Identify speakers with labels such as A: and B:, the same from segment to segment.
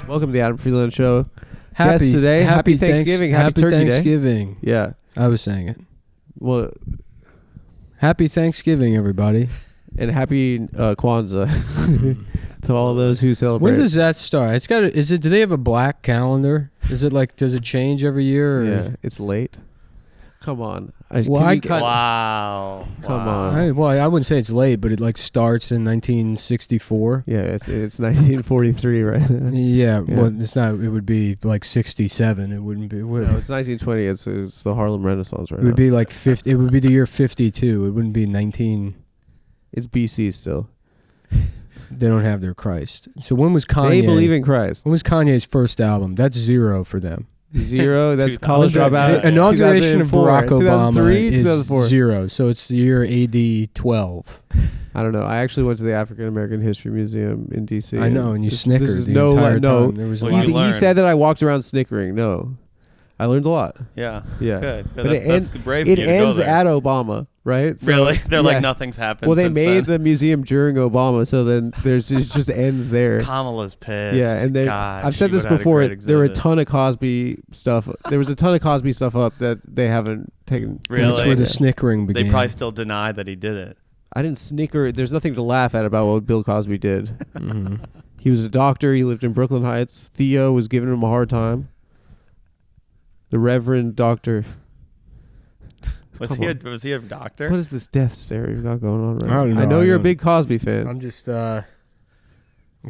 A: Welcome to the Adam Friedland Show.
B: Happy
A: today. Happy Thanksgiving. Happy Turkey
B: Thanksgiving.
A: Day. Yeah.
B: I was saying it.
A: Well,
B: happy Thanksgiving, everybody.
A: And happy Kwanzaa to all those who celebrate.
B: When does that start? It's got. Is it? Do they have a black calendar? Is it like? Does it change every year? Or?
A: Yeah, it's late. Come on.
C: Wow.
A: Come on.
B: I wouldn't say it's late, but it like starts in 1964.
A: Yeah, it's 1943 right now.
B: Yeah, well, it's not. It would be like 67. It wouldn't be. Would
A: No, it's 1920. It's the Harlem Renaissance right now.
B: It would be like 50. It would be the year 52. It wouldn't be 19.
A: It's BC still.
B: They don't have their Christ. So when was Kanye?
A: They believe in Christ.
B: When was Kanye's first album? That's zero for them.
A: Zero. That's college dropout.
B: The inauguration of Barack Obama
A: 2003,
B: is
A: 2004.
B: zero. So it's the year AD 12.
A: I don't know. I actually went to the African American History Museum in DC.
B: I know, and you snickered
A: this is
B: the entire time. There was
A: he said that I walked around snickering. No, I learned a lot.
C: Yeah.
A: Yeah.
C: Good.
A: But
C: That's brave.
A: It
C: of you to go
A: ends
C: there.
A: at Obama, right? So,
C: Really? They're like nothing's happened.
A: Well, they
C: since
A: made
C: then.
A: the museum during Obama, so then it just ends there.
C: Kamala's pissed.
A: Yeah, and
C: God,
A: I've said this before. There were a ton of Cosby stuff. There was a ton of Cosby stuff up that they haven't taken.
C: Really?
B: That's where the snickering began.
C: They probably still deny that he did it.
A: I didn't snicker. There's nothing to laugh at about what Bill Cosby did.
B: Mm-hmm.
A: He was a doctor. He lived in Brooklyn Heights. Theo was giving him a hard time. The Reverend Doctor.
C: Was he a doctor?
A: What is this death stare you got going on right
B: I don't
A: now?
B: know.
A: I know you're a big Cosby fan.
B: I'm just, I'm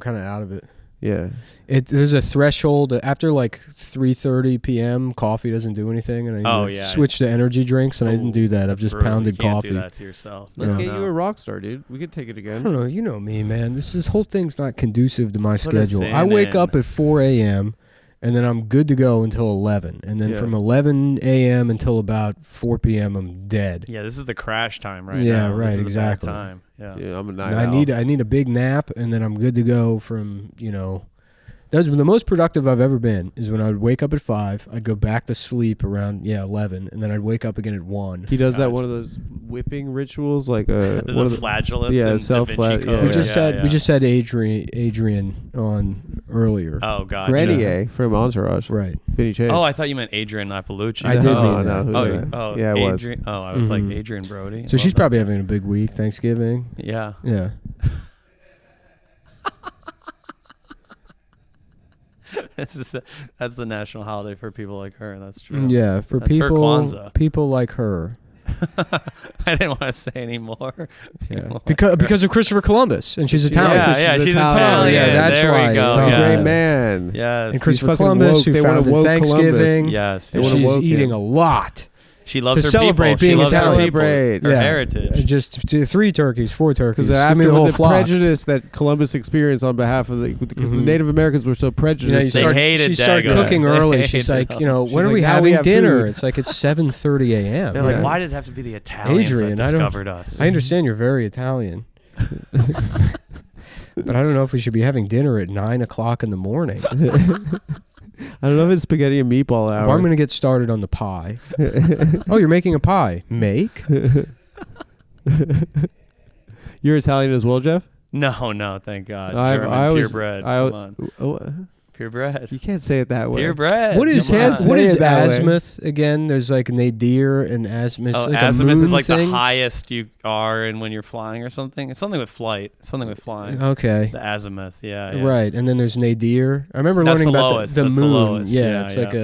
B: kind of out of it.
A: Yeah.
B: There's a threshold after like 3:30 p.m. Coffee doesn't do anything, and I switch to energy drinks, and I didn't do that. I've just pounded
C: you can't
B: coffee.
C: Do that to yourself.
A: Let's get you a rock star, dude. We could take it again.
B: I don't know. You know me, man. This whole thing's not conducive to my
C: Put a
B: schedule.
C: Xan
B: I wake
C: in.
B: up at 4 a.m. and then I'm good to go until 11, and then
A: Yeah.
B: from 11 a.m. until about 4 p.m. I'm dead.
C: Yeah, this is the crash time right
B: Yeah,
C: now.
B: right,
C: This is
B: exactly.
C: The bad time. Yeah.
A: Yeah, I'm a night
B: I
A: owl.
B: need a big nap, and then I'm good to go from That's the most productive I've ever been is when I would wake up at 5, I'd go back to sleep around 11, and then I'd wake up again at 1.
A: He does that one of those whipping rituals, like
C: The
A: one of the
C: flagellates.
A: yeah,
C: and Da Vinci
A: self-flag-
C: Code.
A: yeah.
B: We just had Adrian on earlier.
C: Oh God.
A: Grenier from Entourage.
B: Right.
A: Vinny Chase.
C: Oh, I thought you meant Adrian Lapallucci.
B: I did
A: No,
B: mean
A: no,
B: that.
A: who's that?
C: Oh,
A: Yeah, it was.
C: Adrian, Oh, I was
B: Mhm.
C: like Adrian Brody.
B: So
C: Love
B: she's
C: that
B: probably
C: guy.
B: having a big week, Thanksgiving.
C: Yeah.
B: Yeah.
C: That's the national holiday for people like her. That's true.
B: Yeah, for
C: That's her Kwanzaa.
B: people like her.
C: I didn't want to say anymore.
B: Yeah. Because of Christopher Columbus, and she's Italian.
C: Yeah, she's
A: Italian.
C: Italian.
B: Yeah, that's
C: there
B: why.
C: we go.
A: He's a
B: Yeah.
A: great man.
C: Yes.
B: And Christopher
A: fucking
B: Columbus,
A: woke.
B: who
A: They wanna
B: founded
A: woke
B: Thanksgiving.
C: Yes.
A: They
B: And
A: wanna
B: she's
A: woke
B: eating
A: him.
B: a lot.
C: She loves
B: to
C: her
B: celebrate
C: people.
B: being
C: she loves
B: Italian.
C: her people.
A: Celebrate.
C: Her
B: Yeah.
C: heritage.
B: Just 3 turkeys, 4 turkeys.
A: Because
B: Give me
A: after
B: the whole
A: the
B: flock.
A: prejudice that Columbus experienced on behalf of because the Native Americans were so prejudiced.
C: They hated
B: she started
C: Dago.
B: cooking
C: They
B: early.
C: hated
B: She's like,
C: them.
B: when
A: She's
B: are
A: like,
B: we
A: now we
B: having
A: have
B: dinner?
A: food.
B: It's like it's 7:30 a.m.
C: They're like, why did it have to be the Italians
B: Adrian,
C: that discovered us?
B: I understand you're very Italian. But I don't know if we should be having dinner at 9 o'clock in the morning.
A: I don't know if it's spaghetti and meatball hour.
B: Well, I'm going to get started on the pie. Oh, you're making a pie. Make?
A: You're Italian as well, Jeff?
C: No, thank God.
A: I
C: German,
A: was-
C: purebred.
A: I-
C: Come on. Purebred.
A: You can't say it that way.
C: Purebred.
B: What is
C: Come on.
A: Say it that way.
B: azimuth again? There's like nadir and azimuth.
C: Oh,
B: like
C: azimuth
B: a moon
C: is like
B: thing?
C: the highest you are and when you're flying or something. It's something with flight. Something with flying.
B: Okay.
C: The azimuth, yeah.
B: Right, and then there's nadir. I remember
C: That's
B: learning
C: the
B: about
C: lowest.
B: the
C: That's the
B: moon.
C: lowest. Yeah,
B: it's
C: yeah.
B: like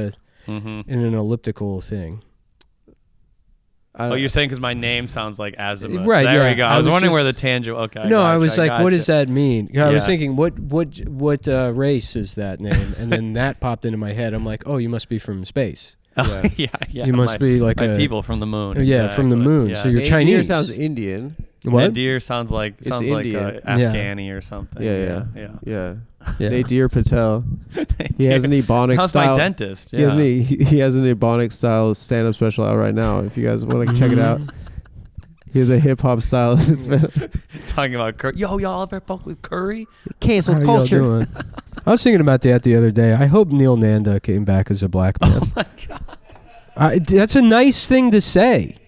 B: in an elliptical thing.
C: Oh, you're saying because my name sounds like azimuth.
B: Right,
C: There
B: yeah.
C: we go.
B: I
C: I was
B: was
C: wondering
B: just-
C: where the tangent. Okay.
B: No, I
C: gotcha,
B: was like, what does
C: gotcha.
B: that mean? I was
C: Yeah.
B: thinking, what race is that name? And then that popped into my head. I'm like, oh, you must be from space.
C: Yeah.
B: You must be like
C: my
B: a
C: people from the moon.
B: Yeah, from the
C: exactly.
B: moon.
C: Yeah.
B: So you're
A: Nadir
B: Chinese.
A: sounds Indian.
B: What?
C: Nadir sounds like
A: Indian.
C: Afghani or something.
A: Yeah.
B: Yeah.
A: Nadir Patel. He has an Ebonic
C: How's
A: style.
C: my dentist?
A: He has an Ebonic style stand-up special out right now. If you guys want to check it out, he has a hip hop style.
C: Talking about curry. Yo, y'all ever fuck with curry?
A: Cancel
B: How y'all
A: culture.
B: doing? I was thinking about that the other day. I hope Neil Nanda came back as a black man.
C: Oh my God.
B: That's a nice thing to say.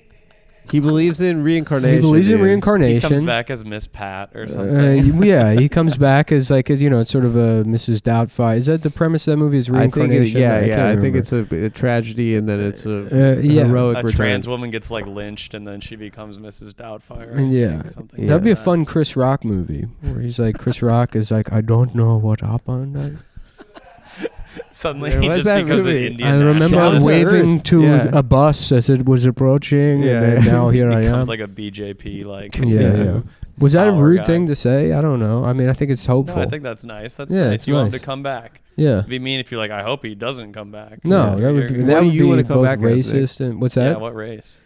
A: He believes in reincarnation.
B: He believes in
A: dude.
B: reincarnation.
C: He comes back as Miss Pat or something.
B: Yeah, he comes back as like it's sort of a Mrs. Doubtfire. Is that the premise of that movie? Is
A: I think
B: reincarnation?
A: I think it's a tragedy, and then it's a heroic
C: A
A: return.
C: trans woman gets like lynched, and then she becomes Mrs. Doubtfire.
B: Yeah.
C: Something
B: That'd be a
C: like
B: fun Chris Rock movie where he's like, Chris Rock is like, I don't know what happened.
C: Suddenly
A: Yeah,
C: he
A: what's
C: just
A: that
C: becomes
A: movie?
C: an Indian
B: I remember
C: nationalist.
B: waving to
A: Yeah.
B: a bus as it was approaching,
A: Yeah.
B: and then now here I am.
C: Becomes like a BJP like.
B: Yeah. Was that a
C: power
B: rude
C: guy.
B: thing to say? I don't know. I mean, I think it's hopeful.
C: No, I think that's nice. That's
B: Yeah,
C: nice.
B: it's
C: You want him
B: nice.
C: to come back.
B: yeah.
C: It'd be mean if you're like, I hope he doesn't come back.
B: No,
A: Yeah.
B: that would be,
A: What
B: that
A: do
B: would
A: you
B: be
A: wanna come
B: both
A: back as, Nick?
B: racist and what's that?
C: Yeah, what race?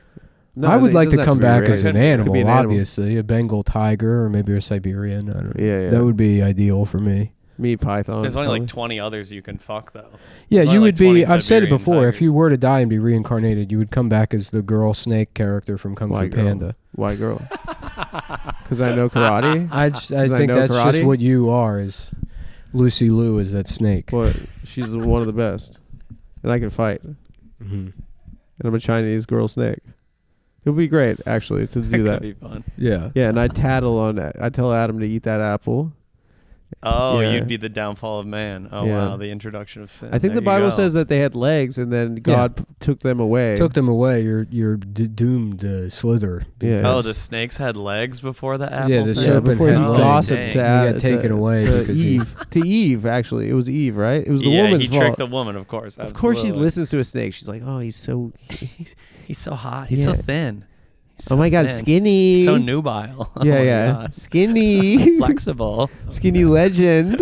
A: No,
B: I would
A: it
B: like to
A: doesn't have
B: come
A: be
B: back
A: race.
B: as an
A: It could
B: animal,
A: be an animal.
B: obviously. A Bengal tiger or maybe a Siberian. I don't know.
A: Yeah.
B: That would be ideal for me.
A: Me python.
C: There's only like
A: probably.
C: 20 others you can fuck though.
B: Yeah,
C: There's only
B: you
C: like
B: would be.
C: 20
B: I've said it
C: Siberian
B: before. If you
C: tigers.
B: were to die and be reincarnated, you would come back as the girl snake character from Kung Fu
A: White girl.
B: Panda.
A: White girl. Because I know karate.
B: I
A: 'Cause
B: think
A: know
B: that's just
A: karate?
B: what you are. Is Lucy Liu is that snake?
A: But she's one of the best, and I can fight.
B: Mm-hmm.
A: And I'm a Chinese girl snake. It would be great actually to do
C: That
A: that.
C: could be fun.
B: Yeah.
A: Yeah, and I tattle on that. I tell Adam to eat that apple.
C: Oh,
A: Yeah.
C: you'd be the downfall of man. Oh
A: Yeah.
C: wow, the introduction of sin.
A: I think
C: There
A: the
C: you
A: Bible
C: go.
A: says that they had legs, and then God took them away.
B: Took them away. You're doomed to slither.
A: Yeah.
C: Oh, the snakes had legs before the apple.
B: Yeah, the
C: thing?
B: serpent
A: before he
B: had legs.
A: gossiped
C: Dang.
A: to
B: He got taken away
A: to
B: because he-
A: Eve. To Eve, actually, it was Eve, right? It was the
C: Yeah,
A: woman's
C: he tricked
A: fault.
C: the woman, of course.
A: Of course, she
C: absolutely.
A: listens to a snake. She's like, "Oh, he's so,
C: He's so hot. He's so
A: Yeah.
C: thin. He's so
A: oh my God,
C: thin.
A: skinny,
C: So nubile. Oh
A: yeah,
C: my
A: yeah,
C: God.
A: skinny,
C: Flexible.
A: skinny legend."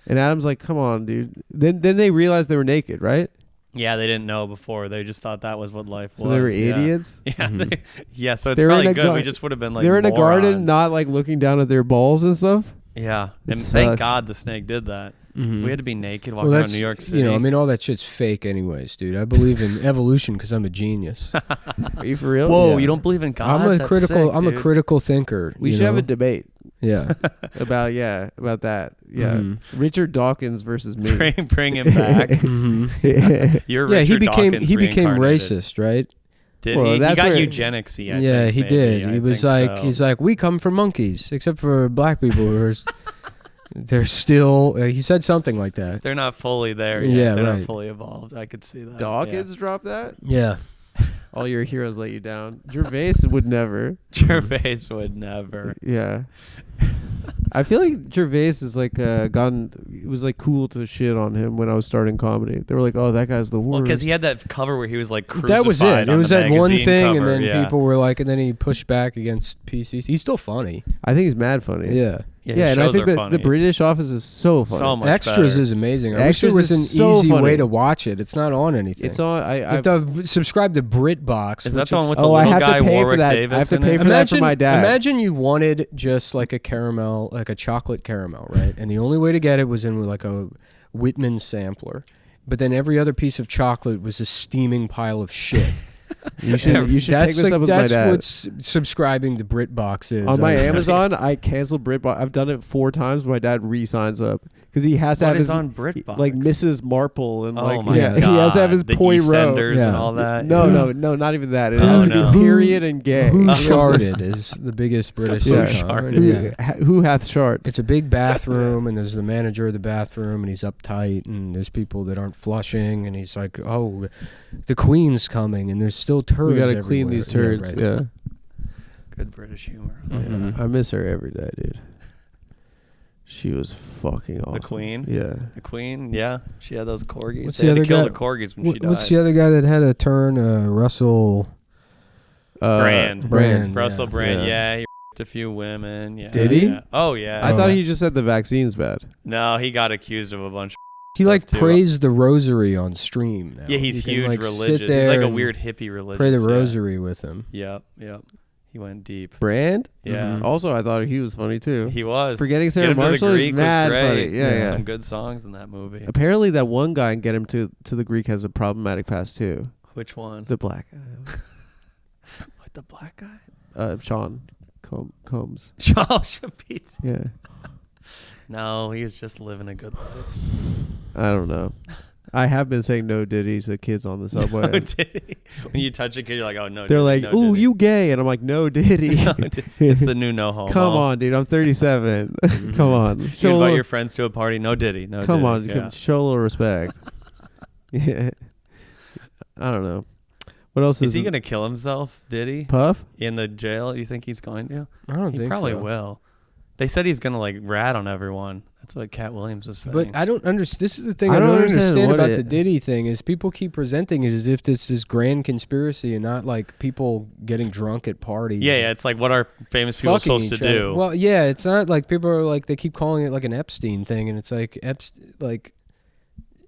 A: And Adam's like, "Come on, dude." Then they realized they were naked, right?
C: Yeah, they didn't know before. They just thought that was what life was.
A: So they were
C: yeah.
A: idiots.
C: Yeah, yeah. So it's
A: They were in
C: probably
A: a
C: good.
A: gar-
C: We just would have been like
A: They're in a garden,
C: morons.
A: not like looking down at their balls and stuff.
C: Yeah,
A: It
C: and thank
A: sucks.
C: God the snake did that.
B: Mhm.
C: We had to be naked
B: Well,
C: walking around
B: that's
C: New York City.
B: you know, I mean, all that shit's fake, anyways, dude. I believe in evolution because I'm a genius.
A: Are you for real?
C: Whoa,
A: Yeah.
C: you don't believe in God?
B: I'm a
C: That's
B: critical.
C: sick,
B: I'm a
C: dude.
B: critical thinker.
A: We
B: you
A: should have
B: know?
A: a debate
B: Yeah.
A: about that. Yeah,
B: Mhm.
A: Richard Dawkins versus me.
C: Bring him back.
B: Mhm.
C: You're
B: Yeah,
C: Richard
B: he became
C: Dawkins
B: reincarnated.
C: reincarnated.
B: Racist, right?
C: Did
A: Well,
C: he? He
A: that's
C: got
A: where-
C: eugenics-y, I
B: Yeah,
C: think,
B: he
C: maybe.
B: did.
C: I
B: He was
C: think
B: like,
C: so.
B: he's like, we come from monkeys, except for black people who are, they're still. He said something like that.
C: They're not fully there yet.
B: Yeah,
C: They're
B: right.
C: not fully evolved. I could see that.
A: Dawkins dropped that.
B: Yeah.
A: All your heroes let you down. Gervais would never.
C: Yeah. Gervais would never.
A: Yeah. I feel like Gervais is like gotten. It was like cool to shit on him when I was starting comedy. They were like, "Oh, that guy's the worst."
C: Well, because he had that cover where he was like crucified.
B: That was it. It
C: on
B: was
C: the
B: that one
C: magazine
B: thing,
C: cover.
B: and then
C: yeah.
B: people were like, and then he pushed back against PCs. He's still funny.
A: I think he's mad funny.
B: Yeah.
C: Yeah,
A: Yeah,
C: his
A: and I
C: shows
A: think
C: are
A: that
C: funny.
A: the British Office is so funny.
C: So much
B: Extras
C: better.
B: is amazing. I wish there
A: Extras
B: was an
A: is so
B: easy
A: funny.
B: way to watch it. It's not on anything.
A: It's on.
B: You have to subscribe to BritBox.
C: Is that
B: which
C: the one
B: is-
C: with the
A: Oh, I
C: little
A: have to
C: guy
A: pay for
C: Warwick
A: that. I
C: Davis
A: have to
C: in
A: pay
C: it?
A: for that for my dad.
B: Imagine you wanted just like a caramel, like a chocolate caramel, right? And the only way to get it was in like a Whitman sampler. But then every other piece of chocolate was a steaming pile of shit.
A: You should take this up with my
B: that's
A: dad.
B: what subscribing to BritBox is.
A: On my
B: I mean,
A: Amazon, I canceled BritBox. I've done it 4 times, but my dad re-signs up because he has to
C: What
A: have
C: is
A: his
C: on BritBox?
A: like Mrs. Marple and
C: Oh
A: like
C: my
A: yeah,
C: God.
A: he has to have his
C: the
A: Poirot.
C: EastEnders and
B: Yeah.
C: all that.
A: No,
C: yeah.
A: not even that. It
C: Oh,
A: has to
C: no.
A: be period and gay.
B: Who
C: Oh.
B: Sharded is the biggest British
A: Yeah.
B: sitcom.
C: Sharded.
B: Yeah.
A: Who hath shart?
B: It's a big bathroom, and there's the manager of the bathroom, and he's uptight, and there's people that aren't flushing, and he's like, "Oh, the Queen's coming, and there's still turds.
A: We gotta clean
B: everywhere."
A: these turds.
B: right.
A: Yeah,
C: Good British humor.
B: Mhm.
A: I miss her every day, dude. She was fucking awesome.
C: The Queen?
A: Yeah.
C: The Queen, yeah. She had those corgis.
B: What's
C: They
B: the
C: had to
B: other
C: kill
B: guy?
C: the corgis when she died.
B: What's the other guy that had a turn? Russell
C: Brand.
B: Brand.
C: Russell
B: yeah.
C: Brand,
A: Yeah.
C: yeah. He raped a few women. Yeah.
B: Did he?
C: Yeah. Oh, yeah.
A: I thought he just said the vaccine's bad.
C: No, he got accused of a bunch of
B: He like
C: stuff, too.
B: praised the rosary on stream. Now.
C: Yeah, he's
B: You can,
C: huge
B: like,
C: religious.
B: Sit
C: He's
B: there
C: like a
B: and
C: weird hippie religious.
B: Pray the
C: yeah.
B: rosary with him.
C: Yep. He went deep.
A: Brand?
C: Yeah.
B: Mhm.
A: Also, I thought he was funny too.
C: He was.
A: Forgetting Sarah
C: Get him to the
A: Marshall is
C: Greek was
A: mad
C: great.
A: funny. Yeah.
C: Some good songs in that movie.
A: Apparently, that one guy and Get Him to the Greek has a problematic past too.
C: Which one?
A: The black guy.
C: What, the black guy?
A: Sean Combs.
C: Charles Shapiro.
A: Yeah.
C: No, he was just living a good life.
A: I don't know. I have been saying no Diddy to kids on the subway.
C: No Diddy. When you touch a kid, you're like, oh no.
A: They're
C: Diddy,
A: like,
C: no
A: "Ooh,
C: Diddy.
A: you gay?" And I'm like, "No Diddy."
C: No, it's the new no homo.
A: Come on, dude. I'm 37. Come on.
C: You
A: Show a
C: invite
A: little-
C: your friends to a party. No Diddy. No.
A: Come
C: Diddy.
A: on.
C: Yeah.
A: Show a little respect. Yeah. I don't know. What else
C: Is he gonna kill himself, Diddy?
A: Puff?
C: In the jail? You think he's going to?
B: I don't
C: He
B: think
C: probably
B: so.
C: will. They said he's gonna like rat on everyone. That's what Cat Williams was saying.
B: But I don't understand. This is the thing
A: I
B: I
A: don't
B: don't
A: understand
B: understand
A: what
B: about
A: it-
B: the Diddy thing is people keep presenting it as if it's this grand conspiracy and not like people getting drunk at parties.
C: yeah, it's like what are famous people
B: fucking
C: supposed to
B: each other.
C: do?
B: Well, yeah, it's not like people are like they keep calling it like an Epstein thing, and it's like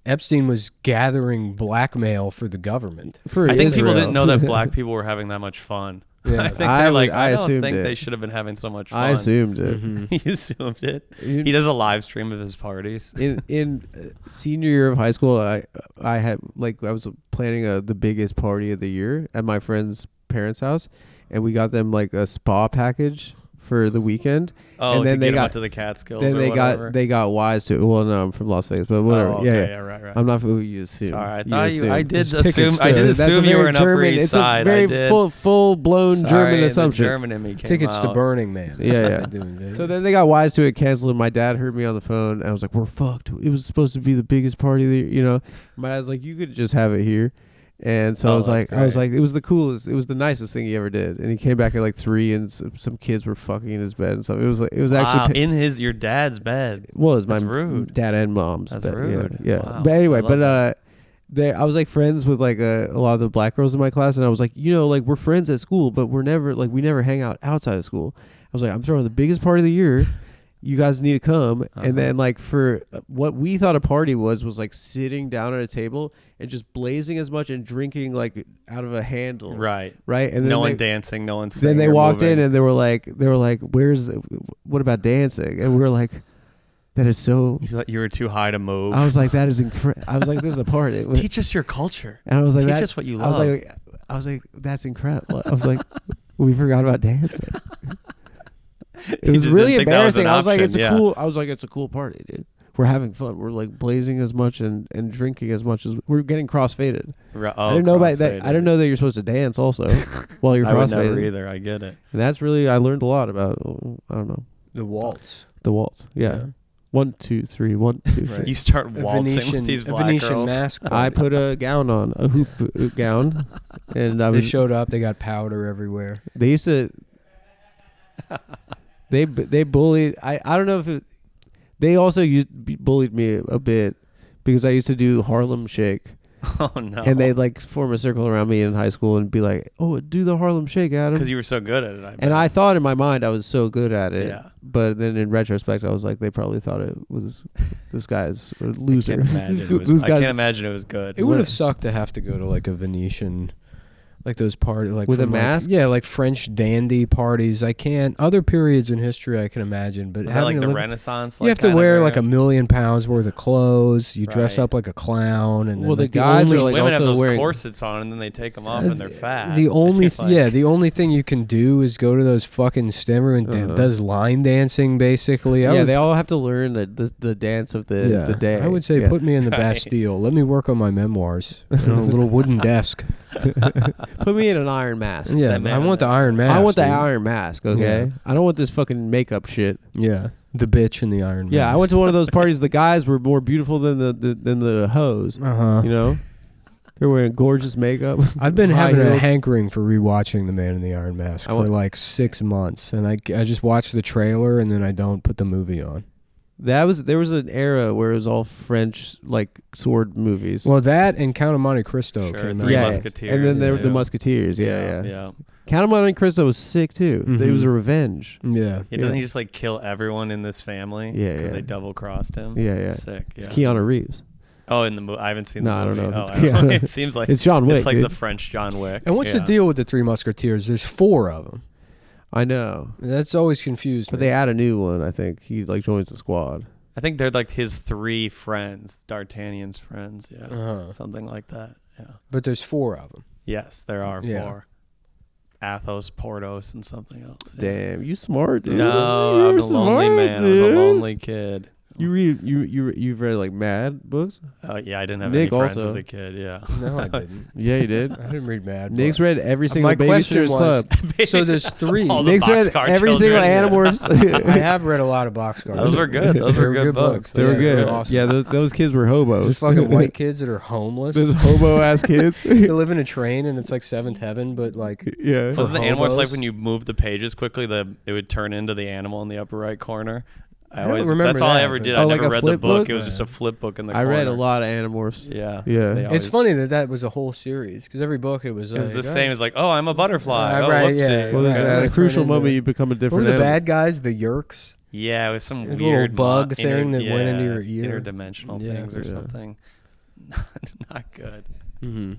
B: Epstein was gathering blackmail for the government.
A: For
C: I think
A: Israel.
C: people didn't know that black people were having that much fun.
B: Yeah.
C: I think
A: I
C: they're
A: would-
C: like,
A: I
C: I don't
A: assumed
C: think
A: it.
C: they should have been having so much fun.
A: I assumed it.
B: Mhm.
C: He assumed it.
A: You-
C: He does a live stream of his parties.
A: in senior year of high school, I had like I was planning the biggest party of the year at my friend's parents' house, and we got them like a spa package for the weekend.
C: Oh,
A: and then
C: to
A: they
C: get him
A: got
C: up to the Catskills.
A: then
C: or
A: they
C: whatever.
A: got wise to it. Well, no, I'm from Las Vegas, but whatever.
C: Oh, okay,
A: yeah,
C: right.
A: I'm not who you assume.
C: Sorry, I
A: You
C: thought
A: assume.
C: I did
B: There's ticket
C: assume. I did
B: stubs.
A: That's a
C: assume you
A: very
C: were an Upper
A: German.
C: East
A: It's
C: Side.
A: a very
C: I did.
A: full blown
C: Sorry,
A: German
C: the
A: assumption.
C: German in me came
B: Tickets to
C: out.
B: Burning Man.
A: Yeah,
B: That's
A: yeah.
B: what they're doing, baby.
A: So then they got wise to it, canceled. And my dad heard me on the phone, and I was like, "We're fucked. It was supposed to be the biggest party of the year, you know." My dad's like, "You could just have it here." And so
C: Oh,
A: I was
C: that's
A: like, it was the coolest, it was the nicest thing he ever did. And he came back at like 3, and some kids were fucking in his bed and stuff. It was
C: Wow,
A: actually
C: in your dad's bed.
A: well, it was my
C: That's rude.
A: dad and mom's
C: That's
A: bed.
C: rude.
A: Yeah.
C: Wow.
A: But anyway,
C: I love that.
A: I was like friends with like a lot of the black girls in my class, and I was like, like we're friends at school, but we never hang out outside of school. I was like, I'm throwing the biggest party of the year. You guys need to come. And then like for what we thought a party was like sitting down at a table and just blazing as much and drinking like out of a handle.
C: Right.
A: Right. And then
C: No one dancing. No one singing.
A: then they
C: or
A: walked
C: moving.
A: in and they were like, what about dancing? And we were like, that is so.
C: You thought you were too high to move.
A: I was like, that is incredible. I was like, this is a party.
C: Teach us your culture.
A: And I was like,
C: Teach
A: that,
C: us what you
A: I was
C: love.
A: like, that's incredible. I was like, we forgot about dancing. It
C: You
A: was
C: just
A: really
C: didn't think that was
A: embarrassing.
C: an
A: I was like,
C: option,
A: it's a cool party, dude. We're having fun. We're like blazing as much and drinking as much as we're getting crossfaded. I didn't know about that. I didn't know that you're supposed to dance also while you're
C: I would never
A: crossfaded.
C: either. I get it.
A: And that's really, I learned a lot about, I don't know,
B: The waltz.
A: the waltz. Yeah. 1, 2, 3, 1, 2, 3.
B: Right.
C: You start
B: A
C: waltzing
B: Venetian,
C: with these
B: a
C: black
B: Venetian
C: girls.
B: mask.
A: I
B: party.
A: put a gown on, a hoop gown, and I
B: They
A: was.
B: showed up. They got powder everywhere.
A: They used to. They bullied. I don't know if it. They also bullied me a bit because I used to do Harlem Shake,
C: Oh no.
A: and they'd like form a circle around me in high school and be like, "Oh, do the Harlem Shake, Adam."
C: Because you were so good at it.
A: And I thought in my mind I was so good at it.
C: Yeah.
A: But then in retrospect, I was like, they probably thought it was this guy's a loser.
C: I can't imagine it was good.
B: It would have sucked to have to go to like a Venetian, like those parties, like
A: With a
B: from, like-
A: mask?
B: yeah, like French dandy parties. I can't. Other periods in history I can imagine, but
C: Was that
B: having
C: like
B: to
C: the
B: live-
C: Renaissance?
B: you have to wear like £1 million worth of clothes. You dress
C: Right.
B: up like a clown, and then
A: Well, the
B: like,
A: guys
B: only,
A: are, like,
C: women have
A: also
C: those
A: wearing-
C: corsets on and then they take them off and they're fat.
B: The only
C: It's like-
B: the only thing you can do is go to those fucking everyone does line dancing basically.
A: Yeah, they all have to learn the dance of the day.
B: I would say
A: Yeah.
B: put me in the Bastille. Let me work on my memoirs on a little wooden desk.
A: Put me in an iron mask.
B: Yeah,
C: That man
B: I
C: in
B: want the
C: there.
B: iron mask.
A: I want the
B: dude.
A: iron mask, okay?
B: Yeah.
A: I don't want this fucking makeup shit.
B: Yeah, the bitch in the iron mask.
A: Yeah, I went to one of those parties. The guys were more beautiful than the hoes.
B: Uh-huh.
A: You know, they're wearing gorgeous makeup.
B: I've been
A: High
B: having a
A: heels.
B: hankering for rewatching The Man in the Iron Mask for like 6 months, and I just watch the trailer and then I don't put the movie on.
A: There was an era where it was all French like sword movies.
B: Well, that and Count of Monte Cristo
C: Sure,
B: came
C: Three
B: out.
C: Musketeers.
A: and then there were the
C: too.
A: Musketeers. Yeah.
C: Yeah.
A: Count of Monte Cristo was sick too. It was a revenge.
B: Yeah.
C: Doesn't
A: Yeah.
C: he just like kill everyone in this family?
A: Yeah,
C: Because
A: yeah.
C: they double crossed him.
A: Yeah.
C: Sick.
A: It's
C: yeah.
A: Keanu Reeves.
C: Oh, in the movie, I haven't seen
A: No,
C: the
A: I don't
C: movie.
A: know if
C: Oh,
A: it's
C: I don't know.
A: Keanu.
C: It seems like
A: It's John Wick.
C: It's like
A: dude.
C: the French John Wick.
B: And what's
C: Yeah.
B: the deal with the Three Musketeers? There's 4 of them.
A: I know,
B: That's always confused
A: but
B: me.
A: they add a new one. I think he like joins the squad.
C: I think they're like his 3 friends, D'Artagnan's friends. Yeah,
B: Uh-huh.
C: something like that. Yeah.
B: But there's 4 of them.
C: Yes, there are
B: Yeah.
C: 4. Athos, Porthos, and something else. Yeah.
A: Damn, you smart, dude.
C: No,
A: You're
C: I'm a lonely
A: smart,
C: man. I was a
A: dude.
C: lonely kid.
A: You've read like Mad books?
C: Yeah, I didn't have
A: Nick
C: any friends
A: also.
C: as a kid. Yeah.
B: No, I didn't.
A: Yeah, you did.
B: I didn't read Mad.
A: Nick's
B: but-
A: read every single
B: My question
A: Babysitter's
B: was-
A: Club.
B: So there's 3.
C: All the
A: Nick's read
C: Boxcar
A: every single
C: Children,
A: Animorphs.
B: I have read a lot of Boxcar.
C: Those were good. Those were good books.
A: They were
B: Yeah,
A: good.
B: they're awesome.
A: Yeah, those kids were hobos.
B: Those fucking white kids that are homeless.
A: Those hobo ass kids.
B: They live in a train and it's like Seventh Heaven, but like
A: Yeah.
C: Was the Animorphs
B: hobos.
C: like when you moved the pages quickly, it would turn into the animal in the upper right corner?
B: I don't remember
C: That's all I
B: that,
C: ever
B: but-
C: did.
A: Oh,
C: I
A: like
C: never
A: a
C: read the
A: flip
C: book.
A: book?
C: It was just a flip book in the
A: I
C: corner.
A: read a lot of Animorphs.
C: Yeah.
A: Yeah.
C: They
B: It's
C: always-
B: funny that was a whole series because every book it was
C: It was
B: like,
C: the same as like, oh, I'm a butterfly.
B: Right,
C: Oh,
B: right,
C: whoopsie.
B: yeah.
A: Well,
B: Right.
A: at a
B: Turn
A: crucial
B: into-
A: moment, you become a
B: What were
A: different
B: the
A: animal.
B: bad guys? The Yerks.
C: Yeah, it was some
B: It was a
C: weird
B: little bug thing that went into your ear.
C: interdimensional
B: Yeah.
C: things or
A: Yeah.
C: something. Not good.
B: Mm-hmm.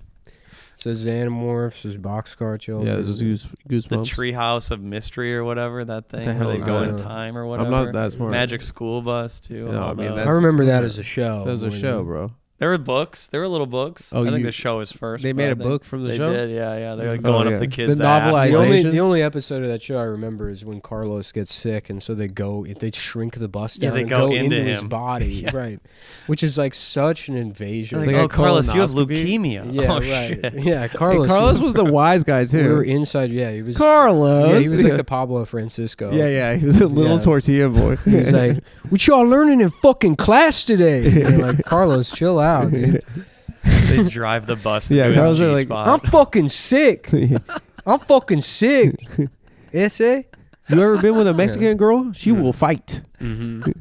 B: So there's Animorphs, there's Boxcar Children.
A: Yeah, there's Goosebumps.
C: The Treehouse of Mystery or whatever, that thing
A: The
C: where
A: hell
C: they
A: is
C: go
B: that?
C: in time or whatever.
A: I'm not that smart.
C: Magic School Bus too.
A: No,
C: all
A: I mean,
C: those.
A: that's-
B: I remember that as a show.
A: That was a show, bro.
C: There were books. There were little books.
A: Oh,
C: I think
A: you-
C: the show was first.
A: They
C: but
A: made
C: I
A: a
C: think
A: book from the
C: they
A: show?
C: did, yeah. They're like
A: Oh,
C: going
A: yeah.
C: up the kids'
A: The
C: ass.
A: novelization?
B: The only episode of that show I remember is when Carlos gets sick, and so they shrink the bus
C: Yeah,
B: down
C: they
B: and
C: go
B: go
C: into
B: his
C: him.
B: body,
C: Yeah.
B: right? Which is like such an invasion.
C: Like,
A: like a
C: oh, Carlos, you have
A: colonoscopy?
C: leukemia.
B: yeah,
C: oh,
B: right.
C: shit.
B: Yeah,
A: Hey,
B: Carlos.
A: Carlos was the wise guy
B: We were
A: too.
B: inside. Yeah, he was.
A: Carlos.
B: Yeah, he was like the Pablo Francisco.
A: Yeah, he was a little
B: Yeah.
A: tortilla boy.
B: He was like, "What y'all learning in fucking class today?" And you're like, Carlos, chill out, dude.
C: They drive the bus to
A: Yeah,
C: do
A: Carlos
C: his
A: are like,
C: G-spot.
B: I'm fucking sick. I'm fucking sick. Essay.
A: You ever been with a Mexican girl? She will fight.
B: Mm-hmm.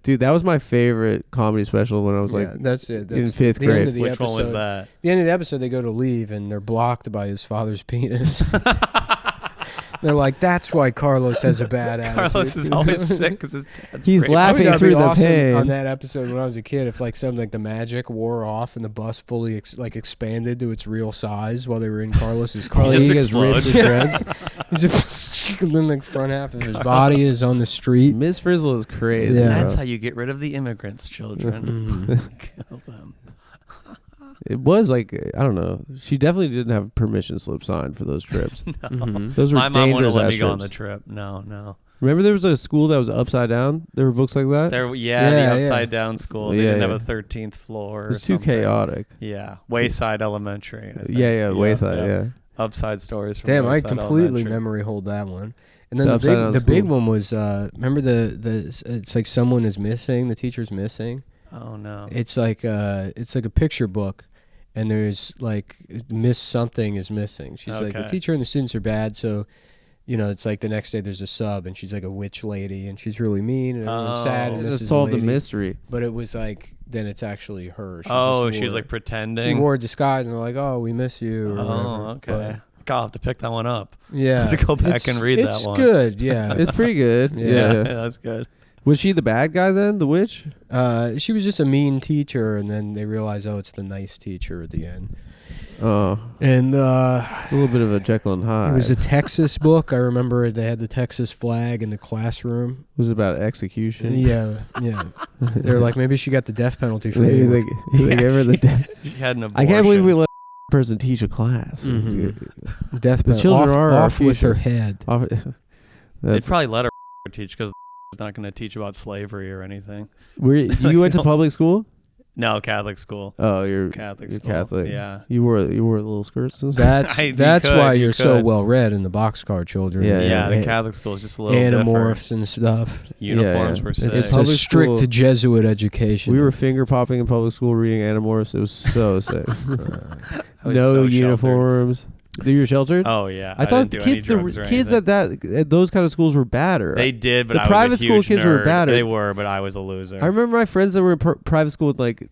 A: Dude, that was my favorite comedy special when I was like,
B: that's it. That's
A: in fifth
B: the end
A: grade.
B: of the
C: Which
B: episode.
C: one was that?
B: The end of the episode, they go to leave and they're blocked by his father's penis. They're like, that's why Carlos has a bad attitude.
C: Carlos is always sick because his dad's
A: He's
C: raping.
A: laughing
B: That'd
A: through
B: be
A: the
B: awesome
A: pain.
B: on that episode when I was a kid. If like something like the magic wore off and the bus fully expanded to its real size while they were in Carlos's car.
C: He just
A: He gets ripped to
C: explodes.
A: shreds.
B: He's just, and then the front half of his body is on the street.
A: Miss Frizzle is crazy.
B: Yeah.
A: bro.
C: That's how you get rid of the immigrants, children. Kill them.
A: It was like, I don't know. She definitely didn't have permission slip signed for those trips.
B: Mhm.
A: Those were
C: My mom wouldn't
A: dangerous
C: let
A: ass
C: me go on
A: trips.
C: the trip. No.
A: Remember there was a school that was upside down? There were books like that?
C: There,
B: Yeah,
C: the
B: yeah.
C: upside down school. They
A: Yeah,
C: didn't
A: yeah.
C: have a 13th floor.
A: It
C: Or
A: was too
C: something.
A: chaotic.
C: Yeah, Wayside Elementary. I think.
A: Yeah, Wayside, yeah.
C: Upside stories. From
B: Damn, I
C: Wayside
B: completely
C: Elementary.
B: memory hold that one. And then
A: The
B: the
A: upside down
B: big
A: school.
B: one was remember the it's like someone is missing, the teacher's missing.
C: Oh no.
B: It's like a picture book, and there's like Miss something is missing. She's like the
C: Okay.
B: teacher and the students are bad, so it's like the next day there's a sub, and she's like a witch lady, and she's really mean and everyone's sad and
C: Oh.
A: To
B: misses
A: solve the
B: lady.
A: mystery.
B: But it was like then it's actually her. She
C: Oh,
B: just
C: she was
B: wore-
C: like
B: she
C: pretending.
B: wore a disguise, and they're like, "Oh, we miss you." Or
C: Oh,
B: whatever.
C: okay. God, I'll have to pick that one up.
B: But, yeah,
C: To go back and read that
B: it's
C: one.
B: good. Yeah,
A: It's pretty good.
B: Yeah.
C: that's good.
A: Was she the bad guy then, the witch?
B: She was just a mean teacher, and then they realized, oh, it's the nice teacher at the end.
A: Oh,
B: And
A: a little bit of a Jekyll and Hyde.
B: it was a Texas book. I remember they had the Texas flag in the classroom.
A: It was about execution.
B: Yeah. They're like, maybe she got the death penalty for
A: Maybe
B: you.
A: they gave her the death.
C: She had an
A: I
C: abortion.
A: can't believe we let a person teach a class.
B: Mhm. Death
A: The
B: penalty.
A: children are our
B: off with
A: future.
B: her head.
C: They'd
A: That's,
C: probably let her teach because not going to teach about slavery or anything.
A: you went to public school?
C: No, Catholic school.
A: Oh, you're
C: Catholic
A: you're
C: school.
A: Catholic.
C: Yeah.
A: You wore little skirts and stuff?
B: That's
C: You
B: that's
C: could,
B: why
C: you
B: you're so
C: could.
B: well read in the Boxcar Children.
A: Yeah,
C: Yeah, the
A: yeah.
C: Catholic school is just a little
B: Animorphs and stuff.
C: different. Uniforms
A: Yeah.
C: were
A: It's
C: sick.
B: It's a
A: public
B: strict
A: school.
B: Jesuit education.
A: We were finger popping in public school reading Animorphs. It was so sick.
C: I was
A: No
C: so
A: uniforms. You were sheltered?
C: Oh yeah,
A: I thought
C: didn't do
A: the
C: any
A: kids,
C: drugs or
A: kids
C: anything.
A: at those kind of schools were badder.
C: They did, but
A: the
C: I was
A: private
C: a
A: school
C: huge
A: kids were
C: nerd.
A: badder.
C: They were, but I was a loser.
A: I remember my friends that were in private school in like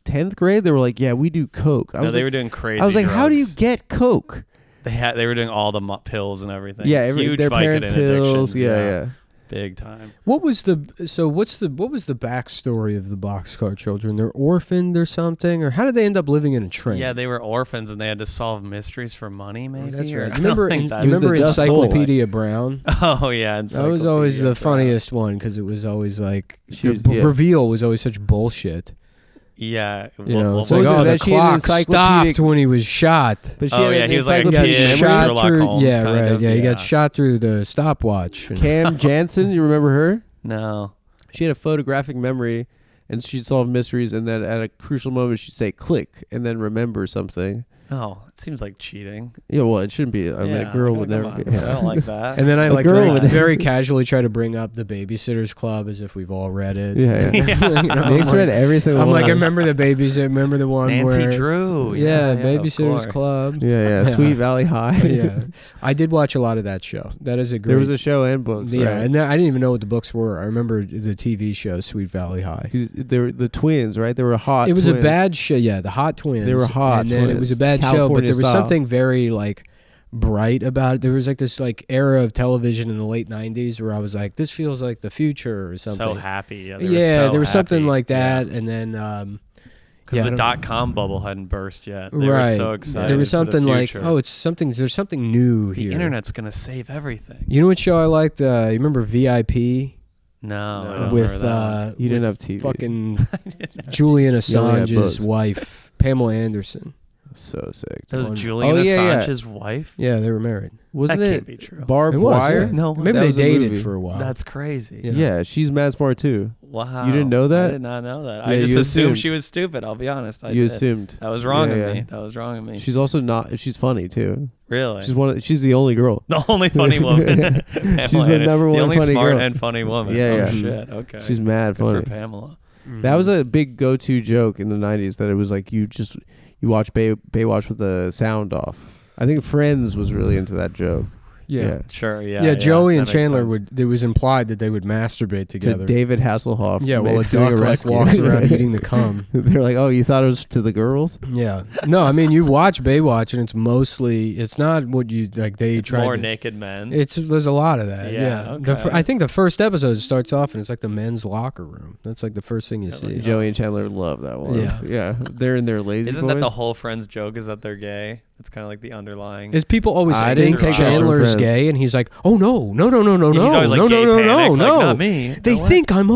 A: 10th grade. They were like, "Yeah, we do coke." I
C: No,
A: was
C: they
A: like,
C: were doing crazy.
A: I was like, "How do you
C: drugs.
A: get coke?"
C: They were doing all the pills and everything.
A: Yeah,
C: Huge
A: their
C: Vicodin
A: parents' pills.
C: addictions,
A: Yeah.
C: big time.
B: What was the backstory of the Boxcar Children? They're orphaned or something, or how did they end up living in a train?
C: Yeah, they were orphans and they had to solve mysteries for money. Maybe
B: that's
C: or-
B: right.
C: I
B: You
C: don't
B: remember,
C: think that's-
A: It was the Dust Bowl.
B: Encyclopedia Brown?
C: Oh yeah,
B: That was always the
C: Encyclopedia Brown.
B: funniest one because it was always like
A: She-
B: the
A: yeah.
B: reveal was always such bullshit.
C: Yeah.
B: You know, it's
A: what
B: like,
A: was it
B: oh, the
A: that she had an
B: clock
A: encyclopedic-
B: stopped when he was shot.
A: But she
C: Oh,
A: had
C: yeah,
A: an
C: he was like a
A: encyclopedic
C: kid.
A: memory.
B: Shot
C: Sherlock
B: through,
C: Holmes
B: yeah,
C: kind
B: right.
C: of,
B: Yeah, he
C: yeah.
B: got shot through the stopwatch. And
A: Cam Jansen, you remember her?
C: No.
A: She had a photographic memory, and she'd solve mysteries, and then at a crucial moment, she'd say click, and then remember something.
C: Oh, it seems like cheating.
A: Yeah, well, it shouldn't be. I mean, a girl would never.
C: I don't like that.
B: And then I like
A: girl
B: very,
A: would-
B: very casually try to bring up the Babysitters Club as if we've all read it.
A: Yeah, yeah.
B: You know,
A: Nate's
B: I'm
A: read
B: like,
A: every single
B: I'm
A: one.
B: like, I remember the babysitter. Remember the one
C: Nancy
B: where
C: Drew.
B: yeah,
C: of
B: Babysitters
C: course.
B: Club.
A: Yeah, Sweet Valley High.
B: Yeah, I did watch a lot of that show. That is a great.
A: There was a show and books.
B: yeah,
A: right?
B: and I didn't even know what the books were. I remember the TV show Sweet Valley High.
A: 'Cause they were the twins, right? They were hot.
B: It was a
A: twins.
B: bad show. Yeah, the Hot Twins.
A: They were hot
B: and then it was a bad show, but
A: California
B: there was
A: style.
B: something very like bright about it. There was like this like era of television in the late '90s where I was like, this feels like the future or something.
C: So happy. Yeah,
B: There was something like that, and then
C: because
B: yeah,
C: the .com bubble hadn't burst yet. They
B: right.
C: were so excited.
B: There was
C: for the
B: something like,
C: future.
B: oh, it's something. There's something new
C: the
B: here.
C: internet's gonna save everything.
B: You know what show I liked? You remember VIP
C: No, I
A: No.
C: don't
B: with
C: remember that.
A: You didn't
B: with
A: have TV.
B: fucking Julian
A: You only had
B: Assange's
A: books.
B: wife, Pamela Anderson.
A: So sick.
C: That was
B: on-
C: Julian
A: Oh, yeah, yeah.
C: Assange's wife.
B: Yeah, they were married.
A: Wasn't
C: that
A: it
C: can't be true.
A: Barbed
B: It was,
A: Wire?
B: yeah.
C: No,
B: Maybe
A: that
B: they
A: was a
B: dated
A: movie.
B: for a while.
C: That's crazy.
B: Yeah.
A: Yeah, she's mad smart too.
C: Wow.
A: You didn't know that?
C: I did not know that.
A: Yeah,
C: I just
A: you
C: assumed
A: assumed.
C: she was stupid. I'll be honest. I
A: You
C: did.
A: assumed.
C: That was wrong
A: Yeah,
C: of
A: yeah.
C: me. That was wrong of me.
A: She's also not. She's funny too.
C: really.
A: She's the only girl.
C: the only funny woman.
A: She's the number one
C: The only
A: funny
C: smart
A: girl.
C: and funny woman.
A: Yeah,
C: oh,
A: yeah.
C: shit. Okay.
A: She's mad
C: Good
A: funny.
C: for Pamela.
A: That was a big go-to joke in the '90s. That it was like you watch Baywatch with the sound off. I think Friends was really into that joke.
B: Yeah.
C: Sure. Yeah.
B: Yeah, Joey
C: that
B: and
C: makes
B: Chandler
C: sense.
B: it was implied that they would masturbate together.
A: To David Hasselhoff.
B: Yeah, well, a
A: doing
B: duck like
A: rescue.
B: walks around eating the cum.
A: They're like, oh, you thought it was to the girls?
B: Yeah. No, I mean, you watch Baywatch and it's not what you, like, they
C: It's
B: try
C: more
B: to.
C: naked men.
B: There's a lot of that.
C: Yeah,
B: Yeah.
C: okay.
B: I think the first episode starts off and it's like the men's locker room. That's like the first thing you
C: Yeah,
B: see.
C: like,
A: Joey and Chandler love that one.
B: Yeah.
A: Yeah. They're in their lazy
C: Isn't
A: boys.
C: that the whole Friends joke? Is that they're gay? It's kind of like the underlying.
B: Is people always
A: I
B: think
A: didn't take that from
B: Chandler's
A: Friends.
B: gay and he's like, oh no,
C: He's always like
B: no,
C: gay
B: no,
C: panic,
B: no,
C: like,
B: no.
C: not me.
B: They
C: No way.
B: think I'm.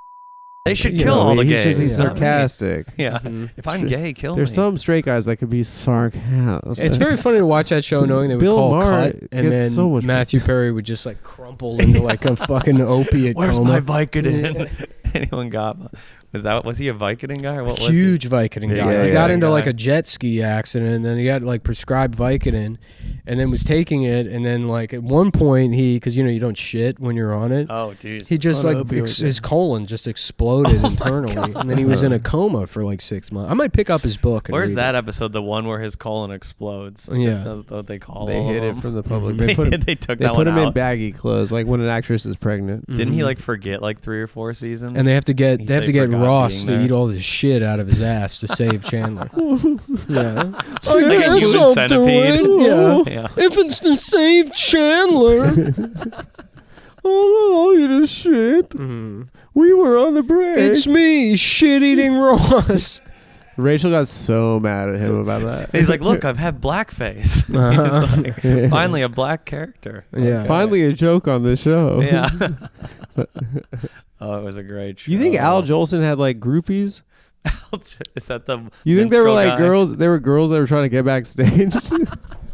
C: They should
A: You
C: kill
A: know,
C: all the
A: he's
C: gays.
A: just he's
C: not me.
A: sarcastic.
C: Yeah.
B: Mhm.
C: If I'm gay, kill
A: There's
C: me.
A: some straight guys that could be sarcastic.
B: It's very funny to watch that show knowing they would
A: Bill
B: call
A: Maher
B: cut and
A: gets
B: then
A: so much
B: Matthew Perry would just like crumple into like a fucking opiate
C: Where's
B: coma.
C: my Vicodin? Anyone got? Was he a Vicodin guy or what was he?
B: Huge Vicodin guy.
A: Yeah,
B: he
A: yeah,
B: got
A: yeah.
B: into like
C: Guy.
B: a jet ski accident and then he got like prescribed Vicodin and then was taking it and then like at one point because you don't shit when you're on it.
C: Oh, dude.
B: He just
A: on
B: like
A: opioids,
B: his colon just exploded internally and then he was in a coma for like 6 months. I might pick up his book. And
C: Where's
B: read
C: that
B: it.
C: episode? The one where his colon explodes.
B: Yeah.
C: Is that what they call
A: They
C: all
A: hid
C: of
A: it
C: them?
A: from the public.
B: Mhm.
A: They put
C: they took
A: they
C: that
A: put
C: one
A: him in
C: out.
A: baggy clothes, like when an actress is pregnant.
C: Didn't he
B: Mhm.
C: like forget like 3 or 4 seasons?
B: And they have to get
C: He
B: they have
C: said
B: to
C: he
B: get
C: forgot
B: Ross
C: being
B: to
C: there.
B: eat all the shit out of his ass to save Chandler. Yeah.
C: Like a human centipede.
B: Yeah.
C: Yeah.
B: If it's to save Chandler.
A: Oh, you just shit. We were on the break.
B: It's me, shit-eating Ross.
A: Rachel got so mad at him about that.
C: He's like, look, I've had blackface.
B: Uh-huh.
C: He's like, finally a black character.
B: Yeah.
C: Okay.
A: Finally, a joke on this show.
C: Yeah. Oh, it was a great show.
A: You think Al Jolson had like groupies?
C: Is that the
A: You think they were
C: minstrel
A: like
C: guy?
A: girls? They were girls that were trying to get backstage.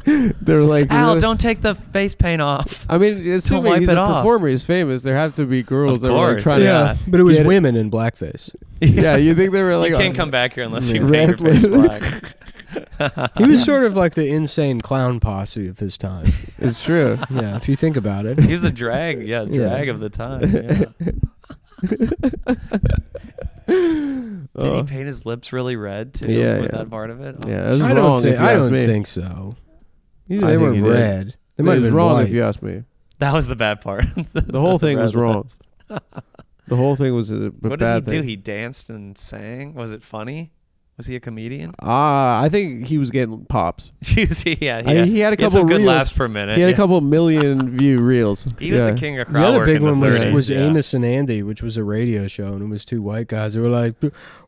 A: They were like,
C: Al,
A: really-
C: don't take the face paint off.
A: I mean, assuming
C: wipe
A: he's
C: it
A: a
C: off.
A: performer, he's famous. There have to be girls
C: Of
A: that were like
C: course,
A: trying
C: yeah.
A: to.
B: But it was
A: Get it.
B: women in blackface.
A: Yeah, you think they were like?
C: You can't
A: oh,
C: come back here unless
A: Yeah.
C: you paint your
A: Red
C: face
A: lip.
C: black.
B: He was sort of like the insane clown posse of his time.
A: It's true.
B: Yeah, if you think about it.
C: He's the drag
B: Yeah.
C: of the time. Yeah. Did he paint his lips really red too?
A: Yeah,
C: Was
A: yeah.
C: that part of it? Oh.
A: Yeah, it was
B: I
A: wrong.
B: don't,
A: if you
B: I
A: ask
B: don't
A: me.
B: think so.
A: I
B: They
A: think
B: weren't
A: he did.
B: red. They
A: It
B: might have
A: was
B: been
A: wrong
B: white.
A: if you ask me.
C: That was the bad part.
A: The whole thing was
C: red
A: wrong.
C: lips.
A: The whole thing was a
C: What did he
A: bad
C: do?
A: thing.
C: He danced and sang. Was it funny? Was he a comedian?
A: I think he was getting pops.
C: Yeah.
A: I mean, he had a couple
C: some good
A: reels.
C: laughs per minute.
A: He had
C: yeah.
A: a couple million view reels.
C: He was
A: Yeah.
C: the king of crowd
B: The other
C: work
B: big
C: in the
B: one was,
C: 30s,
B: was
C: yeah.
B: Amos and Andy, which was a radio show, and it was 2 white guys. They were like,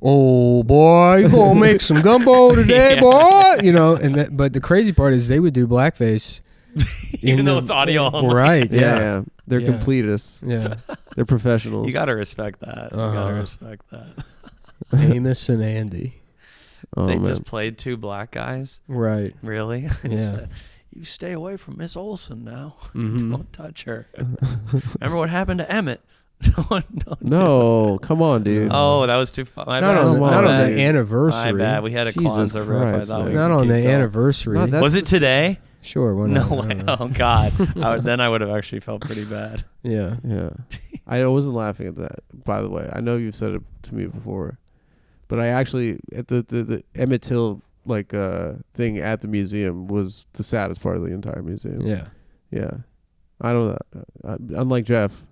B: "Oh boy, you gonna make some gumbo today,
C: Yeah.
B: boy?" You know. But the crazy part is they would do blackface,
C: Even
B: in
C: though
B: the-
C: it's audio only.
B: right?
A: Yeah,
B: Yeah,
A: yeah. They're
B: Yeah.
A: completists.
B: yeah.
A: They're professionals.
C: You gotta respect that. You
B: Uh-huh.
C: gotta respect that.
B: Amos and Andy.
A: Oh,
C: they
A: man.
C: just played 2 black guys.
B: Right.
C: Really? And
B: Yeah.
C: said, you stay away from Miss Olsen now.
B: Mhm.
C: Don't touch her. Remember what happened to Emmett? Don't
A: No, come on, dude.
C: Oh, that was too far. My
B: Not
C: bad.
B: on the,
A: Come
B: not
A: on,
B: on the
A: dude.
B: anniversary.
C: My bad. We had a
A: Jesus
C: Kwanzaa riff. I
A: Christ,
C: thought
A: man.
C: we
B: Not
C: could
B: on
C: keep
B: the
C: going.
B: anniversary.
A: No, that's
C: Was it today?
B: Sure. Why
C: No
B: not?
C: way. Oh God. Then I would have actually felt pretty bad.
B: Yeah.
A: Yeah. I wasn't laughing at that, by the way. I know you've said it to me before. But I actually, at the Emmett Till thing at the museum was the saddest part of the entire museum.
B: Yeah.
A: Yeah. I don't know. Unlike Jeff.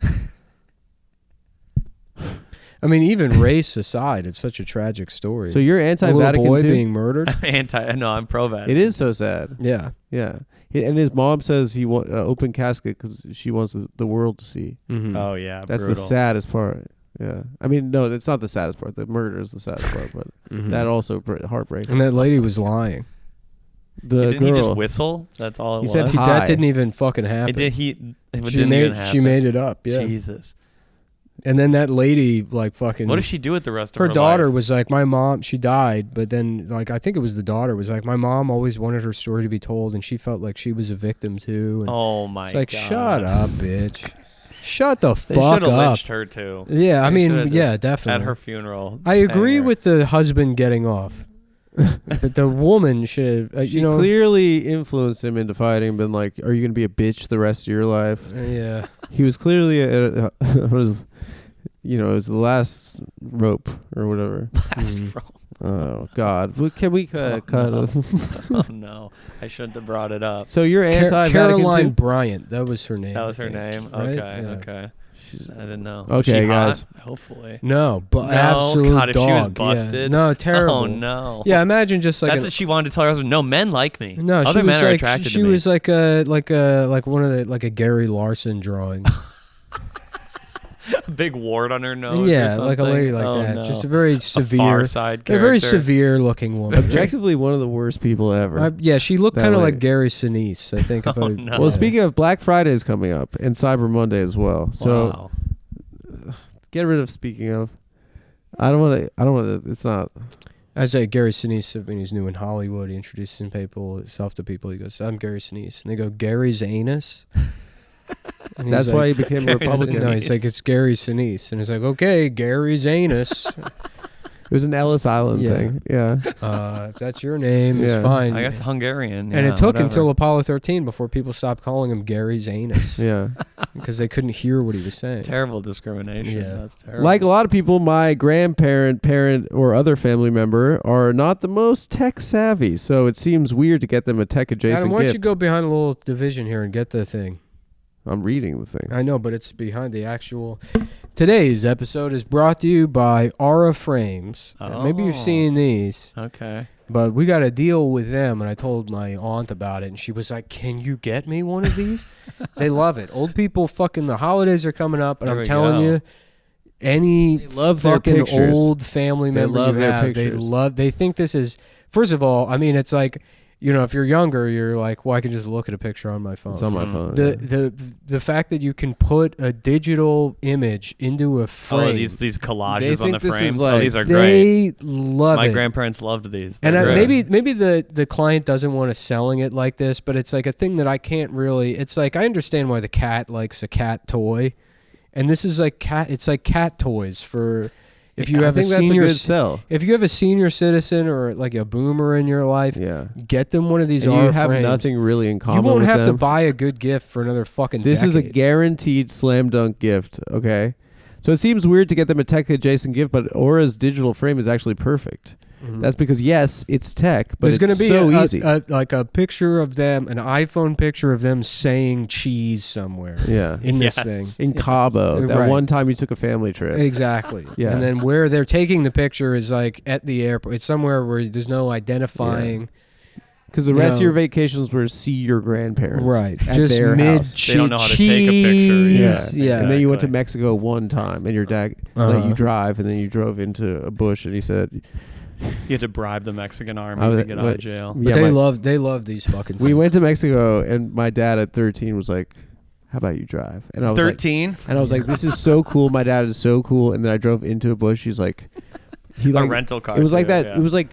B: I mean, even race aside, it's such a tragic story.
A: So you're
B: a little
A: anti-Vatican
B: boy
A: too?
B: being murdered.
C: No, I'm pro-Vatican.
A: It is so sad.
B: Yeah.
A: Yeah. And his mom says he want open casket because she wants the world to see.
B: Mm-hmm.
C: Oh yeah,
A: That's
C: brutal.
A: the saddest part. Yeah. I mean, no, it's not the saddest part. The murder is the saddest part, but
B: Mhm.
A: that also heartbreaking.
B: And that lady was lying.
A: The
C: Didn't
A: girl.
C: he just whistle? That's all it
A: He
C: was.
A: said hi.
B: That didn't even fucking happen.
C: It did. It
B: She
C: didn't
B: made
C: even happen.
B: she made it up. Yeah.
C: Jesus.
B: And then that lady fucking.
C: What does she do with the rest of
B: her
C: her
B: daughter
C: life?
B: was like, my mom, she died, but then I think it was the daughter was like, my mom always wanted her story to be told, and she felt like she was a victim too. And
C: Oh my
B: it's like,
C: God.
B: shut up, bitch. Shut the
C: They
B: fuck
C: should have
B: up.
C: lynched her too.
B: Yeah, I
C: They
B: mean,
C: should've
B: yeah,
C: just
B: definitely.
C: At her funeral.
B: I agree
C: hang her.
B: with the husband getting off, but the woman should,
A: She clearly influenced him into fighting and been like, are you going to be a bitch the rest of your life?
B: Yeah.
A: He was clearly, it was the last rope or whatever.
C: Last
B: Mhm.
C: row.
A: Oh, God. Well, can we cut
C: no.
A: it?
C: Oh no, I shouldn't have brought it up.
A: So you're anti-Vatican
B: Caroline
A: too?
B: Bryant, that was her name.
C: That was
B: I
C: her
B: think,
C: name.
B: right?
C: Okay,
B: Yeah.
C: okay.
A: She's-
C: I didn't know.
A: Okay,
C: Was she
A: guys.
C: hot? Hopefully.
B: No, but
C: No,
B: absolute
C: God, if
B: dog.
C: she was
B: yeah.
C: busted.
B: No, terrible.
C: Oh no.
B: Yeah, imagine just like
C: That's what she wanted to tell her husband. No, men like me.
B: no,
C: Other
B: she was
C: men are
B: like
C: attracted
B: she
C: to me.
B: was like one of the like a Gary Larson drawing.
C: A big wart on her nose. or
B: Yeah,
C: something.
B: like a lady like
C: Oh,
B: that.
C: No.
B: Just a very
C: A
B: severe,
C: Far Side
B: a
C: character.
B: very severe looking woman.
A: Objectively, one of the worst people ever.
B: Yeah, she looked
A: That
B: kind of
A: lady.
B: like Gary Sinise, I think. If
C: Oh,
B: I,
C: no.
A: Well, speaking of, Black Friday is coming up and Cyber Monday as well. So
C: Wow.
A: get rid of speaking of. I don't want to. It's not.
B: I say Gary Sinise when he's new in Hollywood. He introduces himself to people. He goes, "I'm Gary Sinise," and they go, "Gary's anus." And he's
A: That's
B: like,
A: why he became a
C: Gary's
A: Republican.
B: No, he's like, it's Gary Sinise, and he's like, okay, Gary's anus.
A: It was an Ellis Island
B: Yeah.
A: thing. Yeah.
B: If that's your name,
A: Yeah.
B: it's fine.
C: I guess Hungarian.
B: And
C: yeah,
B: it took
C: whatever.
B: until Apollo 13 before people stopped calling him Gary's anus
A: Yeah.
B: because they couldn't hear what he was saying.
C: terrible discrimination.
B: Yeah.
C: That's terrible.
A: Like a lot of people, my grandparent, parent, or other family member are not the most tech savvy, so it seems weird to get them a tech adjacent
B: Adam, why don't
A: gift.
B: you go behind a little division here and get the thing?
A: I'm reading the thing.
B: I know, but it's behind the actual. Today's episode is brought to you by Aura Frames. Maybe you've
C: Oh.
B: seen these.
C: Okay.
B: But we got a deal with them, and I told my aunt about it, and she was like, "Can you get me one of these?" They love it. Old people, fucking, the holidays are coming up, and
C: There
B: I'm
C: we
B: telling
C: go.
B: you, any
A: They love their
B: fucking
A: pictures.
B: old family
A: They
B: member
A: love
B: you
A: their
B: have,
A: pictures.
B: they think this is. First of all, I mean, it's like, if you're younger, you're like, well, I can just look at a picture on my phone.
A: It's on my
C: Mhm.
A: phone. yeah.
B: The fact that you can put a digital image into a frame.
C: Oh, these
A: They
C: collages on
A: think
C: the
A: this is
C: frames.
A: like-
C: Oh, these are great.
B: They love
C: My
B: it.
C: grandparents loved these.
B: And
C: They're great.
B: maybe the client doesn't want to selling it like this, but it's like a thing that I can't really. It's like I understand why the cat likes a cat toy, and this is like cat. It's like cat toys for if you
A: I
B: have a
A: think that's a
B: senior.
A: good sell.
B: If you have a senior citizen or like a boomer in your life,
A: Yeah.
B: get them one of these.
A: And you
B: Aura
A: have
B: frames.
A: nothing really in
B: You
A: common
B: won't
A: with
B: have to
A: them.
B: buy a good gift for another fucking.
A: This is a
B: decade.
A: guaranteed slam dunk gift, okay? So it seems weird to get them a tech adjacent gift, but Aura's digital frame is actually perfect.
B: Mhm.
A: That's because, yes, it's tech, but
B: There's
A: it's
B: going to be
A: so easy.
B: like a picture of them, an iPhone picture of them saying cheese somewhere
A: yeah.
B: in this
C: Yes.
B: thing.
A: In Cabo, that
B: Right.
A: one time you took a family trip.
B: Exactly.
A: Yeah.
B: And then where they're taking the picture is like at the airport. It's somewhere where there's no identifying.
A: Because the
B: you
A: rest of
B: know-
A: your vacations were to see your grandparents.
B: Right.
A: At
B: Just
A: their
B: mid
A: house.
C: They don't know how to take a picture.
A: Yeah.
B: Yeah.
A: And then you went to
C: Exactly.
A: Mexico one time, and your dad let
B: Uh-huh.
A: you drive, and then you drove into a bush, and he said,
C: You had to bribe the Mexican army
A: I was-
C: to get out
A: what-
C: of jail.
B: But they love these fucking
A: We
B: things.
A: went to Mexico, and my dad at 13 was like, how about you drive? And I was like,
C: 13.
A: and I was like, this is so cool. My dad is so cool. And then I drove into a bush. He's like, He
C: A
A: like
C: rental car.
A: it was like
C: too,
A: that.
C: yeah.
A: It was like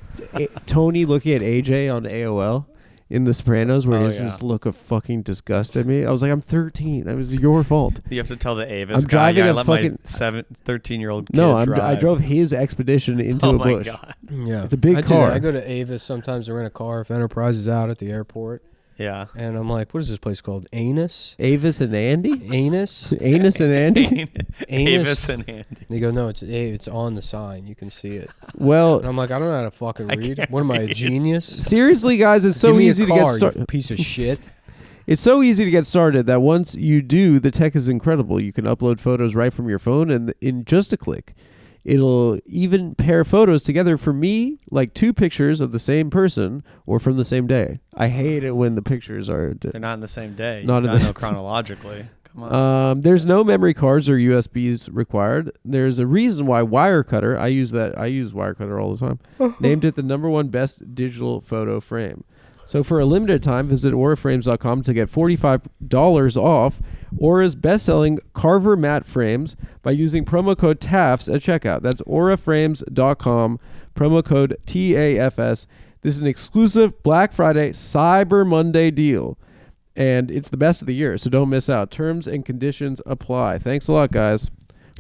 A: Tony looking at AJ on AOL in The Sopranos, where
C: Oh,
A: he has
C: yeah.
A: this look of fucking disgust at me. I was like, I'm 13. It was your fault.
C: You have to tell the Avis
A: I'm
C: guy.
A: driving
C: Yeah, I
A: a
C: let
A: fucking-
C: my 13-year-old kid
A: No,
C: drive.
A: I drove his Expedition into
C: Oh
A: a
C: my
A: bush.
C: god.
B: Yeah,
A: It's a big
B: I do
A: car.
B: that. I go to Avis sometimes to rent a car if Enterprise is out at the airport,
C: Yeah.
B: and I'm like, what is this place called? Anus?
A: Avis and Andy?
B: Anus?
A: Anus and Andy?
C: Avis and Andy.
B: And they go, no, it's on the sign. You can see it.
A: Well,
B: And I'm like, I don't know how to fucking
C: I
B: read.
C: can't
B: What am I, a
C: read.
B: genius?
A: seriously, guys, it's so
B: Give me
A: easy
B: a
A: to get
B: car,
A: started.
B: you piece of shit.
A: It's so easy to get started that once you do, the tech is incredible. You can upload photos right from your phone, and in just a click, it'll even pair photos together for me, like 2 pictures of the same person or from the same day. I hate it when the pictures are.
C: They're not in the same day.
A: Not
C: Not
A: in the-
C: know chronologically. Come on.
A: There's no memory cards or USBs required. There's a reason why Wirecutter, I use Wirecutter all the time, named it the #1 best digital photo frame. So for a limited time, visit auraframes.com to get $45 off Aura's best-selling Carver matte frames by using promo code TAFS at checkout. That's auraframes.com, promo code TAFS. This is an exclusive Black Friday Cyber Monday deal, and it's the best of the year, so don't miss out. Terms and conditions apply. Thanks a lot, guys.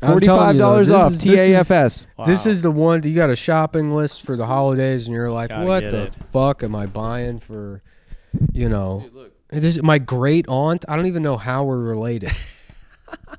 B: I'm telling you, though,
A: $45
B: this
A: off,
B: is- this is-
A: TAFS.
C: Wow.
B: This is the one, you got a shopping list for the holidays, and you're like,
C: Gotta
B: what
C: get
B: the
C: it.
B: fuck am I buying for, this my great aunt? I don't even know how we're related.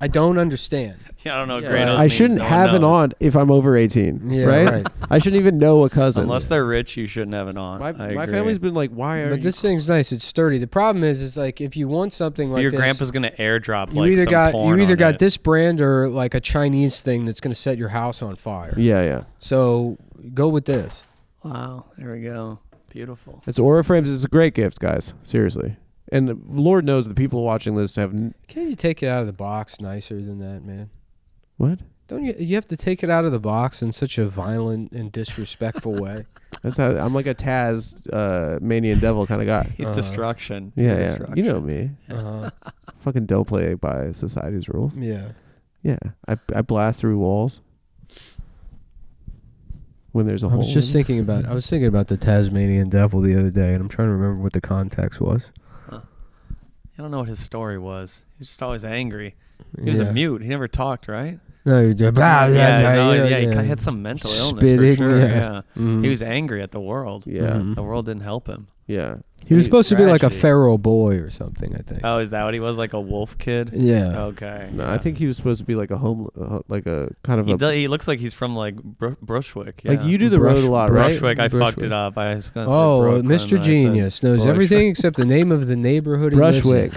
B: I don't understand.
C: Yeah, I don't know. What
A: Yeah,
C: great
A: I shouldn't have an aunt if I'm over 18,
B: Yeah,
A: right? I shouldn't even know a cousin.
C: Unless they're rich, you shouldn't have an aunt.
A: my
C: I agree.
A: family's been like, why are
B: But
A: you?
B: this thing's nice. It's sturdy. The problem is like if you want something like
C: Your
B: this,
C: grandpa's gonna airdrop
B: you
C: like
B: either
C: some
B: got
C: porn
B: you either
C: on
B: got
C: it.
B: this brand or like a Chinese thing that's going to set your house on fire.
A: Yeah.
B: So go with this.
C: Wow, there we go. Beautiful.
A: It's Aura Frames. It's a great gift, guys. Seriously. And Lord knows the people watching this have...
B: Can't you take it out of the box nicer than that, man?
A: What?
B: Don't you? You have to take it out of the box in such a violent and disrespectful way.
A: That's how I'm like a Taz, Manian Devil kind of guy.
C: He's destruction.
A: Yeah.
C: Destruction.
A: You know me.
B: Uh-huh.
A: Fucking don't play by society's rules.
B: Yeah.
A: Yeah. I blast through walls when there's a
B: I
A: hole.
B: was just
A: in it.
B: thinking about. I was thinking about the Tasmanian Devil the other day, and I'm trying to remember what the context was.
C: I don't know what his story was. He's just always angry. He was
B: Yeah.
C: a mute. He never talked, right?
B: No, you're just,
C: He had some mental illness
B: Spitting,
C: for sure.
B: yeah.
C: Yeah.
B: Mhm.
C: He was angry at the world.
A: Yeah.
B: Mhm.
C: The world didn't help him.
A: Yeah.
B: He was supposed to be like a
C: tragedy.
B: feral boy or something, I think.
C: Oh, is that what he was? Like a wolf kid?
B: Yeah.
C: Okay.
A: No,
C: yeah.
A: I think he was supposed to be like a like a kind of
C: He looks like he's from like Brushwick.
A: like
C: yeah.
A: you do the road a lot, right?
C: Brushwick. I fucked
B: Brushwick.
C: it up. I was gonna say
B: Oh,
C: Brooklyn,
B: Mr.
C: and I said
B: Genius knows
C: Bush.
B: everything except the name of the neighborhood he lives in.
A: Brushwick.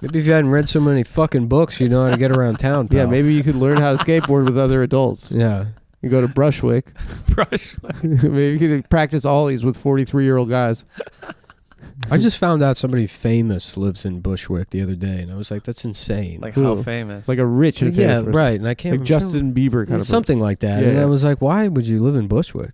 B: Maybe if you hadn't read so many fucking books, you know how to get around town, pal.
A: Yeah, maybe you could learn how to skateboard with other adults.
B: Yeah.
A: You go to Brushwick.
C: Brushwick.
A: Maybe you could practice ollies with 43-year-old guys.
B: I just found out somebody famous lives in Bushwick the other day, and I was like, that's insane.
C: Like
A: Who?
C: how famous?
A: Like a rich and
B: yeah,
A: famous person.
B: right. And I can't
A: Like
B: remember-
A: Justin Bieber kind of
B: something like that.
A: Yeah,
B: and
A: yeah.
B: I was like, why would you live in Bushwick?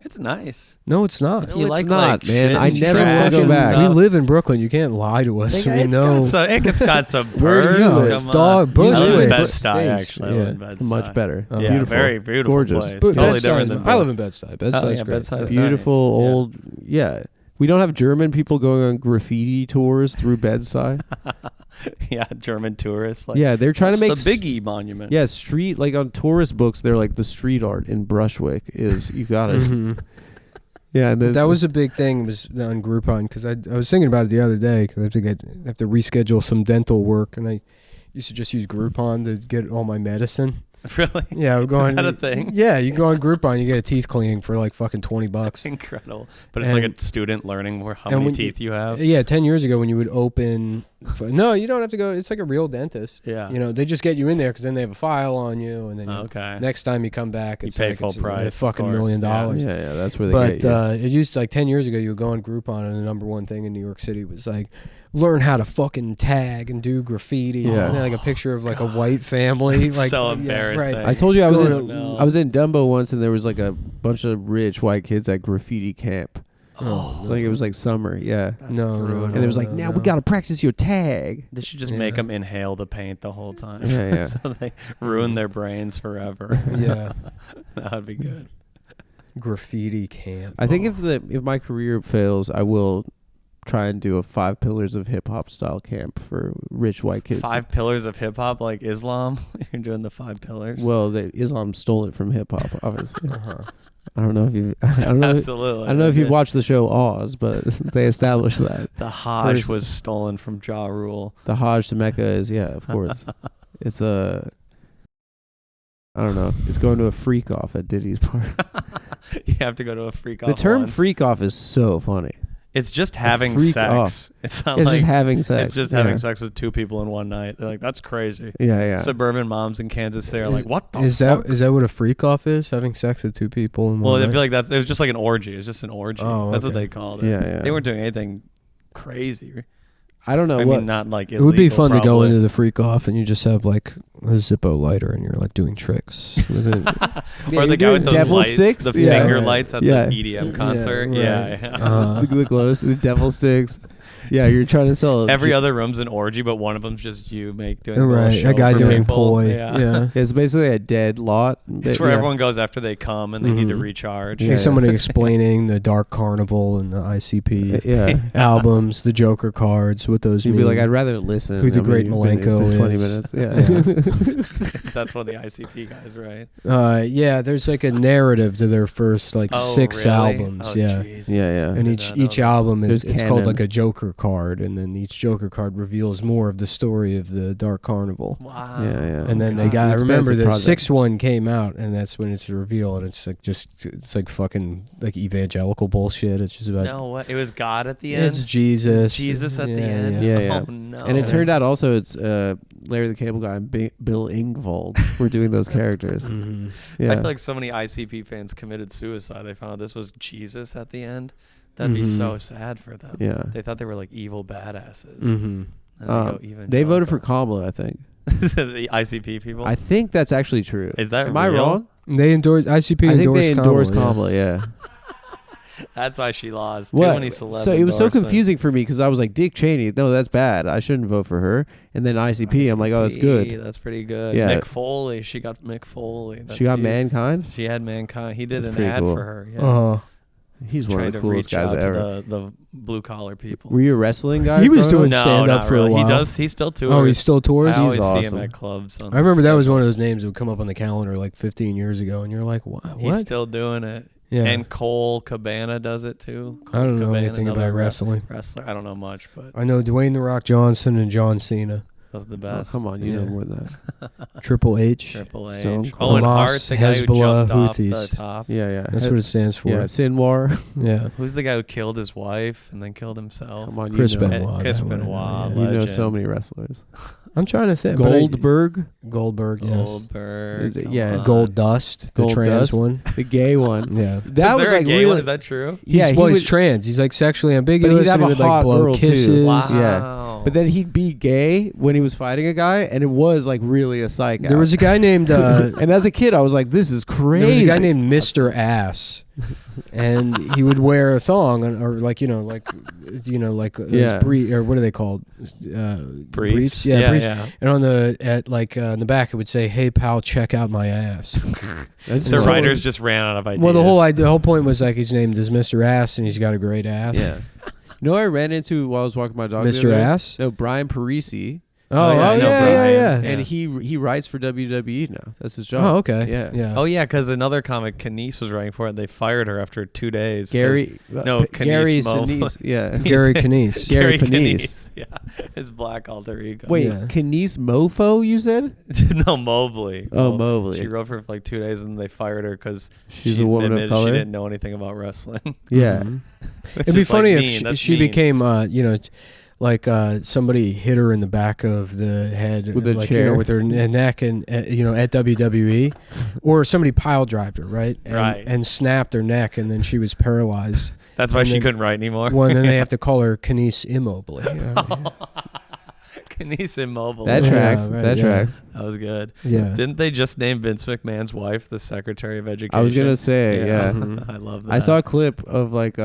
C: it's nice.
B: No, it's not.
C: If you
A: it's
C: like
A: not, man.
C: shit
A: I
C: and
A: never
C: trash
A: wanna go
C: and
A: back.
B: We
C: stuff.
B: live in Brooklyn. You can't lie to us. We know.
C: It's got some
A: Where do you
C: birds.
A: live?
C: Come on.
B: Dog,
C: I live
B: Bushwick.
C: in
A: Bushwick.
C: Bed-Stuy,
B: Stinks.
C: actually. I live in
B: Yeah.
C: Bed-Stuy.
A: Much better.
B: Oh.
C: Yeah,
A: Beautiful.
C: very beautiful
A: Gorgeous.
C: place.
B: But
C: Totally
B: Bed-Stuy
C: different
B: is-
C: than
B: I live
C: Brooklyn.
B: in Bed-Stuy.
C: Oh,
B: Bed-Stuy's
C: yeah,
B: great.
C: Bed-Stuy.
A: Beautiful
C: Nice. Yeah.
A: old, yeah. We don't have German people going on graffiti tours through Bed-Stuy.
C: Yeah, German tourists. Like,
A: Yeah, they're trying to make
C: the Biggie monument.
A: Yeah, street, like on tourist books, they're like the street art in Brushwick is, you gotta.
B: Mhm.
A: Yeah, and
B: That was a big thing was on Groupon because I was thinking about it the other day because I have to reschedule some dental work and I used to just use Groupon to get all my medicine.
C: Really?
B: Yeah, I'm going.
C: Is that a thing?
B: Yeah, you go on Groupon, you get a teeth cleaning for like fucking $20.
C: Incredible. But it's
B: And-
C: like a student learning how
B: and
C: many
B: when
C: teeth you have.
B: Yeah, 10 years ago when you would open. No, you don't have to go. It's like a real dentist.
C: Yeah.
B: You know, they just get you in there because then they have a file on you, and then you-
C: Okay.
B: next time you come back,
C: You
B: it's
C: pay
B: like
C: full
B: it's
C: price,
B: a
C: of
B: fucking $1
C: course,
B: million.
C: yeah.
A: yeah, that's where they
B: But
A: get you.
B: it used to, like 10 years ago, you would go on Groupon, and the number one thing in New York City was like, learn how to fucking tag and do graffiti.
A: Yeah.
B: And then, like a picture of like a white family.
C: It's
B: like
C: so
B: yeah,
C: embarrassing.
B: right.
A: I told you I was
B: Going
A: in
C: to-
A: I was in Dumbo once, and there was like a bunch of rich white kids at graffiti camp.
B: Oh,
A: Like it was like summer. Yeah.
C: That's
B: No,
C: brutal.
A: And it was like,
B: no,
A: now
B: no.
A: we got to practice your tag.
C: They should just
B: Yeah.
C: make them inhale the paint the whole time.
A: Yeah, yeah.
C: So they ruin their brains forever.
B: Yeah.
C: That would be good.
B: Graffiti camp.
A: I think if my career fails, I will try and do a 5 pillars of hip hop style camp for rich white kids.
C: 5 pillars of hip hop, like Islam. You're doing the 5 pillars.
A: Well, Islam stole it from hip hop, obviously.
B: Uh-huh.
A: I don't know if you. I don't know.
C: Absolutely.
A: I don't know if you've watched the show Oz, but they established that
C: The Hajj
A: First-
C: was stolen from Ja Rule.
A: the Hajj to Mecca is of course. It's a. I don't know. It's going to a freak off at Diddy's party.
C: You have to go to a freak off.
A: The term
C: once.
A: freak off is so funny.
C: It's just having
A: freak
C: sex.
A: off.
C: It's not
A: It's
C: like
A: just having sex.
C: it's just having sex with 2 people in one night. They're like, that's crazy.
A: Yeah.
C: Suburban moms in Kansas City are like, what the
B: Is
C: fuck?
B: that what a freak off is? Having sex with 2 people in
C: Well,
B: one
C: I
B: night?
C: feel like it was just like an orgy. It was just an orgy.
B: Oh,
C: That's what
B: okay.
C: they called it.
A: Yeah.
C: They weren't doing anything crazy.
A: I don't know
C: I
A: what.
C: mean, not like
B: It would be
C: illegal,
B: fun to go
C: probably.
B: into the freak off and you just have like a Zippo lighter and you're like doing tricks with it.
C: Or the guy with those
A: devil
C: lights,
A: sticks.
C: the
A: Yeah.
C: finger lights at
A: Yeah.
C: the EDM concert.
B: right.
C: Yeah.
B: Uh,
A: the glows, the devil sticks. Yeah, you're trying to sell
C: Every other room's an orgy, but one of them's just you doing a
B: right,
C: little show
B: a guy
C: for
B: doing
C: people.
B: poi.
C: Yeah.
B: Yeah.
A: It's basically a dead lot.
C: It's where
A: Yeah.
C: everyone goes after they come and they need to
B: Mhm.
C: recharge.
A: Yeah.
B: Like somebody explaining the Dark Carnival and the ICP
A: Yeah.
B: albums, the Joker cards, what those
A: You'd
B: mean.
A: be like, I'd rather listen.
B: Who the
A: I mean,
B: great
A: you've been- it's been
B: Malenko
A: 20
B: is.
A: minutes. Yeah.
C: That's one of the ICP guys, right?
B: Yeah, there's like a narrative to their first like
C: Oh,
B: 6
C: really?
B: albums.
C: Oh,
B: yeah.
C: Jesus.
A: Yeah, yeah.
B: And
C: I
B: each
C: did not know
B: each
C: that.
B: album is
A: There's
B: it's called
A: canon.
B: like a Joker card, and then each Joker card reveals more of the story of the Dark Carnival.
C: Wow.
A: Yeah, yeah.
B: And then they
A: God.
B: got. I
A: It's an
B: remember
A: expensive
B: the
A: project.
B: 6th one came out, and that's when it's revealed. And it's like it's like fucking like evangelical bullshit. It's just about
C: No, what? It was God at the end.
B: it's Jesus.
C: It's Jesus at the
B: Yeah,
C: end.
A: Yeah, yeah.
C: Oh no.
A: And it turned out also it's Larry the Cable Guy and Bill Engvald were doing those characters.
B: Mhm.
A: Yeah.
C: I feel like so many ICP fans committed suicide. They found out this was Jesus at the end. That'd be so sad for them.
A: Yeah.
C: They thought they were like evil badasses.
B: Mhm.
C: And go even
A: They voted for Kamala, I think.
C: the ICP people.
A: I think that's actually true.
C: Is that
A: Am I
C: real?
A: wrong?
B: They endorsed ICP.
A: I think they endorsed
B: Kamala, yeah.
A: Kamala, yeah.
C: That's why she lost.
A: What?
C: Too many celeb
A: So it was so
C: endorsements.
A: confusing for me because I was like, Dick Cheney, no, that's bad. I shouldn't vote for her. And then ICP, I'm like, oh, that's good.
C: That's pretty good.
A: Yeah.
C: Mick Foley. She got Mick Foley. That's
A: She got
C: huge.
A: Mankind.
C: She had Mankind. He did
A: That's
C: an
A: pretty
C: ad
A: cool.
C: for her. Yeah.
B: Uh-huh.
A: He's one
C: Trying
A: of the
C: to
A: coolest
C: reach
A: guys
C: out
A: ever.
C: to the blue collar people.
A: Were you a wrestling guy?
B: He was
A: growing
B: doing
A: up?
C: No,
B: stand-up
C: not
B: for a
C: really.
B: while.
C: He does. He still tours.
B: Oh, he still tours.
C: I always
A: He's
C: see
A: awesome.
C: him at clubs.
B: I remember that was one of those names that would come up on the calendar like 15 years ago, and you're like, what?
C: He's still doing it.
B: Yeah.
C: And Cole Cabana does it too.
B: I don't know
C: Cabana,
B: anything
C: another
B: about wrestling.
C: wrestler. I don't know much, but
B: I know Dwayne The Rock Johnson and John Cena.
C: that's the
A: Oh,
C: best.
A: come on, you know
B: Yeah.
A: more than that.
B: Triple H.
C: Triple H.
A: Stone
C: Oh, and
B: Cold.
C: Hart, the guy who
B: Hezbollah,
C: jumped off the
B: Houthis.
C: top.
A: Yeah, yeah.
B: That's what it stands for.
A: Yeah, Sinwar.
B: Yeah.
C: Who's the guy who killed his wife and then killed himself?
A: Come on,
B: Chris
A: you know.
B: Benoit.
C: Chris
B: that one I know,
C: Benoit.
A: You know
C: legend.
A: so many wrestlers.
B: I'm trying to think. but I-
A: Goldberg,
B: Goldberg, yes.
C: Goldberg.
A: Is it-
C: come
A: yeah,
C: on.
B: Gold Dust, the
A: Gold
B: trans
A: Dust?
B: one.
A: the gay one.
B: Yeah.
A: That
C: Is
A: was
C: there a
A: like
C: gay
A: really.
C: one? Is that true?
A: Yeah,
B: he's,
A: he
B: well, he's
A: would-
B: trans. He's like sexually
A: But
B: ambiguous.
A: he'd have
B: and
A: a
B: he would
A: hot
B: like blow
A: girl, too.
B: kisses.
C: Wow.
A: Yeah. But then he'd be gay when he was fighting a guy, and it was like really a psych
B: There
A: out.
B: was a guy named
A: and as a kid, I was like, "This is crazy."
B: there was a guy named Mr. Ass, and he would wear a thong or like
A: Yeah.
B: or what are they called?
C: Briefs.
B: Yeah,
C: Yeah,
B: briefs.
C: yeah.
B: And on the back it would say, "Hey pal, check out my ass."
A: That's
C: The
A: so-
C: writers just ran out of ideas.
B: Well, the whole point was like he's named as Mr. Ass, and he's got a great ass.
A: Yeah. You know, what I ran into while I was walking my dog. the
B: Mr.
A: other day?
B: Ass.
A: No, Brian Parisi.
B: Oh,
C: yeah, I know
B: yeah,
C: Brian.
B: yeah.
A: And he writes for WWE now. That's his job.
B: Oh, okay.
A: Yeah.
B: Yeah.
C: Oh yeah, because another comic, Kenise, was writing for it. They fired her after 2 days. 'cause
A: Gary.
C: No,
A: Gary
C: Kenise Mo-
A: Sinise. Yeah.
B: Gary Kinese.
A: Gary Panisse.
C: Kenise. Yeah, his black alter ego.
A: Wait,
B: Yeah.
A: Kenise Mofo? You said?
C: no, Mobley.
A: Oh, Mobley.
C: She wrote for like 2 days and they fired her because
A: She's a woman of
C: admitted
A: color.
C: she didn't know anything about wrestling.
A: Yeah.
B: Mhm.
C: Which
B: It'd be
C: is, like,
B: funny
C: mean.
B: if
C: That's
B: she
C: mean.
B: became, like somebody hit her in the back of the head
A: With a
B: like,
A: chair.
B: with her neck and at WWE, or somebody pile drived her, right? And,
C: Right.
B: and snapped her neck, and then she was paralyzed.
C: That's why
B: and
C: she
B: then-
C: couldn't write anymore.
B: Well, and then they have to call her Kenise Immobile.
C: Kenise Immobile.
A: That
B: Yeah,
A: tracks.
B: right,
A: That
B: yeah.
A: tracks.
C: That was good.
B: Yeah.
C: Didn't they just name Vince McMahon's wife the Secretary of Education?
A: I was gonna say, yeah.
B: Mhm.
C: I love that.
A: I saw a clip of like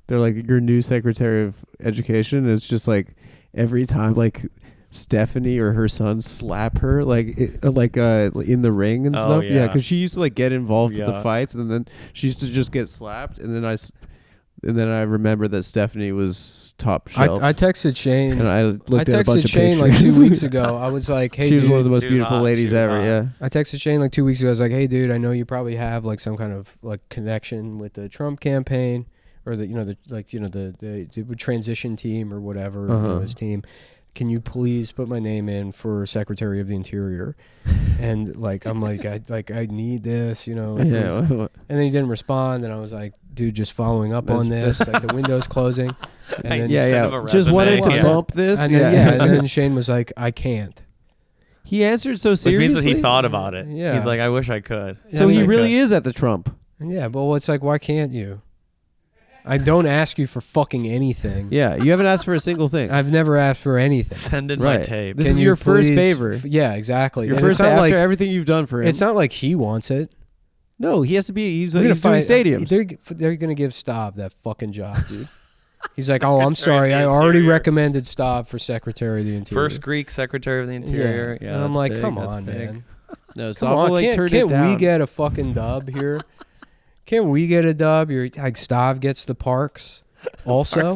A: they're like your new Secretary of Education. It's just like every time like Stephanie or her son slap her like in the ring and stuff. Yeah, because she used to like get involved with the fights, and then she used to just get slapped. And then I remember that Stephanie was top shelf.
B: I texted Shane.
A: And I looked at a bunch of
B: Shane
A: pictures.
B: like 2 weeks ago. I was like, hey,
A: she was
B: dude.
A: one of the most beautiful ladies ever. Yeah.
B: I texted Shane like 2 weeks ago. I was like, hey, dude, I know you probably have like some kind of like connection with the Trump campaign or the transition team or whatever his team. Can you please put my name in for Secretary of the Interior? And like, I'm like, I need this, you know. Like, and then he didn't respond, and I was like, dude, just following up on this, like the window's closing. And then
A: just wanted to bump this.
B: And then, and then Shane was like, I can't.
A: He answered so seriously.
C: Which means that he thought about it.
B: Yeah.
C: He's like, I wish I could.
A: So he really is at the Trump.
B: Yeah, but it's like, why can't you? I don't ask you for fucking anything.
A: Yeah, you haven't asked for a single thing.
B: I've never asked for anything.
C: Send in my tape.
A: This is your first favor.
B: Yeah, exactly.
A: Your first after everything you've done for him.
B: It's not like he wants it.
A: No, he has to be. He's doing stadiums.
B: They're gonna give Stav that fucking job, dude. He's like, oh, I'm sorry. I already recommended Stav for Secretary of the Interior.
C: First Greek Secretary of the Interior. Yeah,
B: and I'm like,
C: big,
B: come on, man.
A: No,
B: Stav
A: like turned it down.
B: Can't we get a fucking dub here? Can't we get a dub? Like Stav gets the parks. Also,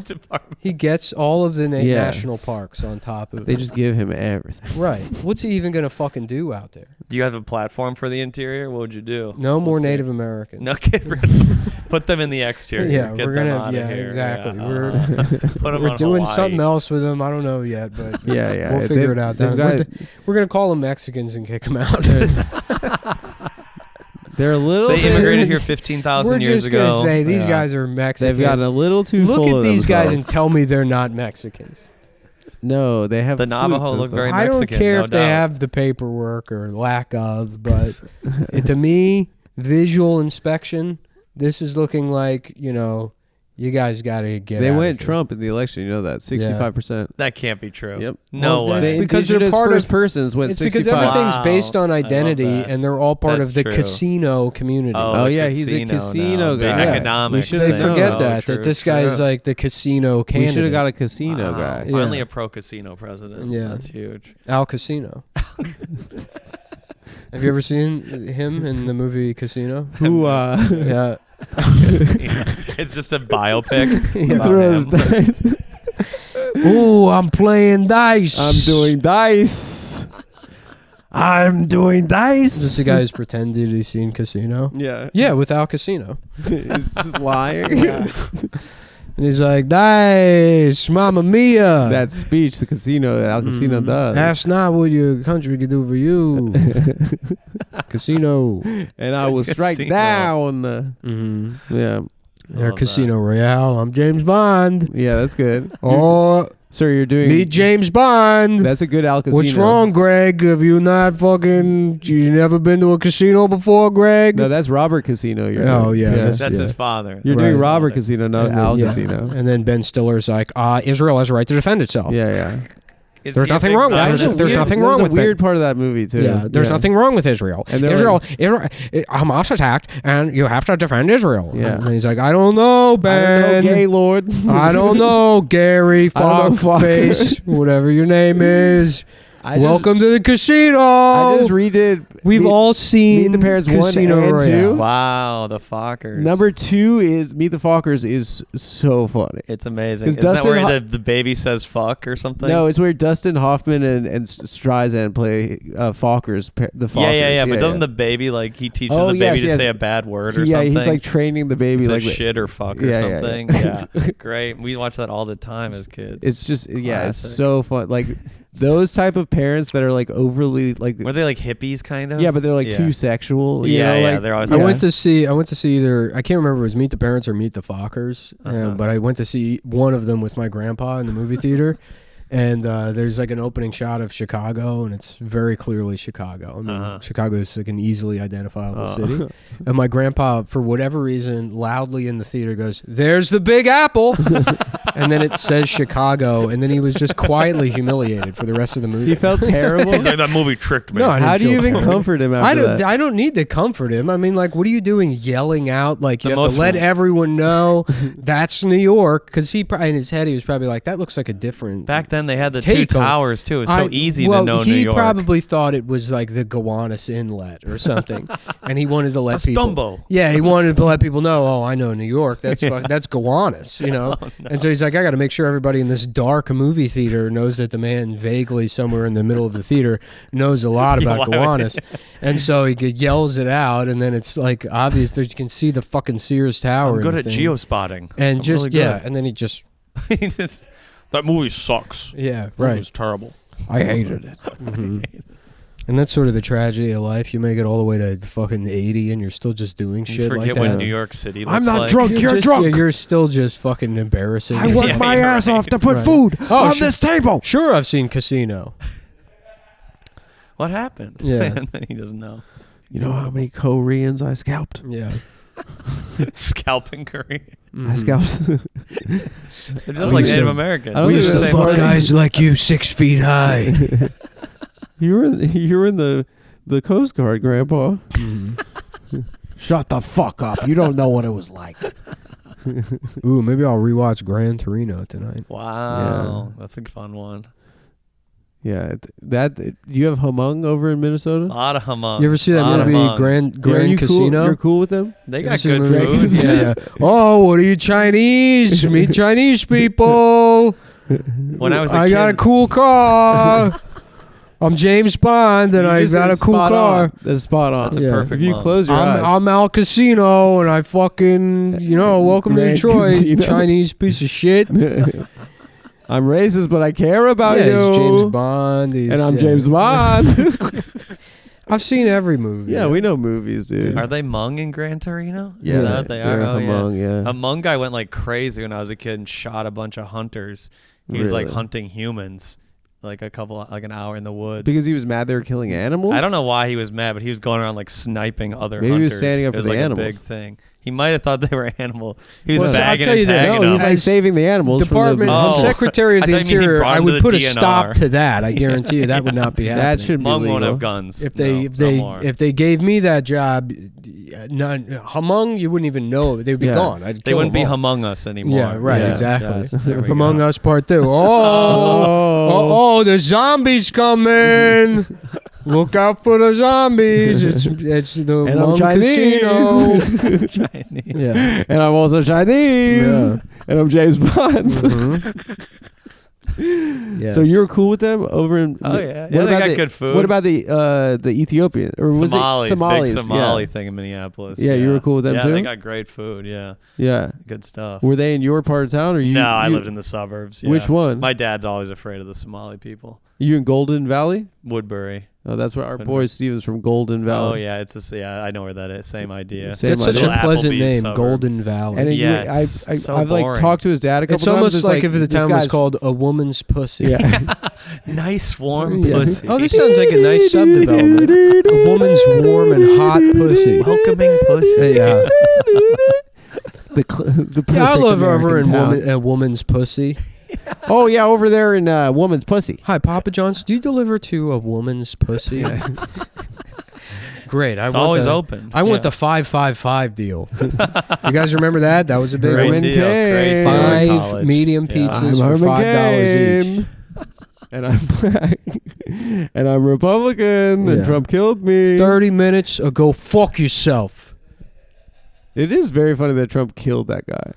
B: he gets all of the national parks on top of it.
A: They just give him everything.
B: Right. What's he even going to fucking do out there?
C: Do you have a platform for the Interior? What would you do?
B: No more Native Americans.
C: No, get rid of them. Put them in the exterior.
B: Yeah,
C: get
B: we're
C: them
B: going
C: out
B: to,
C: of here.
B: exactly.
C: Yeah,
B: We're doing something else with them. I don't know yet, but we'll figure it out. We're going to call them Mexicans and kick them out.
A: They're a little.
C: They immigrated here 15,000 years ago.
B: We're just gonna say these guys are Mexican.
A: They've gotten a little too full
B: Look
A: of
B: at these
A: themselves.
B: guys and tell me they're not Mexicans.
A: No, they have
C: the Navajo look very
B: I
C: Mexican.
B: don't care
C: no
B: if
C: doubt.
B: they have the paperwork or lack of, but to me, visual inspection, this is looking like, you know, you guys got to get.
A: They
B: out
A: went
B: of here.
A: Trump in the election. You know that 65%.
C: That can't be true.
A: Yep.
C: No
B: Well,
C: way.
B: because
A: Because
B: they're part
A: first
B: of
A: persons went
B: It's
A: 65.
B: because everything's
C: Wow.
B: based on
C: I love
B: identity,
C: that.
B: and they're all part
C: That's
B: of the
C: true.
B: casino community.
A: Oh,
C: the
A: yeah, he's a casino
C: now. Big
A: guy.
C: economics.
A: We
B: They
A: should've
C: thing.
B: forget
A: known.
B: that
C: True,
B: this guy is
C: true.
B: like the casino candidate.
A: We should have got a casino
C: Wow.
A: guy.
C: Finally
B: Yeah.
C: a pro-casino president.
B: Yeah.
C: That's huge.
B: Al Casino. Have you ever seen him in the movie Casino?
A: Who
B: Yeah.
C: It's just a biopic.
B: Yeah.
C: about
A: throws
C: him.
A: dice.
B: Ooh, I'm playing dice.
A: I'm doing dice. I'm doing dice.
B: This is the guy who's pretended he's seen Casino.
A: Yeah.
B: Yeah, with Al Casino.
A: He's just lying.
B: And he's like, dice, mamma mia.
A: That speech the casino, Al Casino does.
B: Ask not what your country can do for you. Casino.
A: And I will strike
C: Casino.
A: down.
B: Mm-hmm.
A: Yeah.
B: They're
C: Love
B: Casino Royale. I'm James Bond.
A: Yeah, that's good.
B: Oh,
A: Sir, you're doing.
B: meet James Bond.
A: That's a good Al Casino.
B: What's wrong, Greg? Have you not fucking... You never been to a casino before, Greg?
A: No, that's Robert Casino. You're
B: Oh,
A: doing.
B: yeah,
C: That's his father.
A: You're
B: Right.
A: doing Robert Casino, not
B: And
A: Al
B: then-
A: Casino.
B: And then Ben Stiller's like, Israel has a right to defend itself.
A: Yeah, yeah.
C: Is
B: There's
C: he a
B: nothing
C: big
B: wrong with
C: Zionist?
B: it. There's nothing
A: That
B: wrong
A: was
B: with
A: a weird part of that movie too.
B: Yeah, there's nothing wrong with Israel.
A: And they're
B: Israel, Hamas attacked, and you have to defend Israel.
A: Yeah.
B: And he's like, I don't know, Ben.
A: I don't know, gay lord.
B: I don't know, Gary,
A: I don't know,
B: fuckface, whatever your name is. Welcome to the casino.
A: I just redid.
B: We've all seen
A: Meet the Parents 1
B: Casino
A: and 2.
B: Royale.
C: Wow, the Fockers.
A: Number 2 is Meet the Fockers is so funny.
C: It's amazing.
A: 'Cause
C: Isn't that
A: Dustin
C: where the baby says fuck or something?
A: No, it's where Dustin Hoffman and Streisand play Fockers. The Fockers.
C: Yeah. But doesn't the baby, like, he teaches
A: Oh,
C: the baby
A: yes,
C: to
A: yes.
C: say a bad word or
A: Yeah,
C: something?
A: he's like training the baby
C: He
A: like
C: says shit or fuck or
A: Yeah, yeah,
C: something. Yeah. Great. We watch that all the time as kids.
A: It's just it's
C: Classic.
A: so fun. Like those type of parents that are like overly like
C: Were they like hippies kind of?
A: yeah, but they're like
C: Yeah.
A: too sexual. You
C: Yeah,
A: know?
C: yeah,
A: Like,
C: they're always
B: I
C: like-
B: went to see either, I can't remember if it was Meet the Parents or Meet the Fockers,
C: Uh-huh.
B: but I went to see one of them with my grandpa in the movie theater. And there's like an opening shot of Chicago, and it's very clearly Chicago. I mean, Chicago is like an easily identifiable city. And my grandpa, for whatever reason, loudly in the theater goes, "There's the Big Apple," and then it says Chicago, and then he was just quietly humiliated for the rest of the movie.
A: He felt terrible.
C: He's like, that movie tricked me.
B: No, I didn't
A: How do you
B: feel
A: even
B: terrible.
A: comfort him after that?
B: I don't need to comfort him. I mean, like, what are you doing yelling out? Like, you
C: The
B: have to
C: most
B: let
C: fun.
B: everyone know that's New York. Because in his head, he was probably like, that looks like a different...
C: Back then, they had the
B: Take
C: two
B: on-
C: towers, too. It's so easy to
B: well,
C: know New
B: he
C: York.
B: probably thought it was like the Gowanus Inlet or something. And he wanted to let
C: That's
B: people...
C: Dumbo.
B: Yeah, he wanted to let people know, oh, I know New York. That's that's Gowanus, you know?
C: Oh, no.
B: And so he's like, I got to make sure everybody in this dark movie theater knows that the man vaguely somewhere in the middle of the theater knows a lot
C: Yeah,
B: about
C: why would-
B: Gowanus. And so he yells it out, and then it's like obvious that you can see the fucking Sears Tower.
C: I'm
B: in
C: good
B: the
C: at
B: thing.
C: geospotting.
B: And
C: I'm
B: just,
C: really
B: yeah,
C: good.
B: and then he just,
C: He just- that movie sucks.
B: yeah,
C: It
B: right.
C: was terrible.
A: I hated it.
B: Mhm. And that's sort of the tragedy of life. You make it all the way to fucking 80 and you're still just doing
C: You
B: shit
C: forget
B: like
C: what
B: that.
C: New York City looks
A: I'm not
C: like.
A: drunk. You're
B: just,
A: drunk.
B: Yeah, you're still just fucking embarrassing.
A: I worked
C: Yeah,
A: my
C: you're
A: ass
C: right.
A: off to put
B: Right.
A: food
B: Oh,
A: on
B: sure.
A: this table.
B: Sure, I've seen Casino.
C: What happened?
B: Yeah.
C: And then he doesn't know.
A: You know how many Koreans I scalped?
B: Yeah.
C: Scalping Korean.
A: I scalped.
C: They're just
A: We
C: like
A: used
C: Native
A: to-
C: Americans.
A: I don't
B: We
A: think
B: used
A: that's
B: to
A: the
B: fuck
A: part-
B: guys like you 6 feet high.
A: you were in the Coast Guard, Grandpa. Shut the fuck up. You don't know what it was like.
B: Ooh, maybe I'll rewatch Gran Torino tonight.
C: Wow. That's a fun one.
A: Yeah, do you have Humung over in
C: A
A: Minnesota?
C: lot of hummus.
B: You ever see that movie Grand
A: Yeah, are you
B: Casino?
A: Cool? You're cool with them?
C: They
B: You
C: got
B: ever seen
C: good
B: the movie?
C: food.
B: Yeah. Oh, what are you Chinese? Meet Chinese people.
C: When I was a
B: I
C: kid,
B: got a cool car. I'm James Bond, and
A: You
B: I
A: just
B: got a
A: said
B: cool
A: spot
B: car.
A: on. That's spot on.
C: That's a
B: Yeah.
C: perfect
A: If you
C: mug.
A: close your eyes.
B: I'm Al Casino, and I fucking, welcome to
A: Grand
B: Detroit,
A: Casino.
B: Chinese piece of shit.
A: I'm racist, but I care about you.
B: He's James Bond.
A: And I'm James Bond.
B: I've seen every movie.
A: Yeah, we know movies, dude.
C: Are they Hmong in Gran Torino?
A: Yeah,
C: Is that what they
A: they're
C: are? Oh, yeah.
A: Hmong, yeah.
C: A Hmong guy went like crazy when I was a kid and shot a bunch of hunters. He was like
A: Really?
C: hunting humans, like an hour in the woods.
A: Because he was mad they were killing animals?
C: I don't know why he was mad, but he was going around like sniping other
A: Maybe he
C: hunters.
A: was standing up
C: It was
A: for the
C: like
A: animals.
C: a big thing. He might have thought they were animal. He was
B: Well, so I'll
C: bagging
B: tell
C: and
B: you this.
C: tagging
A: No,
C: them.
A: he's like saving the animals
B: Department
A: from the...
C: Oh.
B: Secretary of
C: I
B: the
C: thought you mean he
B: Interior.
C: brought
B: I
C: him
B: would
C: to the
B: put a
C: DNR.
B: stop to that. I guarantee you that would not be happening.
A: That should be
C: Hmong
A: legal.
C: won't have guns.
B: If they
C: No,
B: if they
C: no more.
B: if they gave me that job, Hmong, you wouldn't even know. They'd be
A: Yeah.
B: gone. I'd
C: They
B: kill
C: wouldn't
B: them
C: be
B: all.
C: among us anymore.
B: Yeah, right,
A: Yes,
B: exactly.
C: yes, there we
B: Among
C: go.
B: Us Part 2. Oh, the zombies coming. Look out for the zombies. It's the
A: And I'm
B: Hmong
A: Chinese.
B: Casino.
C: Chinese.
B: Yeah.
A: And I'm also Chinese.
B: Yeah.
A: And I'm James Bond.
B: Yes.
A: So you're cool with them over in...
C: Oh, yeah.
A: What
C: Yeah, they
A: about
C: got
A: the-
C: good food.
A: What about the Ethiopian? Or was
C: Somalis,
A: it Somalis?
C: big Somali
A: yeah.
C: thing in Minneapolis.
A: Yeah, you were cool with them
C: yeah,
A: too?
C: they got great food. Yeah,
A: Yeah.
C: good stuff.
A: Were they in your part of town or you?
C: no, I
A: you-
C: lived in the suburbs. Yeah.
A: Which one?
C: My dad's always afraid of the Somali people.
A: You in Golden Valley?
C: Woodbury.
A: Oh, that's where our
C: Woodbury.
A: boy Steven's from Golden Valley.
C: Oh yeah, it's just I know where that is. Same idea.
A: Same
B: That's such
A: idea.
B: a pleasant
C: Applebee's
B: name,
C: suburb.
B: Golden Valley.
A: And
C: Yeah, it's so
A: I've like
C: boring.
A: talked to his dad a couple
B: It's
A: times.
B: almost like if the
A: this
B: town was
A: guy's-
B: called A Woman's Pussy.
A: Yeah.
C: Nice warm
A: Yeah.
C: pussy.
B: Oh, this sounds like a nice subdevelopment. A woman's warm and hot pussy.
C: welcoming pussy.
B: Yeah.
A: the perfect
B: Yeah, I live over in
A: American town.
B: a woman's pussy.
A: Oh yeah, over there in Woman's Pussy.
B: Hi, Papa John's. Do you deliver to a woman's pussy? Great.
C: It's always open.
B: I want
C: Yeah.
B: the 555 deal. You guys remember that? That was a big
C: Great
B: one.
A: Herman
C: deal. Great
A: Cain.
C: deal in
B: 5
C: college.
B: medium
C: Yeah.
B: pizzas
A: I'm
B: for
A: Herman
B: $5 each.
A: Cain. And I'm black. And I'm Republican. And
B: Yeah.
A: Trump killed me.
B: 30 minutes ago, fuck yourself.
A: It is very funny that Trump killed that guy,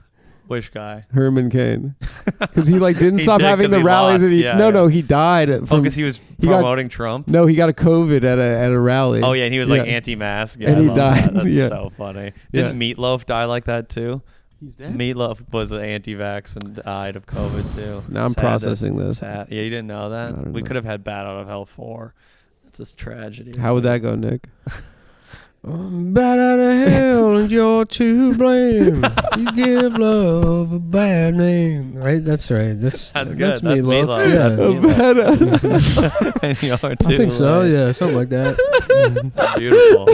C: Which guy?
A: Herman Cain, because he like didn't
C: He
A: stop
C: did,
A: having
C: 'cause
A: the
C: he
A: rallies.
C: lost.
A: And
C: Yeah,
A: no,
C: yeah.
A: he died
C: Oh,
A: from.
C: because he was
A: he got-
C: promoting Trump.
A: No, he got a COVID at a rally.
C: Oh yeah, and he was like
A: Yeah.
C: anti-mask. Yeah,
A: And
C: I
A: he
C: love that.
A: died.
C: That's
A: Yeah.
C: so funny.
A: Yeah.
C: Didn't Meatloaf die like that too?
A: He's dead.
C: Meatloaf was an anti-vax and died of COVID too.
A: Now I'm
C: Sad
A: processing this.
C: Sad. Yeah, you didn't know that?
A: I don't
C: We
A: know.
C: could have had Bat Out of Hell 4. That's just tragedy.
A: How would that go, Nick?
B: I'm bad out of hell and you're to blame. You give love a bad name. Right? That's right. That's
C: good.
B: That's
C: That's
B: Meatloaf.
C: Meatloaf.
B: Yeah.
C: That's Meatloaf. And you're
B: I
C: too
B: think so.
C: late.
B: Yeah, something like that.
C: Beautiful.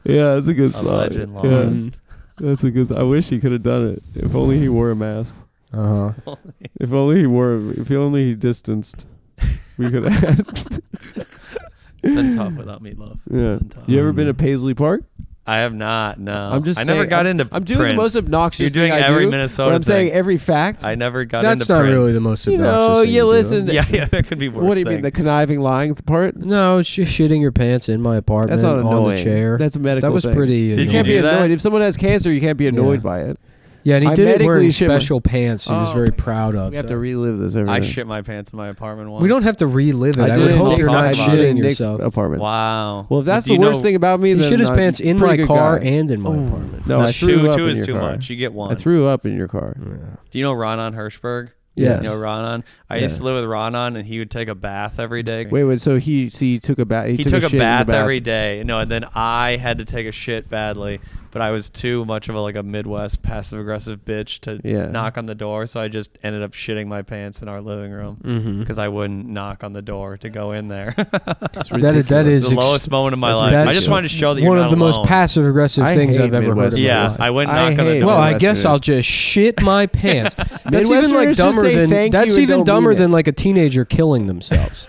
A: Yeah, that's a good
C: A
A: song.
C: legend
A: Yeah,
C: lost.
A: that's a good. I wish he could have done it. If only he wore a mask.
B: Uh huh.
A: If only he wore. If only he distanced. We could have had.
C: It's been tough without Meatloaf.
A: Yeah.
C: It's been tough.
A: You ever been to Paisley Park?
C: I have not. No.
A: I'm just.
C: I
A: saying,
C: never got into.
A: I'm doing
C: Prince.
A: the most obnoxious.
C: You're doing
A: thing
C: every
A: I do,
C: Minnesota
A: but I'm saying
C: thing.
A: every fact.
C: I never got
B: That's
C: into
B: not
C: Prince.
B: really the most
A: You
B: obnoxious
A: know,
B: thing
A: you
B: to do.
A: listen.
C: Yeah, that could be worse.
A: What do you mean,
C: thing.
A: the conniving, lying part?
B: No, it's just shitting your pants in my apartment
A: That's not
B: on
A: annoying.
B: the chair.
A: That's a medical
B: That was
A: thing.
B: pretty.
C: Did
A: You
C: you
A: can't
C: do
A: be
C: that?
A: annoyed. If someone has cancer, you can't be annoyed
B: Yeah.
A: by it.
B: Yeah, and he
A: I
B: did it
A: medically
B: wearing
A: shit my-
B: special pants. He was
A: Oh.
B: very proud of.
A: We have
B: so.
A: to relive this every
C: I
A: day.
C: shit my pants in my apartment once.
B: We don't have to relive it. I
A: did
B: would
A: it in
B: hope
C: Nick's-
B: you're not
C: I did it
B: shitting
A: in Nick's
B: yourself.
A: apartment.
C: Wow.
A: Well, if that's
C: Do
A: the
C: you
A: worst
C: know-
A: thing about me,
B: He
A: then
B: shit his
A: I'm
B: pants in
A: pretty
B: my
A: good
B: car
A: guy.
B: and in my
A: Oh.
B: apartment.
A: No, I
C: That's
A: threw up
C: two
A: in
C: is
A: your
C: too
A: car.
C: much. You get one.
A: I threw up in your car.
B: Yeah.
C: Do you know Ronan Hirschberg?
B: Yes.
C: You know Ronan? I
A: Yeah.
C: used to live with Ronan, and he would take a bath every day.
A: Wait. So he took a bath.
C: He took a
A: shit in the
C: bath every day. No, and then I had to take a shit badly, but I was too much of a Midwest passive aggressive bitch to
A: Yeah.
C: knock on the door, so I just ended up shitting my pants in our living room
B: Mm-hmm.
C: because I wouldn't knock on the door to go in there.
A: That's
B: That
A: ridiculous.
B: is
C: It's the lowest moment of my life.
B: that's
C: I just wanted to show that you're
B: one
C: not
B: of the most
C: alone.
B: passive aggressive
A: I
B: things
A: hate
B: I've ever heard.
A: Midwesterners.
B: In my
C: Yeah,
B: life.
C: I wouldn't
A: I
C: knock on the
A: hate
C: door.
B: Well, I
A: Midwesterners.
B: guess I'll just shit my pants. That's even
A: Midwesterners just
B: dumber
A: say
B: than
A: thank
B: that's
A: you and
B: even
A: don't
B: dumber
A: mean it.
B: than a teenager killing themselves.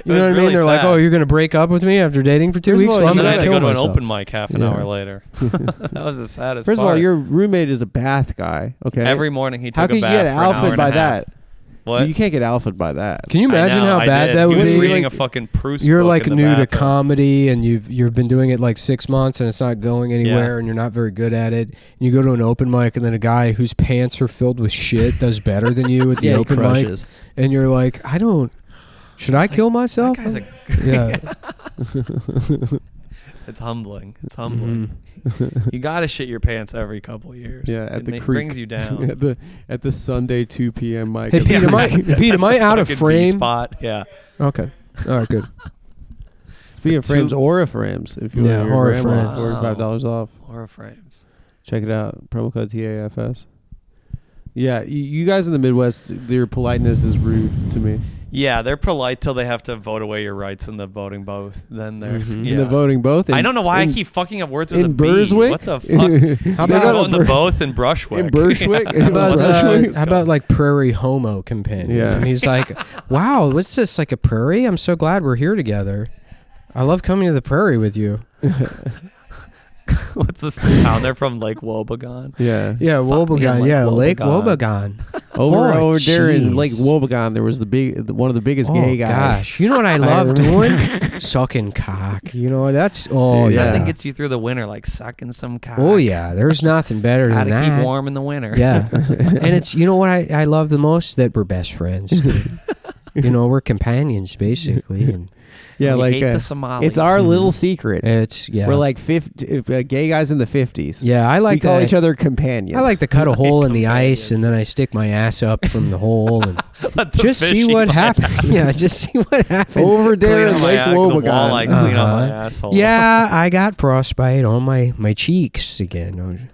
B: You know
C: was
B: what I mean?
C: really
B: They're like,
C: sad.
B: "Oh, you're gonna break up with me after dating for 2
A: First of
B: weeks?
A: all,
B: Well, I'm
C: And then I
B: gonna
C: had to
B: kill
C: go to an
B: myself."
C: open mic half an
A: Yeah.
C: hour later. That was the saddest
A: First of all,
C: part.
A: your roommate is a bath guy. Okay.
C: Every morning he took
A: How
C: a
A: can you
C: bath
A: get
C: for an hour
A: alpha
C: and
A: by
C: a half.
A: that?
C: What?
A: You can't get alpha by that.
B: Can you imagine
C: I know,
B: how
C: I
B: bad
C: did.
B: that
C: He
B: would
C: was
B: be?
C: reading
B: Like,
C: a fucking Proust
B: you're
C: book
B: like
C: in the
B: new to
C: bathroom.
B: comedy, and you've been doing it like 6 months, and it's not going anywhere, and you're not very good at it. And you go to an open mic, and then a guy whose pants are filled with shit does better than you at the
A: Yeah, he
B: open mic,
A: crushes.
B: and you're like, should I kill myself?
C: That guy's
B: Yeah.
C: It's humbling. It's humbling.
B: Mhm.
C: You gotta shit your pants every couple of years.
A: Yeah, at
C: It
A: the
C: ma-
A: creek.
C: brings you down.
A: at the Sunday 2 p.m. mic.
B: Hey, Pete, am I out of
C: Fucking
B: frame?
C: B-spot. Yeah.
B: Okay. All right, good.
A: Speaking of frames, Aura frames. If you
B: Yeah,
A: want your
B: Aura
A: grandma,
B: frames.
A: $45 off.
C: Horror frames.
A: Check it out. Promo code TAFS. Yeah, you guys in the Midwest, your politeness is rude to me.
C: Yeah, they're polite till they have to vote away your rights in the voting both. Then they're
B: Mhm.
C: yeah.
A: In the voting both.
C: I don't know why I keep fucking up words with
A: in
C: a B.
A: Burswick.
C: What the fuck?
B: How
A: They
B: about
A: got a
C: voting the
A: Bur-
C: both in Brushwick?
A: in Bushwick?
B: How about,
A: Brushwick?
B: how about like prairie homo companion?
A: Yeah.
B: And he's like, wow, what's this, like a prairie? I'm so glad we're here together. I love coming to the prairie with you.
C: What's this town? They're from Lake Wobegon.
A: Yeah.
B: Yeah,
C: me,
B: Wobegon.
C: Lake
B: Yeah, Lake
C: Wobegon.
B: Wobegon.
A: Over there in
B: jeez.
A: Lake Wobegon, there was one of the biggest
B: Oh,
A: gay guys.
B: gosh. You know what I love doing? Sucking cock. You know, that's, oh,
A: Yeah.
B: yeah.
C: Nothing gets you through the winter like sucking some cock.
B: Oh, yeah. There's nothing better
C: How
B: than
C: to
B: that.
C: keep warm in the winter.
B: Yeah. And it's, you know what I love the most? That we're best friends. You know, we're companions, basically. And
A: Yeah,
C: We
A: like
C: hate the Somalis.
A: it's our little secret.
B: it's, yeah.
A: We're like gay guys in the 50s.
B: yeah, I like
A: we call
B: to,
A: each other companions.
B: I like to cut a hole in the ice,
C: Companions.
B: and then I stick my ass up from the hole and
C: Let the
B: just see
C: fish
B: what
C: eat my
B: happens.
C: ass.
B: Yeah, just see what happens.
A: over
C: Clean
A: there
C: up
A: in
C: my
A: Lake
C: the wall, I
A: Wobegon.
C: clean up my
B: Uh-huh.
C: asshole.
B: Yeah, I got frostbite on my cheeks again.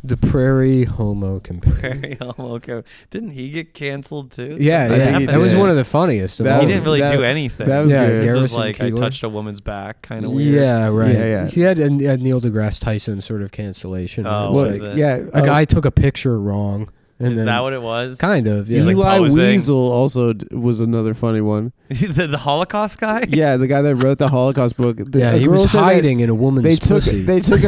B: The prairie homo companion.
C: Very okay. Didn't he get canceled too?
B: Yeah,
A: I think
B: yeah.
A: he
B: That was
A: did.
B: one of the funniest of
A: That
B: all.
C: He
A: was-
C: didn't really
A: that-
C: do anything.
A: that was
B: Yeah,
A: good.
C: This was
B: Garrison
C: like I
B: Keillor.
C: touched a woman's back, kind of weird.
B: Yeah, right.
A: Yeah.
B: He had a Neil deGrasse Tyson sort of cancellation.
C: Oh,
B: It was
A: Well,
C: was
B: like,
C: it?
A: yeah,
B: a guy took a picture wrong. And
C: Is
B: then,
C: that what it was?
B: kind of, yeah.
C: He's like
A: Eli
C: posing.
A: Weasel also was another funny one.
C: the Holocaust guy?
A: Yeah, the guy that wrote the Holocaust book.
B: Yeah, he was hiding in a woman's
A: They took.
B: pussy.
A: They took.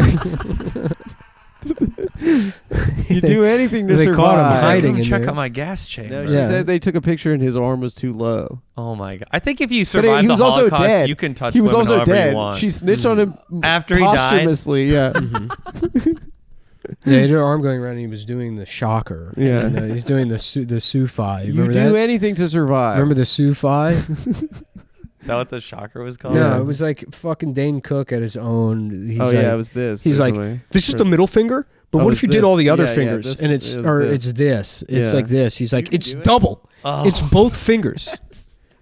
A: You do anything to
B: They
A: survive.
B: caught him
C: He's like,
B: hiding
C: "Come
B: in
C: check
B: there."
C: out my gas chamber.
A: No, she
B: Yeah.
A: said they took a picture and his arm was too low.
C: Oh my god! I think if you
A: But
C: survive
A: he was
C: the
A: also
C: Holocaust,
A: dead.
C: you can touch
A: He was
C: women
A: also
C: however
A: dead.
C: you want.
A: She snitched on him
C: After he died?
A: posthumously. Yeah.
B: Yeah, he had her arm going around and he was doing the shocker.
A: Yeah.
B: And, he's doing the Sufi.
A: You
B: Remember
A: do
B: that?
A: anything to survive.
B: Remember the Sufi?
C: Is that what the shocker was called?
B: No, it was like fucking Dane Cook at his own. He's
A: oh
B: like,
A: yeah, it was this.
B: he's
A: or
B: like,
A: something.
B: this is the middle finger, but
A: Oh,
B: what
A: it's
B: if you did
A: this.
B: all the other
A: Yeah, yeah,
B: fingers?
A: this
B: And it's
A: is
B: or
A: this.
B: it's this. It's
A: Yeah.
B: like this. He's like,
A: can
B: it's
A: do it?
B: double.
C: Oh.
B: It's both fingers.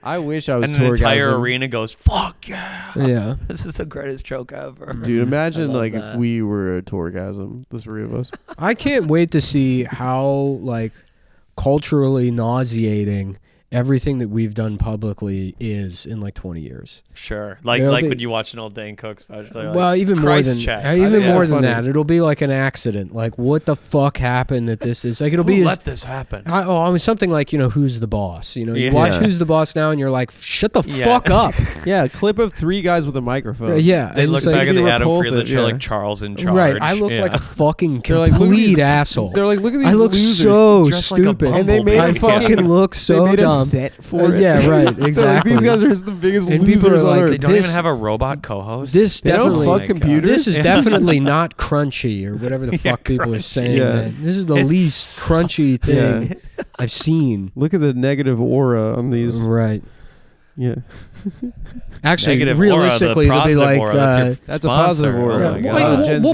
A: I wish I was
C: and an entire
A: tourgasm.
C: arena goes, "Fuck yeah,
B: Yeah.
C: this is the greatest joke ever."
A: Dude, imagine
C: love
A: like
C: that.
A: if we were a tourgasm, the three of us.
B: I can't wait to see how like culturally nauseating everything that we've done publicly is in like 20 years.
C: Sure, like
B: There'll
C: like
B: be-
C: when you watch an old Dane Cook special. Like,
B: Well, even more
C: Christ
B: than
C: checks.
B: even
A: Yeah,
B: more than
A: funny.
B: that, it'll be like an accident. Like, what the fuck happened that this is like? It'll
C: Who
B: be
C: let this happen?
B: I mean, something like, you know, Who's the Boss? You know, you
C: Yeah.
B: watch
A: Yeah.
B: Who's the Boss now, and you're like, shut the
C: Yeah.
B: fuck up.
A: Yeah, a clip of three guys with a microphone.
B: Yeah,
C: They
B: and
C: look
B: it's like,
C: back at the
A: be
C: Adam
A: repulsive,
C: Friedland show
A: yeah.
C: like Charles in charge.
B: right. I look
C: Yeah.
B: like a fucking
A: They're like, look at
B: complete
A: these-
B: asshole.
A: They're like, look at these
B: I look
A: losers.
B: so
C: He's dressed like a
B: stupid,
A: And they made
B: I
A: a
B: fucking
A: fucking-
B: look
A: They
B: so
A: made
B: dumb.
A: a set for it.
B: Yeah, right.
A: They're
B: Exactly.
A: like, these guys are the biggest
B: And people
A: losers
B: are
A: on
B: like,
C: They
A: earth.
C: don't
B: This-
C: even have a robot co-host.
B: This
A: They don't
B: definitely.
A: fuck
C: God.
A: computers.
B: This is
C: Yeah.
B: definitely not crunchy or whatever the
C: Yeah,
B: fuck people are
C: crunchy.
B: saying.
A: Yeah.
B: Man. This is the
C: It's
B: least
C: so-
B: crunchy thing I've seen.
A: Look at the negative aura on these.
B: Right.
A: Yeah,
B: Actually,
C: Negative
B: realistically,
C: aura, the
B: they'll be
C: positive
B: like,
C: aura. That's your
A: that's a
C: sponsor.
A: positive aura.
C: Oh my
A: Yeah.
C: God.
A: Gen Zers.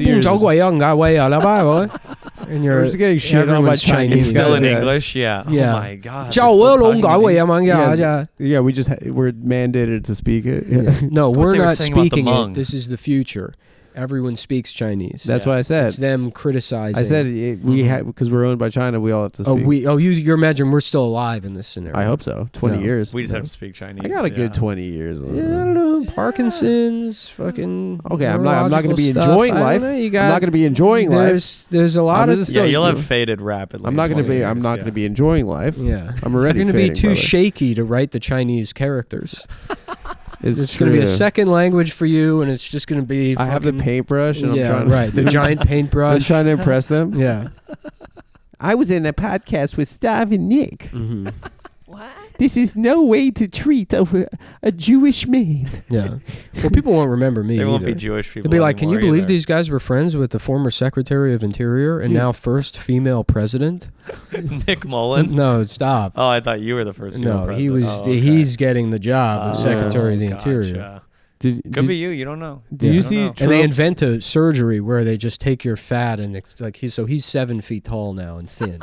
B: and you're
A: We're just getting shit on by
B: everyone's
A: Chinese
C: It's still
A: guys,
C: in
A: yeah.
C: English, yeah.
B: Yeah.
C: Oh my god.
B: Ciao,
C: they're still
B: well,
C: talking
B: long
C: in
B: way,
C: English.
A: Yeah, we just we're mandated to speak it. Yeah.
B: No,
C: What
B: we're
C: they were
B: not
C: saying about the
B: speaking it.
C: Hmong.
B: This is the future. Everyone speaks Chinese.
A: That's what I said.
B: It's them criticizing.
A: I said we had because we're owned by China. We all have to speak.
B: you imagine we're still alive in this scenario.
A: I hope so. 20
B: No.
A: years.
C: We just have to speak Chinese.
A: I got a
C: yeah.
A: good 20 years.
B: Yeah, I don't know. Parkinson's, fucking.
A: Okay, I'm not going to be
B: neurological stuff.
A: enjoying
B: I don't
A: life.
B: know, you
A: I'm
B: got,
A: not going to be enjoying life.
B: There's a lot
A: I'm
B: of.
A: just-
C: Yeah,
A: So,
C: you'll
A: you
C: have
A: know,
C: faded rapidly.
A: I'm not
C: in
A: going to
C: 20
A: be. I'm
C: years,
A: not
C: yeah.
A: going to be enjoying life.
B: Yeah.
A: I'm already.
B: You're going to be
A: fading,
B: too
A: brother.
B: shaky to write the Chinese characters. It's
A: true.
B: going to be a second language for you, and it's just going to be.
A: I have the
B: fucking-
A: paintbrush, and
B: Yeah,
A: I'm trying.
B: right. The giant
A: I'm
B: paintbrush.
A: trying to impress them.
B: Yeah.
A: I was in a podcast with Stav and Nick.
B: Mm-hmm.
A: This is no way to treat a Jewish man.
B: Yeah. Well, people won't remember me.
C: There won't
B: either.
C: be Jewish people.
B: They'll be like, "Can you
C: anymore
B: believe
C: either."
B: these guys were friends with the former Secretary of Interior and now first female president?"
C: Nick Mullen?
B: No, stop.
C: Oh, I thought you were the first.
B: No, he was.
C: Oh, okay.
B: He's getting the job of
C: Oh,
B: Secretary of the
C: gotcha.
B: Interior.
C: Could be you. You don't know.
A: Did you
C: don't
A: see?
C: know.
B: And they
A: Trump's-
B: invent a surgery where they just take your fat and it's like he's 7 feet tall now and thin.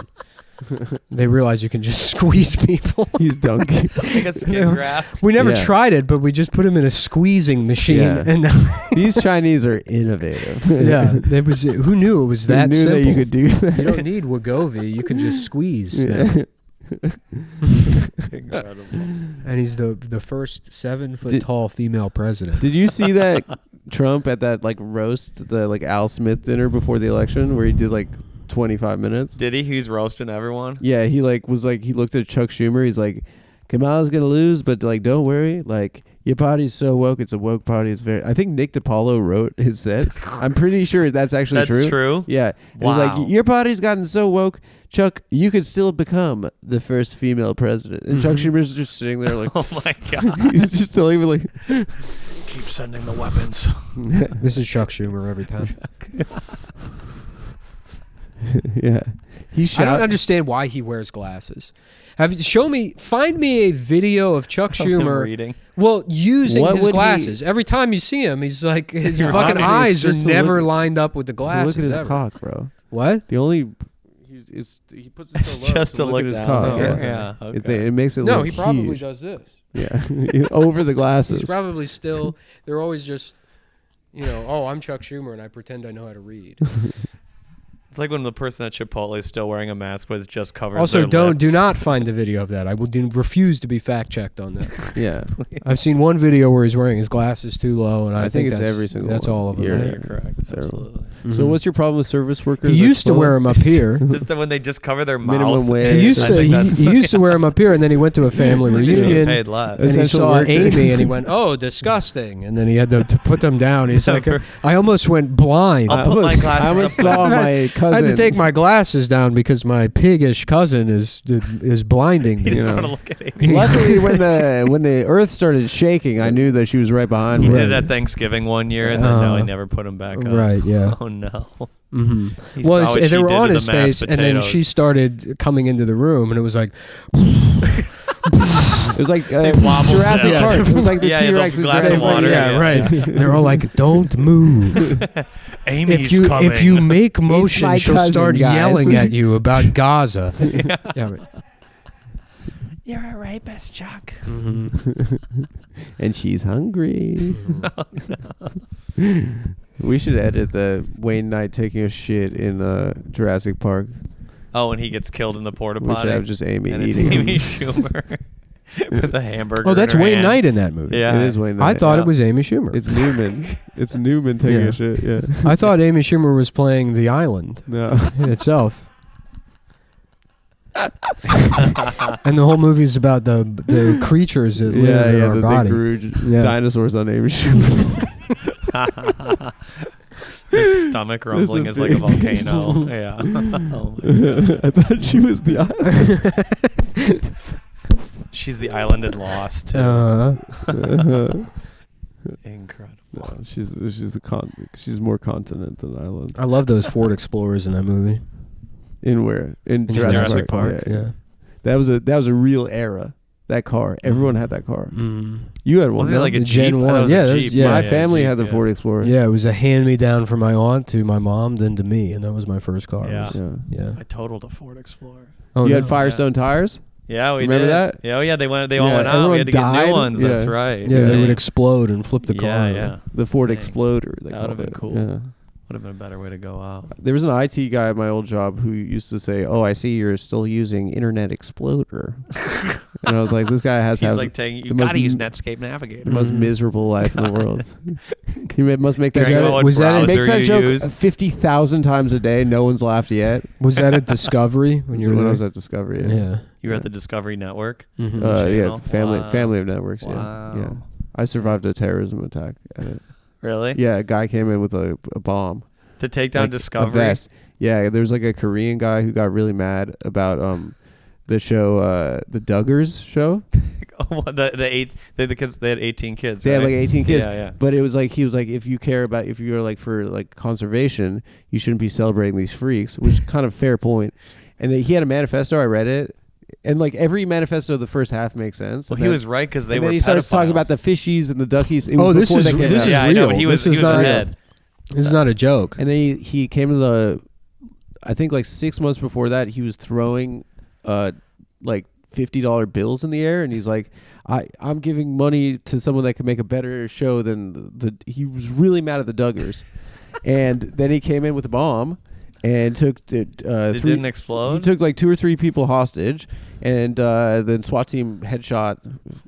B: They realize you can just squeeze people.
A: He's dunking.
C: Like a skin graft.
B: We never
A: Yeah.
B: tried it, but we just put him in a squeezing machine.
A: Yeah.
B: And
A: These Chinese are innovative.
B: yeah, it was. Who knew it was
A: Who
B: that
A: knew
B: simple?
A: that you could do that.
B: You don't need Wegovy. You can just squeeze.
A: Yeah.
B: them.
C: Incredible.
B: And he's the first 7 foot
A: Did-
B: tall female president.
A: Did you see that Trump at that like roast, the like Al Smith dinner before the election, where he did like 25 minutes?
C: Did he? He's roasting everyone.
A: Yeah, he like was like he looked at Chuck Schumer. He's like, Kamala's gonna lose, but like don't worry, like your party's so woke. It's a woke party. It's very. I think Nick DiPaolo wrote his set. I'm pretty sure that's actually
C: That's true.
A: Yeah, it was
C: Wow.
A: like your party's gotten so woke, Chuck. You could still become the first female president. And Chuck Schumer's just sitting there like,
C: Oh my god.
A: he's just telling me like,
C: Keep sending the weapons.
B: This is Chuck Schumer every time.
A: yeah, he
B: I
A: shot.
B: don't understand why he wears glasses. Find me a video of Chuck
C: Of him
B: Schumer.
C: reading.
B: Well, using
A: What
B: his
A: would he-
B: glasses. Every time you see him, he's like his
A: Yeah,
B: fucking
A: obviously
B: eyes
A: it's
B: are
A: just to
B: never
A: look-
B: lined up with the
A: So
B: glasses.
A: look at his
B: ever.
A: cock, bro.
B: What?
A: The only he puts it so low
C: Just to look
A: at his
C: down.
A: cock.
C: Oh,
A: yeah.
C: yeah,
A: It,
C: okay.
A: it makes it
B: No,
A: look
B: he probably
A: huge.
B: does this.
A: Yeah, over the glasses.
B: He's probably still. They're always just, oh, I'm Chuck Schumer and I pretend I know how to read.
C: It's like when the person at Chipotle is still wearing a mask, but it's just covers
B: Also,
C: their
B: do
C: lips.
B: not find the video of that. I will refuse to be fact checked on that.
A: Yeah,
B: I've seen one video where he's wearing his glasses too low, and I
A: think it's
B: that's,
A: every single
B: That's
A: one.
B: all of them.
A: You're
C: Yeah,
B: right?
C: you're correct.
A: Terrible.
C: Absolutely.
A: So what's your problem with service workers?
B: He
A: at
B: used to
A: Chipotle?
B: wear them up here.
C: Just that when they just cover their
A: Minimum
C: mouth.
A: wage.
B: He used
C: I
B: to.
C: think that's-
B: He used to wear them up here, and then he went to a family
C: They should've
B: reunion.
C: paid less.
B: And he
A: Essential
B: saw
A: worker.
B: Amy, and he went, "Oh, disgusting!" And then he had to put them down. He's like, "I almost went blind.
C: I'll put my glasses
A: I almost
C: up.
A: saw my
B: I
A: cousin.
B: had to take my glasses down because my piggish cousin is blinding
C: He
B: me."
C: just
A: know.
C: want to look at Amy.
A: Luckily, when the earth started shaking, I knew that she was right behind
C: He
A: me.
C: did it at Thanksgiving one year, and then now he
B: Uh,
C: never put him back up.
B: Right? Yeah.
C: Oh no.
B: Mm-hmm.
C: He
B: Well,
C: saw what
B: they
C: she
B: were
C: did
B: on
C: to
B: his
C: the mashed
B: face, and then she
C: potatoes.
B: started coming into the room, and it was like,
A: It was like
C: They wobbled
A: Jurassic
C: down.
A: Park. It was like the
C: Yeah, yeah, the
A: T-Rex. in
C: glass
A: Jurassic
C: of water,
A: Park.
B: yeah,
C: yeah.
B: right. They're all like, "Don't move.
C: Amy's
B: if
C: coming.
B: you make motion,
A: my
B: she'll
A: cousin,
B: start
A: guys."
B: yelling at you about Gaza." Yeah, right.
C: You're a rapist, Chuck.
A: And she's hungry. We should edit the Wayne Knight taking a shit in Jurassic Park.
C: Oh, and he gets killed in the porta
A: We
C: potty.
A: should have just Amy
C: and it's
A: eating
C: Amy
A: him.
C: Schumer with a hamburger.
B: Oh, that's
C: in her
B: Wayne
C: hand.
B: Knight in that movie.
C: Yeah,
A: It is Wayne Knight.
B: I thought
C: Yeah.
B: it was Amy Schumer.
A: It's Newman. It's Newman taking
B: Yeah.
A: a shit. Yeah.
B: I thought Amy Schumer was playing The Island
A: No.
B: itself. And the whole movie is about the creatures that live in our
A: that
B: body.
A: they grew
B: Yeah.
A: dinosaurs on Amy Schumer.
C: His stomach rumbling is like a volcano. Yeah. Oh my God.
A: I thought she was the island.
C: She's the island and Lost. Too. Incredible.
A: No, she's more continent than island.
B: I love those Ford Explorers in that movie.
A: In where? In
B: In
C: Jurassic Park.
B: Yeah.
A: That was a real era. That car. Everyone had that car.
B: Mm.
A: You had one.
C: Wasn't it
A: no?
C: like a
B: The
C: Jeep?
B: Gen
C: I thought
B: 1.
C: it was
B: Yeah,
C: a
B: that was-
C: Jeep.
B: yeah.
A: My family
C: Jeep,
A: had the
C: yeah.
A: Ford Explorer.
B: Yeah, it was a hand-me-down from my aunt to my mom, then to me, and that was my first car.
C: Yeah.
B: Yeah.
C: I totaled a Ford Explorer.
B: Oh,
A: You
B: no.
A: had Firestone tires?
C: Yeah, we
A: Remember
C: did.
A: that?
C: Yeah, oh yeah, they all
A: Yeah,
C: went out.
A: everyone
C: We had to get
A: died.
C: new ones. That's
A: Yeah.
C: right.
B: Yeah, they would
C: Dang.
B: explode and flip the car.
C: Yeah,
B: over.
C: yeah.
A: The Ford
C: Dang.
A: Exploder. They
C: That would've
A: called
C: been
A: it.
C: cool.
A: Yeah.
C: Would have been a better way to go out.
A: There was an IT guy at my old job who used to say, "Oh, I see you're still using Internet Explorer," and I was like, "This guy has to
C: He's
A: have
C: like saying, you
A: the most
C: gotta use
A: m-
C: Netscape
A: the
C: Navigator.
A: most miserable life in the world." He must make that
C: Caring about
A: joke.
C: what
B: was that
C: browser
A: Makes that
C: you
A: joke
C: use.
A: 50,000 times a day. No one's laughed yet.
B: Was that at Discovery when you were
A: When I
B: there?
A: was at Discovery. Yeah.
B: Yeah.
C: You were at the Discovery Network.
B: Mhm.
A: Yeah,
C: Channel?
A: family
C: Wow.
A: family of networks.
C: Wow.
A: Yeah. I survived a terrorism attack at it.
C: Really?
A: Yeah, a guy came in with a bomb.
C: To take down
A: Like,
C: Discovery.
A: A vest. Yeah, there's like a Korean guy who got really mad about the show, the Duggars show.
C: Because they had 18 kids.
A: They
C: right?
A: had like 18 kids.
C: Yeah, yeah.
A: But it was like, he was like, if you're like for like conservation, you shouldn't be celebrating these freaks, which is kind of fair point. And then he had a manifesto. I read it. And like every manifesto, the first half makes sense.
C: Well,
A: And
C: he
A: then-
C: was right because they
A: and
C: were
A: then he starts talking about the
C: pedophiles.
A: fishies and the duckies. It
B: Oh,
A: was
B: this
A: before
B: is
A: they came
B: this
A: out.
B: is
C: Yeah,
B: real.
C: I know, but he was
B: this is not
C: ahead.
B: This is not a joke.
A: And then he came to the, I think like 6 months before that, he was throwing like $50 bills in the air, and he's like, I'm giving money to someone that can make a better show than he was really mad at the Duggars. And then he came in with a bomb and took
C: It didn't explode?
A: He took like 2 or 3 people hostage, and then SWAT team headshot.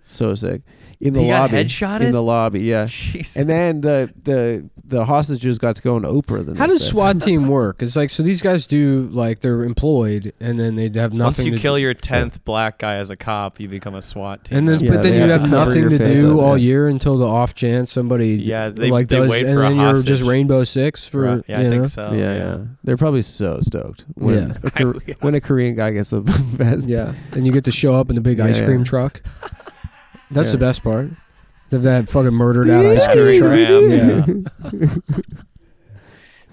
A: So sick. In the
C: He got
A: lobby.
C: headshotted?
A: In the lobby, yeah.
C: Jesus.
A: And then the hostages got to go on Oprah. The
B: How
A: next
B: does
A: day.
B: SWAT team work? It's like, so these guys do, like, they're employed, and then they have
C: Once
B: nothing
C: you
B: to
C: kill
B: do.
C: your 10th black guy as a cop, you become a SWAT team.
B: And then,
A: Yeah,
B: but then
A: they
B: you
A: have
B: have
A: to cover
B: nothing
A: your
B: to
A: face
B: do
A: up,
B: all
A: yeah.
B: year until the off chance somebody
C: Yeah, they
B: like
C: wait
B: does, and
C: for a
B: then you're just
C: hostage.
B: Rainbow Six for
C: Right. Yeah, I
B: you know?
C: think so.
A: Yeah. They're probably so stoked when
B: Yeah.
A: when a Korean guy gets a vest.
B: Yeah, and you get to show up in the big
A: Yeah,
B: ice cream
A: yeah.
B: truck. That's
A: Yeah.
B: the best part. That fucking murdered out ice cream
C: Battery
B: truck.
C: ram.
B: Yeah.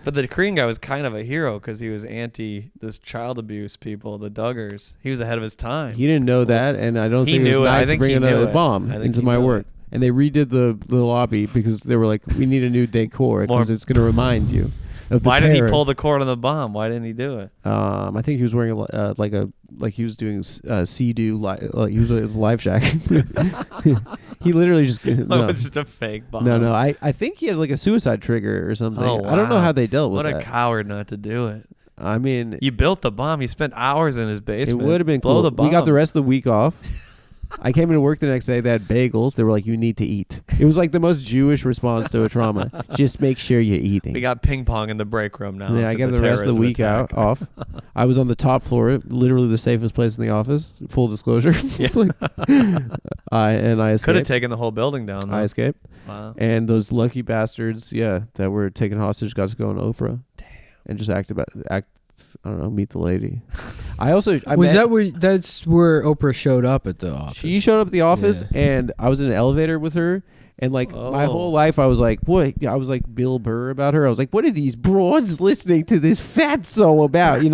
C: But the Korean guy was kind of a hero because he was anti this child abuse people, the Duggars. He was ahead of his time.
A: He didn't know that, and I don't
C: He
A: think it was
C: knew it. I
A: nice to
C: think
A: bring
C: he knew
A: another
C: it.
A: bomb
C: I think
A: into
C: he
A: my
C: knew
A: work.
C: it.
A: And they redid the lobby because they were like, we need a new decor because
C: More-
A: it's going to remind you of the
C: Why did he
A: terror.
C: pull the cord on the bomb? Why didn't he do it?
A: I think he was wearing like he was doing Sea-Doo, he was a life jacket. He literally just
C: It
A: no.
C: was just a fake bomb.
A: No, I think he had like a suicide trigger or something.
C: Oh,
A: I don't know
C: wow.
A: how they dealt with
C: What a
A: that.
C: coward not to do it.
A: I mean,
C: You built the bomb. You spent hours in his
A: it
C: basement.
A: would have been
C: Blow
A: cool.
C: the bomb.
A: We got the rest of the week off. I came into work the next day. They had bagels. They were like, "You need to eat." It was like the most Jewish response to a trauma. Just make sure you're eating.
C: We got ping pong in the break room now.
A: Yeah, I
C: after
A: gave the rest of the
C: terrorism
A: week
C: attack.
A: off. I was on the top floor, literally the safest place in the office. Full disclosure. I
C: Could have
A: escaped.
C: taken the whole building down. Though.
A: I escaped.
C: Wow.
A: And those lucky bastards, that were taken hostage, got to go on Oprah. Damn. And just I don't know, meet the lady.
B: That's where Oprah showed up at the office.
A: She showed up at the office,
B: Yeah.
A: and I was in an elevator with her. And like my
C: Oh.
A: whole life, I was like, what? I was like Bill Burr about her. I was like, what are these broads listening to this fatso about?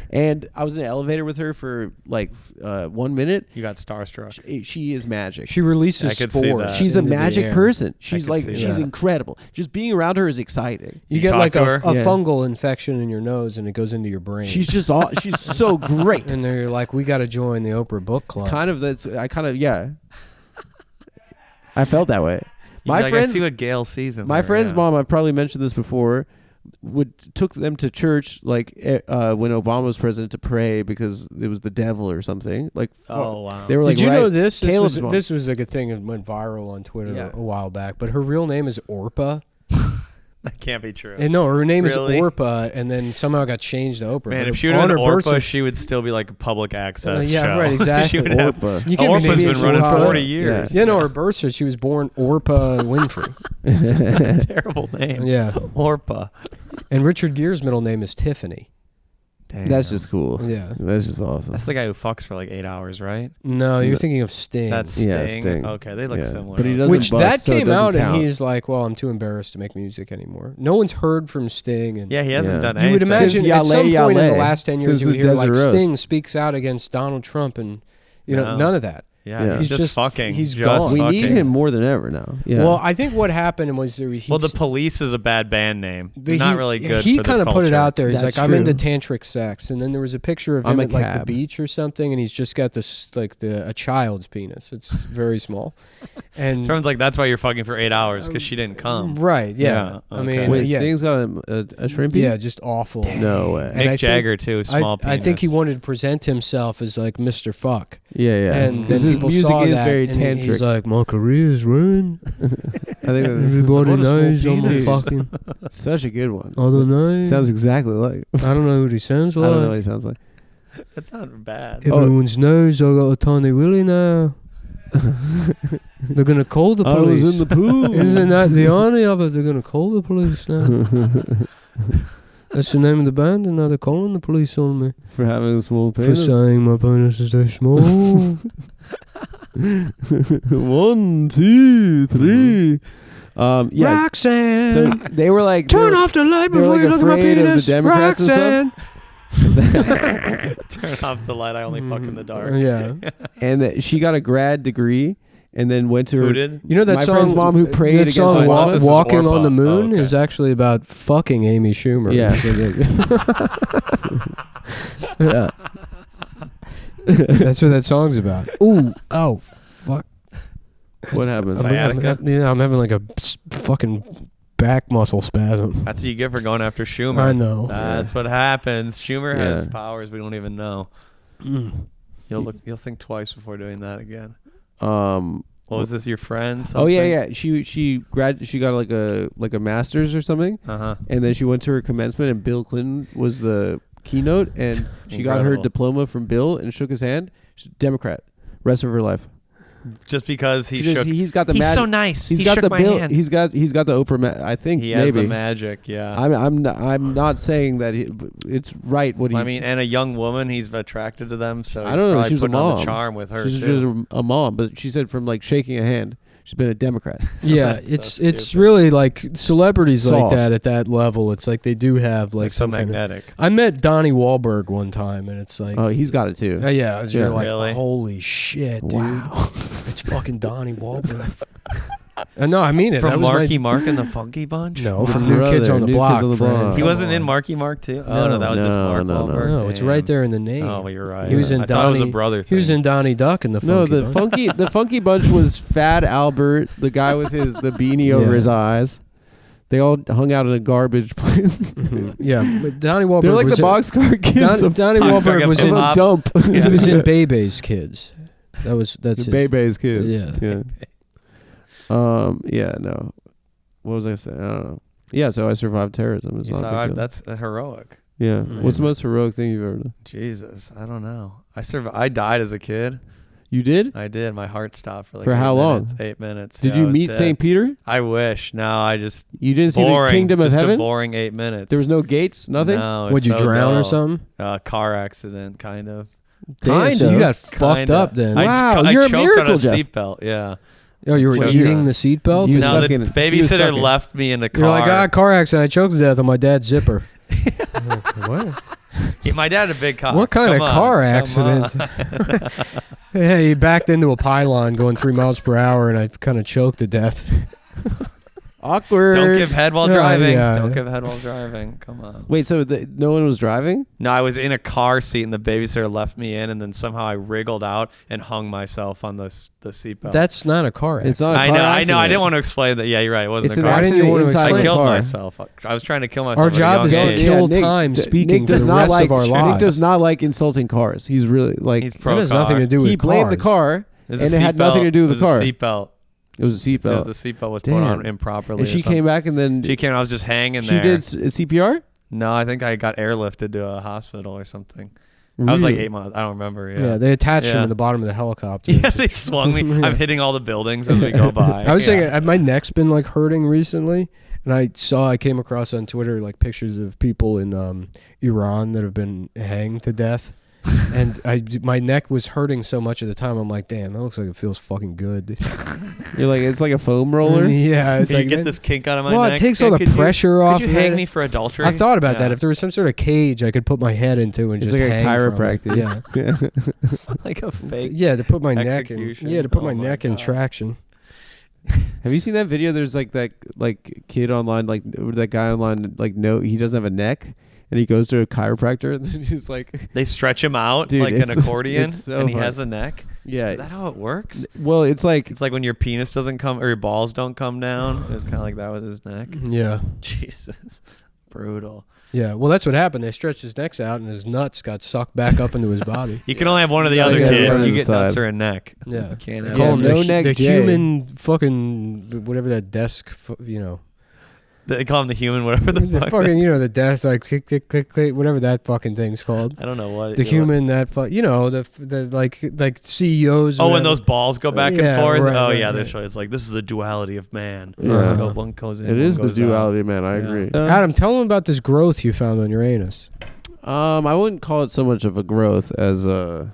A: And I was in an elevator with her for like 1 minute.
C: You got starstruck.
A: She is magic.
B: She releases
C: I could see
B: spores.
C: that.
A: She's a
B: into the
A: magic
B: air.
A: person. She's
C: could
A: like
C: see
A: she's
B: that.
A: incredible. Just being around her is exciting.
B: You
C: You
B: get
C: talk
B: like
C: to her?
B: a
A: Yeah.
B: fungal infection in your nose, and it goes into your brain.
A: She's just she's so Great.
B: And they're like, we got to join the Oprah Book Club.
A: Yeah. I felt that way.
C: I see what Gail sees in
A: My
C: her,
A: friend's
C: yeah.
A: mom, I've probably mentioned this before, took them to church like when Obama was president to pray because it was the devil or something. Like,
C: Oh, wow.
A: they were like,
B: Did you know this?
A: Caleb's mom.
B: This was like a thing that went viral on Twitter
A: Yeah.
B: a while back. But her real name is Orpah.
C: That can't be true.
B: And no, her name
C: Really?
B: is Orpah, and then somehow got changed to Oprah.
C: Man,
B: But
C: if she would have
B: on
C: been
B: her birth
C: Orpah,
B: cert-
C: she would still be like a public access
B: yeah,
C: show.
B: right, exactly.
C: She would have,
A: Orpah.
B: You can't be
C: Orpah's
B: named
C: been running
B: Orpah.
C: 40 years.
A: Yeah.
B: Yeah, no, her birth cert, she was born Orpah Winfrey.
C: Terrible name.
B: Yeah.
C: Orpah.
B: And Richard Gere's middle name is Tiffany.
C: Damn.
A: That's just cool.
B: Yeah.
A: That's just awesome.
C: That's the guy who fucks for like 8 hours, right?
B: No, you're
A: No.
B: thinking of Sting.
C: That's Sting.
A: Yeah, Sting.
C: Okay, they look
A: Yeah.
C: similar.
A: But he doesn't
B: Which
A: bust,
B: that
A: so it
B: came
A: doesn't
B: out, and
A: count.
B: he's like, "Well, I'm too embarrassed to make music anymore." No one's heard from Sting, and
C: Yeah, he hasn't
A: Yeah.
C: done
B: you
C: anything.
B: would imagine
A: Since
B: at some
A: Yale,
B: point in the
A: Yale.
B: last 10 years,
A: Since
B: you would
A: the
B: hear like
A: Desert Rose.
B: Sting speaks out against Donald Trump, and
C: No.
B: none of that.
C: Yeah,
A: Yeah.
C: he's
B: He's
C: just fucking.
B: he's
C: just
B: gone.
A: We
C: fucking.
A: need him more than ever now. Yeah.
B: Well, I think what happened was
C: Well, the Police is a bad band name.
B: He-
C: Not really good.
B: He
C: for the
B: kind of put it
C: culture.
B: out there. He's
A: That's
B: like, I'm into
A: true.
B: tantric sex, and then there was a picture of
A: I'm
B: him
A: a
B: at like the
A: cab.
B: beach or something, and he's just got this like a child's penis. It's very small, and
C: Sounds like that's why you're fucking for 8 hours because she didn't come.
B: right, yeah.
C: Yeah,
B: I
C: okay.
B: mean,
A: Wait,
B: yeah,
A: Sting's got a shrimpy?
B: yeah, just awful.
A: No way.
B: And I
C: Mick
B: think-
C: Jagger too. Small penis.
B: I think he wanted to present himself as like Mr. Fuck,
A: Yeah, yeah.
B: and then
A: Because his
B: people
A: music
B: saw
A: is
B: that,
A: very
B: and
A: tantric.
B: he's like, my career's ruined.
A: I think
B: Everybody
C: What a small
B: knows I'm a
C: penis.
B: fucking.
A: that's such a good one.
B: I don't know.
A: Sounds exactly like.
B: I don't know what he sounds
A: I
B: like.
A: don't know what he sounds like.
C: That's not bad.
B: Everyone's knows I got a tiny willy now. They're gonna call the
A: I
B: police.
A: was in the pool.
B: Isn't that the irony of it? They're gonna call the police now. That's the name of the band, and now they're calling the police on me
A: For having a small
B: for
A: penis.
B: saying my penis is so small.
A: 1, 2, 3. Yes.
B: Roxanne,
A: So they were like,
B: turn off the light
A: they were,
B: before
A: like,
B: you look at my
A: afraid of the
B: penis.
A: Democrats and stuff?
B: Roxanne.
C: Turn off the light. I only fuck in the dark.
B: Yeah.
A: and that she got a grad degree and then went to
C: Who
A: her.
C: did?
B: You know that
A: My
B: song,
A: friend's mom who prayed
B: that
A: against
B: song
A: Obama?
C: This is
B: Walking on
C: Orpah.
B: the Moon
C: Oh, okay.
B: is actually about fucking Amy Schumer.
A: Yeah.
B: Yeah. That's what that song's about. Ooh, oh, fuck.
A: What happened?
C: Sciatica?
B: I'm having like a fucking back muscle spasm.
C: That's what you get for going after Schumer.
B: I know.
C: That's what happens. Schumer has
A: Yeah.
C: powers we don't even know.
B: Mm.
C: You'll think twice before doing that again.
A: Um.
C: What was this? Your friend?
A: Oh yeah, yeah. She got like a master's or something,
C: Uh huh.
A: and then she went to her commencement, and Bill Clinton was the keynote, and she got her
C: Incredible.
A: diploma from Bill and shook his hand. She's a Democrat, rest of her life.
C: Just because he
A: Because
C: shook.
A: he's got the
C: He's
A: magic.
C: so nice.
A: He's
C: he
A: got
C: shook
A: the
C: my
A: Bill.
C: hand.
A: He's got the Oprah. I think
C: He has
A: maybe.
C: the magic. Yeah.
A: I'm not saying that it's right what he.
C: I mean, and a young woman, he's attracted to them, so
A: I
C: he's
A: don't know.
C: probably
A: She was a
C: putting on the
A: mom.
C: charm with her
A: she's
C: too.
A: just a mom, but she said from like shaking a hand, she's been a Democrat.
B: Yeah,
C: That's so
B: it's
C: stupid.
B: really like celebrities
A: Sauce.
B: like that at that level. It's like they do have like
C: Like so
B: some kind of-
C: magnetic.
B: I met Donnie Wahlberg one time, and it's like,
A: Oh, he's got it too.
B: yeah, you're
A: Yeah.
B: like,
C: Really?
B: holy shit, dude,
A: Wow.
B: it's fucking Donnie Wahlberg. No, I mean it. That
C: From
B: was my-
C: Marky Mark and the Funky Bunch?
B: No, from
A: Brother,
B: New Kids on the
A: New Kids
B: Block.
A: on the
B: friend.
A: Block.
C: He
B: Come
C: wasn't in
B: on.
C: Marky Mark too? Oh, no, that was just
A: No,
C: Mark
A: no, no.
C: Wahlberg.
B: No, it's
C: Damn.
B: right there in the name.
C: Oh, well, you're right.
B: He was in
C: I thought it was a
B: Donnie-
C: brother
B: He was
C: thing.
B: in Donnie Duck and the
A: No,
B: Funky Bunch.
A: the Funky Bunch was Fat Albert, the guy with the beanie over
B: Yeah.
A: his eyes. They all hung out in a garbage place.
B: Mhm. Yeah, but Donnie Wahlberg
A: They're like
B: was
A: the boxcar kids
B: Donnie
C: Boxcar
B: Wahlberg was
C: Kids
B: in
A: of
C: Pop.
A: a dump.
B: he was in Bebe's Kids. That's
A: The
B: his.
A: Bebe's kids.
B: Yeah.
A: Yeah. No. What was I saying? I don't know. Yeah. So I survived terrorism. It's
C: You
A: not a big
C: survived.
A: deal.
C: That's heroic.
A: Yeah.
C: that's
A: What's
C: amazing.
A: the most heroic thing you've ever done?
C: Jesus, I don't know. I died as a kid.
A: You did?
C: I did. My heart stopped for like
A: For
C: 8
A: how long?
C: minutes, 8 minutes.
A: Did
C: Yeah, I
A: you
C: was
A: meet
C: dead.
A: St. Peter?
C: I wish. No, I just
A: You didn't see
C: boring.
A: the kingdom of
C: just a
A: heaven?
C: boring 8 minutes.
A: There was no gates, nothing?
C: No,
B: Would
C: it's
B: you
C: so
B: drown or
C: dull.
B: something?
C: Car accident, kind of.
B: Damn, so
A: Kinda.
B: you got fucked
C: Kinda.
B: up then.
A: Wow,
C: I
A: you're a
C: choked
A: miracle,
C: on a
A: Jeff.
C: seatbelt. Yeah.
B: Oh, you were
C: Choked
B: eating
C: on-
B: the seatbelt?
A: You
C: No, the
A: sucking.
C: babysitter
A: sucking.
C: left me in the car.
B: You're like, car accident. I choked to death on my dad's zipper. I'm like, what?
C: My dad had a big car.
B: What kind
C: Come
B: of
C: on,
B: car
C: come
B: accident?
C: on.
B: Yeah, he backed into a pylon going 3 miles per hour, and I kind of choked to death.
A: Awkward.
C: Don't give head while
B: Yeah,
C: driving.
B: yeah.
C: Don't give head while driving. Come on.
A: Wait, so no one was driving?
C: No, I was in a car seat and the babysitter left me in, and then somehow I wriggled out and hung myself on the seatbelt.
B: That's not a car accident.
A: It's not.
C: I know. I didn't want to explain that. Yeah, you're right. It wasn't
A: It's
C: a
A: an
C: car.
B: Why didn't
A: accident
B: you want to
A: inside
C: I
A: the
C: killed
A: car.
C: myself. I was trying to kill myself.
B: Our
C: at a
B: job
C: young
B: is to
C: age.
B: kill
A: Nick-
B: time
A: Nick
B: speaking
A: does
B: for the
A: not
B: rest
A: like,
B: of our
A: Nick
B: lives.
A: does not like insulting cars. He's really like.
C: He's pro
B: That has
C: car.
B: nothing to do with
A: He blamed the
B: cars.
A: car,
C: It was
A: and
C: a
A: it had nothing to do with the
C: It was
A: car.
C: a seatbelt.
A: It was a
C: Because
A: seatbelt.
C: the seatbelt was put
A: Damn.
C: on improperly.
A: And she came back, and then
C: She came. I was just hanging
A: she
C: there.
A: did CPR.
C: No, I think I got airlifted to a hospital or something. I was like
A: Really?
C: 8 months. I don't remember.
B: Yeah, they attached him
C: Yeah.
B: to the bottom of the helicopter.
C: Yeah, they swung me. I'm hitting all the buildings as we go by.
B: I was
C: Yeah.
B: thinking, my neck's been like hurting recently, and I came across on Twitter like pictures of people in Iran that have been hanged to death, and my neck was hurting so much at the time. I'm like, damn, that looks like it feels fucking good.
A: You're like, it's like a foam roller.
B: Yeah, it's
C: Can
B: like
C: you get this kink out of my
B: well,
C: neck?
B: it takes
C: Hey,
B: all the
C: could you-
B: pressure off.
C: Could you
B: of
C: hang
B: it.
C: me for adultery?
B: I thought about
C: Yeah.
B: that. If there was some sort of cage I could put my head into and
A: It's
B: just
A: like a
B: hang from it.
A: chiropractic.
B: Yeah.
C: like a fake.
B: Yeah, to put my neck in.
C: execution.
B: Yeah, to put
C: Oh
B: my
C: my
B: neck in
C: God.
B: traction.
A: Have you seen that video? There's like that kid online, like that guy online, like no, he doesn't have a neck, and he goes to a chiropractor, and then he's like,
C: They stretch him out
A: Dude,
C: like an
A: it's-
C: accordion,
A: it's so
C: and he
A: hard.
C: has a neck.
A: yeah.
C: Is that how it works?
A: Well, it's like
C: It's like when your penis doesn't come or your balls don't come down. It's kind of like that with his neck.
B: Yeah.
C: Jesus, brutal.
B: Yeah, well, that's what happened. They stretched his necks out, and his nuts got sucked back up into his body.
C: You can only have one or the
A: Yeah,
C: other,
A: yeah,
C: kid.
A: one on
C: You
A: the
C: get nuts
A: side.
C: or a neck.
B: Yeah.
C: You can't
B: They
C: have
B: call
A: Yeah,
B: him
A: no
B: the,
A: neck
B: the
A: Jay.
B: human fucking whatever that desk,
C: They call him the human, whatever the
B: the
C: fuck.
B: fucking the desk like click click click click whatever that fucking thing's called.
C: I don't know what.
B: The human that the like CEOs.
C: Oh,
B: or
C: when
B: whatever.
C: those balls go back
B: Yeah,
C: and forth.
B: right,
C: oh
B: right,
C: yeah,
B: right.
C: this show. It's like this is the duality of man.
A: Yeah.
C: One goes in.
A: it is
C: one
A: the
C: goes out.
A: duality, man. I
C: Yeah.
A: agree.
B: Adam, tell them about this growth you found on your anus.
A: I wouldn't call it so much of a growth as a,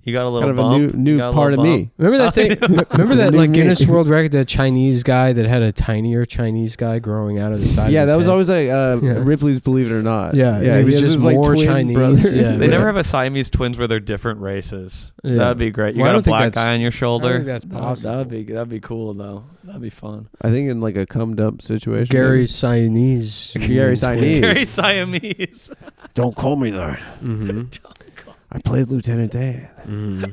C: You got a little
A: kind of
C: bump.
A: a new
C: You got a
A: part of
C: little
A: me.
C: bump.
B: Remember that thing? Remember that
A: New
B: like
A: me.
B: Guinness World Record, that Chinese guy that had a tinier Chinese guy growing out of the side.
A: Yeah,
B: of his
A: that was
B: head?
A: always like
B: Yeah.
A: Ripley's Believe It or Not.
B: Yeah,
A: yeah.
B: he was
A: has
B: just
A: his, like,
B: more
A: twin
B: Chinese,
A: brother.
B: yeah.
C: They never have a Siamese twins where they're different races.
B: Yeah.
C: That'd be great. You
B: Well, I
C: got a
B: don't think
C: black
B: that's-
C: guy on your
B: I
C: shoulder.
B: think that's possible.
C: That'd be cool though. That'd be fun.
A: I think in like a cum dump situation.
B: Gary Siamese.
A: Gary Siamese.
C: Very Siamese.
A: Don't call me that.
B: Mm-hmm.
A: I played Lieutenant Dan.
B: Mm-hmm.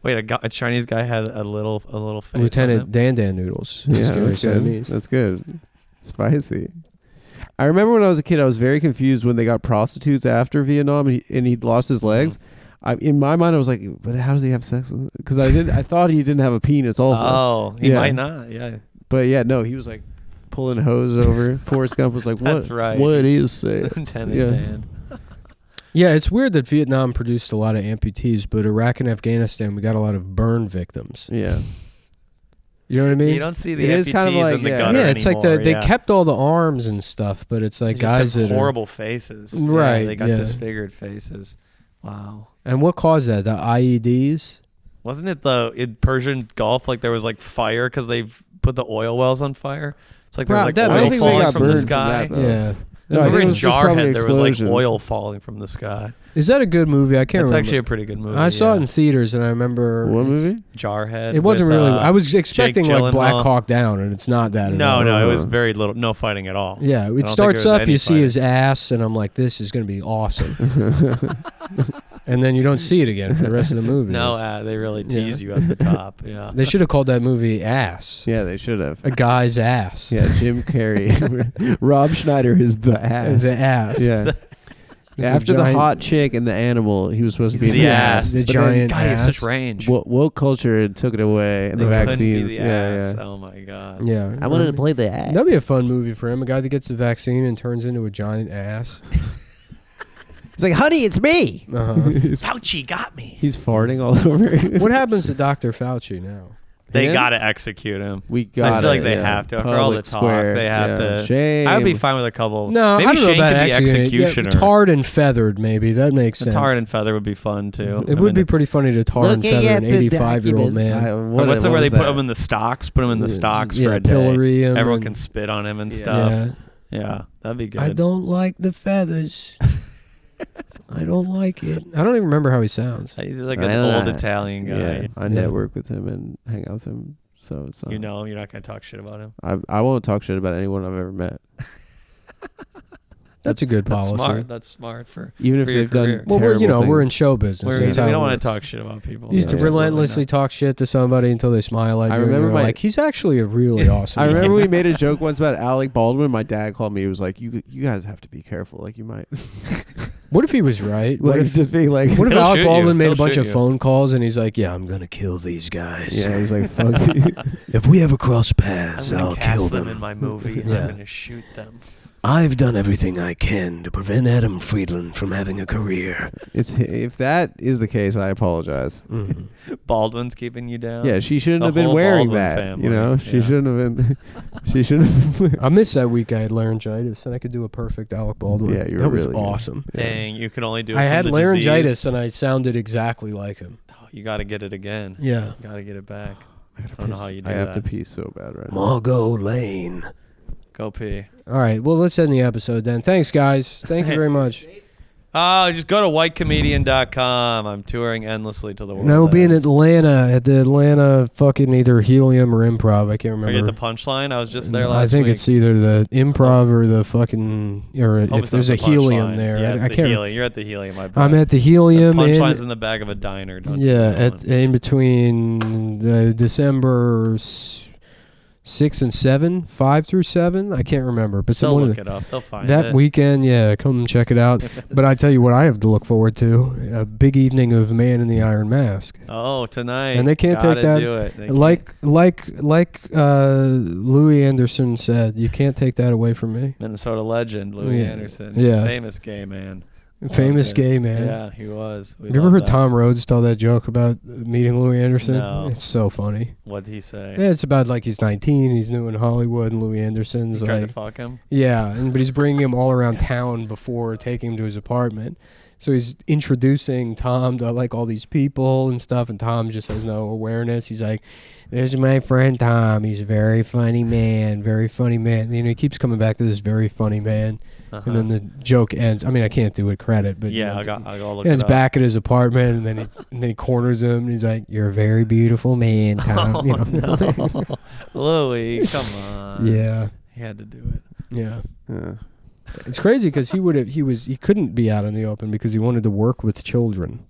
C: Wait, a Chinese guy had a little face.
B: Lieutenant
C: on him?
B: Dan Dan Noodles.
A: Yeah,
B: Gary
A: that's good.
B: Siamese.
A: That's good. Spicy. I remember when I was a kid, I was very confused when they got prostitutes after Vietnam, and he'd lost his legs. In my mind, I was like, "But how does he have sex with?" Because I thought he didn't have a penis also.
C: Oh, he
A: Yeah.
C: might not. Yeah.
A: But yeah, no, he was like pulling hose over. Forrest Gump was like, "What?
C: That's right.
A: What is sex?"
C: Lieutenant
A: Yeah.
C: Dan.
B: Yeah, it's weird that Vietnam produced a lot of amputees, but Iraq and Afghanistan, we got a lot of burn victims.
A: Yeah.
B: You know what I mean?
C: You don't see the
A: It is
C: amputees
A: kind of like,
C: in the
A: yeah.
C: gutter
B: Yeah, it's like
C: anymore,
B: they
C: yeah.
B: kept all the arms and stuff, but it's like
C: They just
B: guys
C: have
B: that
C: horrible faces.
B: Right,
C: Yeah, they got
B: yeah.
C: disfigured faces. Wow.
B: And what caused that? The IEDs?
C: Wasn't it in Persian Gulf like there was like fire because they put the oil wells on fire? It's like there was like
B: That- I
C: oil
B: don't think they
C: falling
B: got
C: from the
A: burned from
C: sky.
A: that, though.
B: Yeah.
A: No, I
C: Remember
A: think it
C: in
A: was just probably
C: Jarhead there was like
A: explosions.
C: oil falling from the sky.
B: Is that a good movie? I can't
C: That's
B: remember.
C: actually a pretty good movie.
B: I saw it
C: yeah.
B: in theaters, and I remember
A: What movie?
C: Jarhead.
B: It wasn't
C: with,
B: really. I was expecting like
C: Gyllenhaal.
B: Black Hawk Down, and it's not that. At all.
C: No, it was
A: Uh-huh.
C: very little. No fighting at all.
B: Yeah,
C: don't
B: it
C: think
B: starts
C: there was
B: up.
C: any
B: You see
C: fighting.
B: his ass, and I'm like, "This is going to be awesome." And then you don't see it again for the rest of the movie.
C: No, they really
B: Yeah.
C: tease you at the top. Yeah.
B: They should have called that movie "Ass."
A: Yeah, they should have.
B: A guy's ass.
A: Yeah, Jim Carrey. Rob Schneider is the ass.
B: The ass.
A: Yeah.
B: It's a
A: After the
B: giant-
A: hot chick and the animal, he was supposed to
C: He's
A: be
C: the
A: the
C: ass.
B: The
A: But then
B: giant
C: God, he has such
B: ass.
C: range.
A: woke culture took it away, and
C: They
A: the
C: couldn't
A: vaccines.
C: be the
A: yeah,
C: ass.
A: yeah.
C: Oh my god.
B: Yeah.
A: I wanted to play the ass.
B: That'd be a fun movie for him. A guy that gets the vaccine and turns into a giant ass.
A: It's like, honey, it's me.
B: Uh-huh.
C: Fauci got me.
A: He's farting all over.
B: What happens to Dr. Fauci now?
C: They
A: Him?
C: gotta execute him.
A: We got.
C: I feel like they have to. After all the talk, they have to.
A: Shame.
C: I would be fine with a couple.
B: No,
C: maybe
B: I don't know
C: Shane
B: about
C: could be
B: executing.
C: executioner.
B: Yeah, tarred and feathered, maybe. That makes
C: The
B: sense.
C: tarred and feather would be fun too.
B: It would be pretty funny to tar and feather an 85-year-old man.
C: What's it where they put him in the stocks? Put him in the stocks for a day.
B: pillory him.
C: Everyone
B: and-
C: can spit on him and
A: Yeah.
C: stuff.
B: Yeah.
C: Yeah, that'd be good.
B: I don't like the feathers. I don't like it. I don't even remember how he sounds.
C: He's like
A: I
C: an
A: don't
C: old
A: know.
C: Italian guy.
A: Yeah, I network with him and hang out with him. So it's
C: You know, you're not gonna talk shit about him.
A: I won't talk shit about anyone I've ever met,
B: That's a good
C: That's
B: policy.
C: smart. That's smart for
A: even if
C: for your
A: they've done.
C: career.
B: Well, we're
A: terrible
B: we're in
A: things.
B: show business.
C: We
B: That's how it
C: don't want
B: works.
C: to talk shit about people.
B: You
A: Yeah,
B: just
A: yeah.
B: relentlessly talk shit to somebody until they smile at you.
A: I remember
B: and you're
A: my-
B: like, he's actually a really awesome.
A: I
B: guy."
A: remember we made a joke once about Alec Baldwin. My dad called me. He was like, "You guys have to be careful. Like you might."
B: What if he was right?
A: What
B: What
A: if
B: if
A: just being like?
B: What if
C: He'll
B: Alec
C: shoot
B: Baldwin
C: you.
B: made a
C: He'll
B: bunch
C: shoot
B: of
C: you.
B: phone calls and he's like, "Yeah, I'm gonna kill these guys.
A: Yeah, he's like, "Fuck you."
B: If we ever cross
C: I'm
B: paths,
C: gonna
B: I'll
C: cast
B: kill
C: them
B: them.
C: in my movie. and
B: Yeah.
C: I'm gonna shoot them.
B: I've done everything I can to prevent Adam Friedland from having a career."
A: If that is the case, I apologize.
B: Mhm.
C: Baldwin's keeping you down.
A: Yeah, she shouldn't
C: The
A: have been
C: whole
A: wearing
C: Baldwin
A: that.
C: family.
A: You know, she
C: Yeah.
A: shouldn't have been. She shouldn't have been.
B: I missed that week I had laryngitis and I could do a perfect Alec Baldwin.
A: Yeah, you were
B: that was
A: really good.
B: awesome.
C: Dang, you can only do it
B: I
C: from
B: had
C: the
B: laryngitis
C: disease.
B: and I sounded exactly like him.
C: Oh, you got to get it again.
B: Yeah.
C: You got to get it back.
A: I
C: don't know how you do
A: I have to
C: that.
A: pee so bad right now.
B: Margot Lane.
C: Go pee.
B: All right, well, let's end the episode then. Thanks, guys. Thank you very much.
C: Oh, just go to whitecomedian.com. I'm touring endlessly till the world
B: No, we'll be in
C: ends.
B: Atlanta at the Atlanta fucking either Helium or Improv. I can't
C: Are
B: remember.
C: you at the Punchline? I was just there
B: I
C: last
B: think
C: week.
B: it's either the Improv or the fucking, or
C: Hope
B: if
C: it's
B: there's
C: not
B: a
C: the
B: Helium
C: Punchline.
B: there.
C: Yeah, it's
B: I
C: the
B: can't.
C: Helium. You're at the Helium, I bet.
B: I'm at the Helium.
C: The Punchline's
B: in,
C: in the back of a diner. Don't
B: yeah,
C: do that one.
B: in between the December 6 and 7, 5 through 7. I can't remember, but
C: They'll
B: some one
C: look
B: of
C: it up. They'll find
B: that
C: it.
B: weekend, yeah, come check it out. But I tell you what, I have to look forward to a big evening of Man in the Iron Mask.
C: Oh, tonight.
B: And they can't
C: Gotta
B: take that-
C: do it. They
B: Like Louis Anderson said, you can't take that away from me.
C: Minnesota legend Louis
B: Yeah.
C: Anderson.
B: Yeah.
C: Famous gay man.
B: Famous
C: Okay.
B: gay man.
C: Yeah, he was. We
B: You ever
C: love
B: heard
C: that.
B: Tom Rhodes tell that joke about meeting Louis Anderson?
C: No.
B: It's so funny.
C: What'd he say?
B: Yeah, it's about like he's 19, he's new in Hollywood, and Louis Anderson's
C: He tried
B: like,
C: to fuck him?
B: yeah, but he's bringing him all around town before taking him to his apartment. So he's introducing Tom to like all these people and stuff, and Tom just has no awareness. He's like, "This is my friend Tom. He's a very funny man, very funny man." And, he keeps coming back to this very funny man,
C: Uh-huh.
B: and then the joke ends. I mean, I can't do it credit, but
C: Yeah,
B: you know,
C: I'll go look
B: ends
C: it up.
B: back at his apartment, and then he corners him, and he's like, "You're a very beautiful man, Tom."
C: Oh,
B: You know?
C: no. Louis, come on.
B: Yeah,
C: He had to do it.
B: yeah.
A: Yeah.
B: It's crazy because he couldn't be out in the open because he wanted to work with children.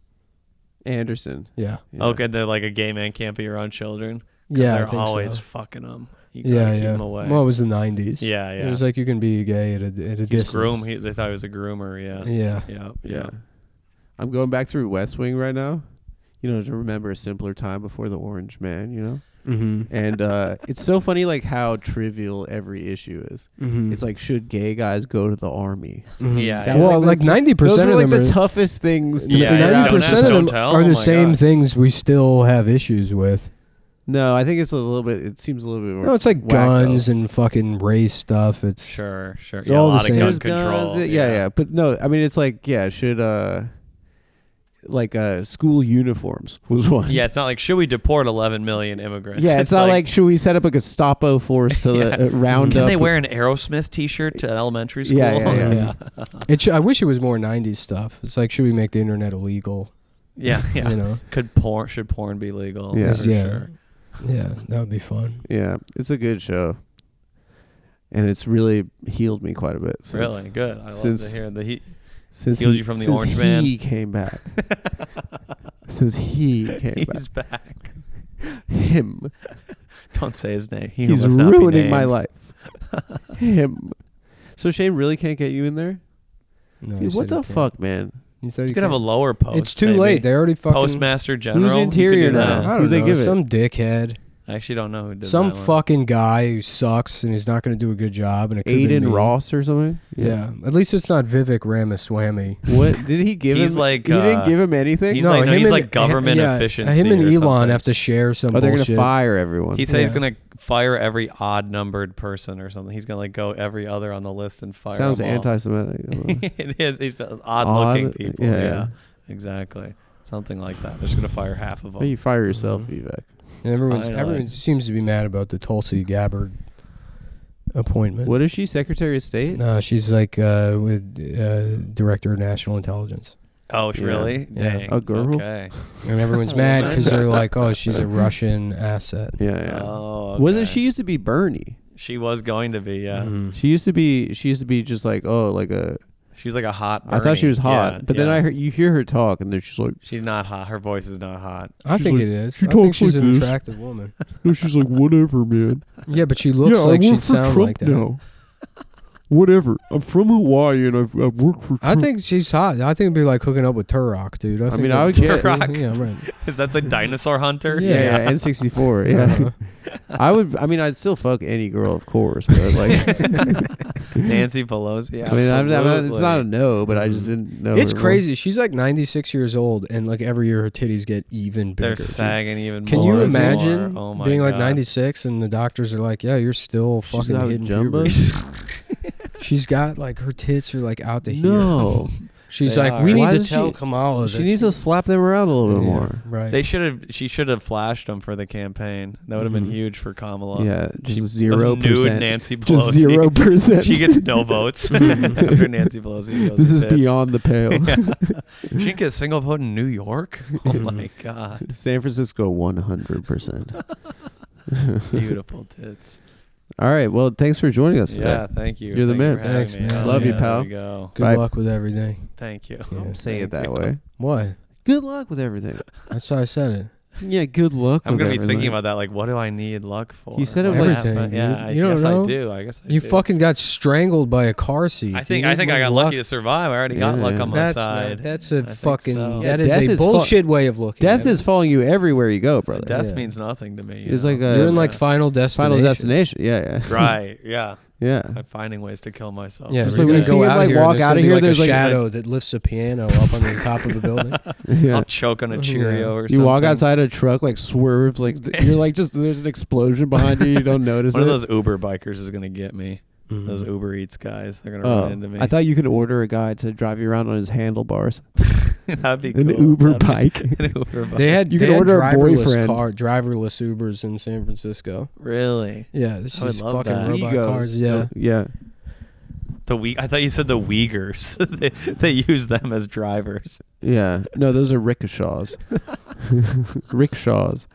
A: Anderson.
B: Yeah.
A: Yeah.
C: Okay, they're like a gay man can't be around children. 'Cause
B: Yeah, I
C: they're
B: think
C: always
B: so.
C: fucking them. You gotta
B: Yeah,
C: keep
B: yeah.
C: them away.
B: Well, it was the 90s.
C: yeah, yeah.
B: It was like you can be gay at a
C: He's
B: distance.
C: they thought he was a groomer. Yeah.
B: Yeah.
C: Yeah.
A: Yeah. I'm going back through West Wing right now. You know, to remember a simpler time before the Orange Man. You know.
B: Mm-hmm.
A: And it's so funny, like how trivial every issue is.
B: Mm-hmm.
A: It's like, should gay guys go to the army?
B: Mhm.
C: Yeah,
A: That was
B: Well, like
A: the-
B: 90%
A: Those
B: of
A: were like
B: them
A: the
B: are,
A: toughest things to
C: Yeah,
A: figure
C: yeah,
A: out.
C: don't
B: 90%
C: ask,
B: of them
C: don't tell.
B: are
C: Oh
B: the
C: my
B: same
C: God.
B: things we still have issues with.
A: No, I think it's a little bit. It seems a little bit more.
B: No, it's like
A: wacko.
B: guns and fucking race stuff. It's
C: Sure.
B: It's
C: Yeah, a
B: all the
C: lot of
B: same.
C: gun
A: There's
C: control.
A: guns, yeah. But no, I mean, it's like, yeah, should like school uniforms was one.
C: Yeah, it's not like should we deport 11 million immigrants?
A: Yeah, it's not like should we set up a Gestapo force to
C: Yeah.
A: round
C: Can
A: up?
C: they wear an Aerosmith T-shirt to elementary school?
A: Yeah.
B: I wish it was more 90s stuff. It's like, should we make the internet illegal?
C: yeah.
B: You know?
C: Should porn be legal?
A: Yeah.
C: for
B: Yeah.
C: sure.
B: Yeah, that would be fun.
A: Yeah, it's a good show, and it's really healed me quite a bit. Since,
C: Really good. I love
A: since-
C: to hear the heat.
A: since
C: Healed
A: he,
C: you from the
A: since
C: Orange Man?
A: he came back. Since he came
C: He's back.
A: him,
C: Don't say his name. He
A: he's
C: must not be
A: ruining my
C: named.
A: life. Him. So Shane really can't get you in there?
B: No,
A: Dude, what the fuck, man?
B: You said
C: You could have a lower post.
B: It's too
C: maybe.
B: late. They already fucking.
C: Postmaster General.
A: Who's
C: You could
A: interior
C: do
A: now?
C: that.
B: I don't
A: Who'd they
B: know.
A: give it?
B: Some dickhead.
C: I actually don't know who did
B: Some
C: that one.
B: fucking guy who sucks and he's not going to do a good job. And it could be
A: Aiden
B: me.
A: Ross or something?
B: Yeah. At least it's not Vivek Ramaswamy.
A: What did he give
C: He's
A: him?
C: like,
A: he didn't
C: uh,
A: give him anything.
C: he's like- no,
B: him
C: he's
B: and-
C: like government
B: yeah,
C: efficiency
B: Him and
C: or
B: Elon
C: something.
B: have to share some
A: Oh, they're
B: bullshit.
A: gonna fire everyone.
C: He said he's
B: Yeah.
C: gonna fire every odd numbered person or something. He's gonna like go every other on the list and fire.
A: Sounds
C: them all.
A: anti-Semitic.
C: It is. He's odd looking
A: Odd,
C: people.
A: yeah.
C: Yeah. Exactly. Something like that. They're just gonna fire half of them.
A: Oh, you fire yourself,
B: Mhm.
A: Vivek.
B: And everyone
C: Finally.
B: seems to be mad about the Tulsi Gabbard appointment.
A: What is she? Secretary of State?
B: No, she's like with Director of National Intelligence.
C: Oh,
A: Yeah.
C: really?
B: Yeah.
C: Dang.
A: A girl?
C: Okay.
B: And everyone's mad because they're like, oh, she's a Russian asset.
A: Yeah.
C: Oh,
A: Wasn't
C: okay.
A: she used to be Bernie?
C: She was going to be, yeah.
B: Mhm.
A: She used to be just like, oh, like a.
C: She was like a hot
A: I thought she
C: Bernie.
A: was hot,
C: Yeah,
A: but then
C: yeah.
A: you hear her talk, and then she's like,
C: She's not hot. Her voice is not hot.
B: I
A: She's
B: think
A: like-
B: it is.
A: she
B: I think
A: talks
B: she's
A: like
B: an
A: this.
B: attractive woman.
A: no, she's like, whatever, man.
B: Yeah, but she looks like she'd sound like that.
A: Whatever. I'm from Hawaii, and I've worked for.
B: I think she's hot. I think it'd be like hooking up with Turok, dude. I, think
A: mean, I
B: that-
A: would get-
C: Turok.
B: Yeah, right.
C: Is that the dinosaur hunter?
A: Yeah, N64. Yeah,
B: Uh-huh.
A: I would. I mean, I'd still fuck any girl, of course, but like,
C: Nancy Pelosi.
A: I mean,
C: Absolutely.
A: it's not a no, but I just didn't know.
B: It's
A: her more.
B: crazy. She's like 96 years old, and like every year her titties get even bigger.
C: They're
B: dude.
C: sagging even
B: Can
C: more.
B: you
C: and more.
B: imagine
C: Oh my
B: being like
C: God.
B: 96 and the doctors are like, yeah, you're still
A: She's
B: fucking
A: got
B: hidden
A: jumbo?
B: puberty. She's got like her tits are like out to here.
A: No,
B: She's
C: They
B: like,
C: are.
B: we need
A: Why
B: to
A: doesn't
B: tell
A: she-
B: Kamala.
A: she
B: that
A: needs to slap them around a little bit more.
B: Right.
C: She should have flashed them for the campaign. That would have been
B: Mhm.
C: huge for Kamala.
A: Yeah, just
C: She-
A: 0%.
C: Nude Nancy Pelosi.
A: Just 0%.
C: She gets no votes after Nancy Pelosi goes
A: This
C: to
A: is
C: bits.
A: beyond the pale.
C: She didn't get a single vote in New York. Oh my God.
A: San Francisco, 100%.
C: Beautiful tits.
A: All right. Well, thanks for joining us
C: Yeah,
A: today.
C: thank you.
A: You're the
C: Thank you
A: man.
C: for having
B: Thanks,
C: me.
B: man.
C: Oh,
A: Love you,
C: yeah,
A: pal.
C: There we go.
B: Good
A: Bye.
B: luck with everything.
C: Thank you.
B: Yeah.
A: I'm saying it that
C: Thank you.
A: way.
B: What?
A: Good luck with everything.
B: That's how I said it.
A: Yeah, good luck.
C: I'm
A: with
C: gonna be
A: everything.
C: thinking about that. Like, what do I need luck for?
A: You said it
C: What
A: like-
C: happened?
B: Everything,
C: Yeah,
B: dude.
C: I
B: You don't
C: guess
B: know?
C: I do. I guess I
B: You
C: do.
B: fucking got strangled by a car seat.
C: I think
B: dude.
C: I
B: What
C: got
B: luck?
C: lucky to survive. I already got
A: Yeah,
C: luck
A: yeah.
C: on my
B: That's
C: side.
B: that's a
C: I think
B: fucking
C: so.
A: Yeah,
B: that is
A: death
B: a
A: is fu-
B: bullshit way of looking.
A: Death
B: at it.
A: is following you everywhere you go, brother.
C: Death
B: Yeah.
C: means nothing to me. you
A: It's
C: know?
A: like a-
B: You're in like
C: Yeah.
B: Final Destination.
A: Final Destination. Yeah, yeah.
C: Right. Yeah.
A: Yeah.
C: I'm finding ways to kill myself.
B: Yeah,
A: It's
B: we're
A: like when
B: gonna
A: you see
B: go
A: him,
B: out
A: like,
B: here and
A: walk
B: there's
A: out
B: gonna
A: of
B: be
A: here,
B: like
A: there's
B: a
A: like-
B: shadow that lifts a piano up on the top of the building.
A: Yeah.
C: I'll choke on a Cheerio or something.
A: You walk outside a truck, like swerves, like you're like just there's an explosion behind you. You don't notice
C: One
A: it.
C: of those Uber bikers is gonna get me.
B: Mhm.
C: Those Uber Eats guys, they're gonna run into me.
A: I thought you could order a guy to drive you around on his handlebars.
C: That'd be
A: An
C: cool.
A: Uber
C: That'd
A: bike.
C: be- An Uber bike.
B: They had
A: You
B: they
A: could
B: had
A: order a
B: driverless
A: boyfriend.
B: driverless Ubers in San Francisco.
C: Really?
B: Yeah, this
C: I would
B: is
C: love
B: fucking
C: that.
B: robot
A: Egos.
B: cars. Yeah,
A: Yeah.
C: I thought you said the Uyghurs. they use them as drivers.
A: Yeah. No, those are rickshaws. Rickshaws.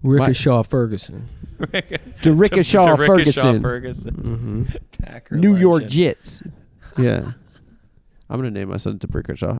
B: Rickshaw Ferguson.
A: The Rickshaw
C: To
A: Ferguson.
B: Mm-hmm.
C: Packer
A: New York
C: legend.
A: Jets. Yeah. I'm gonna name my son to Rickshaw.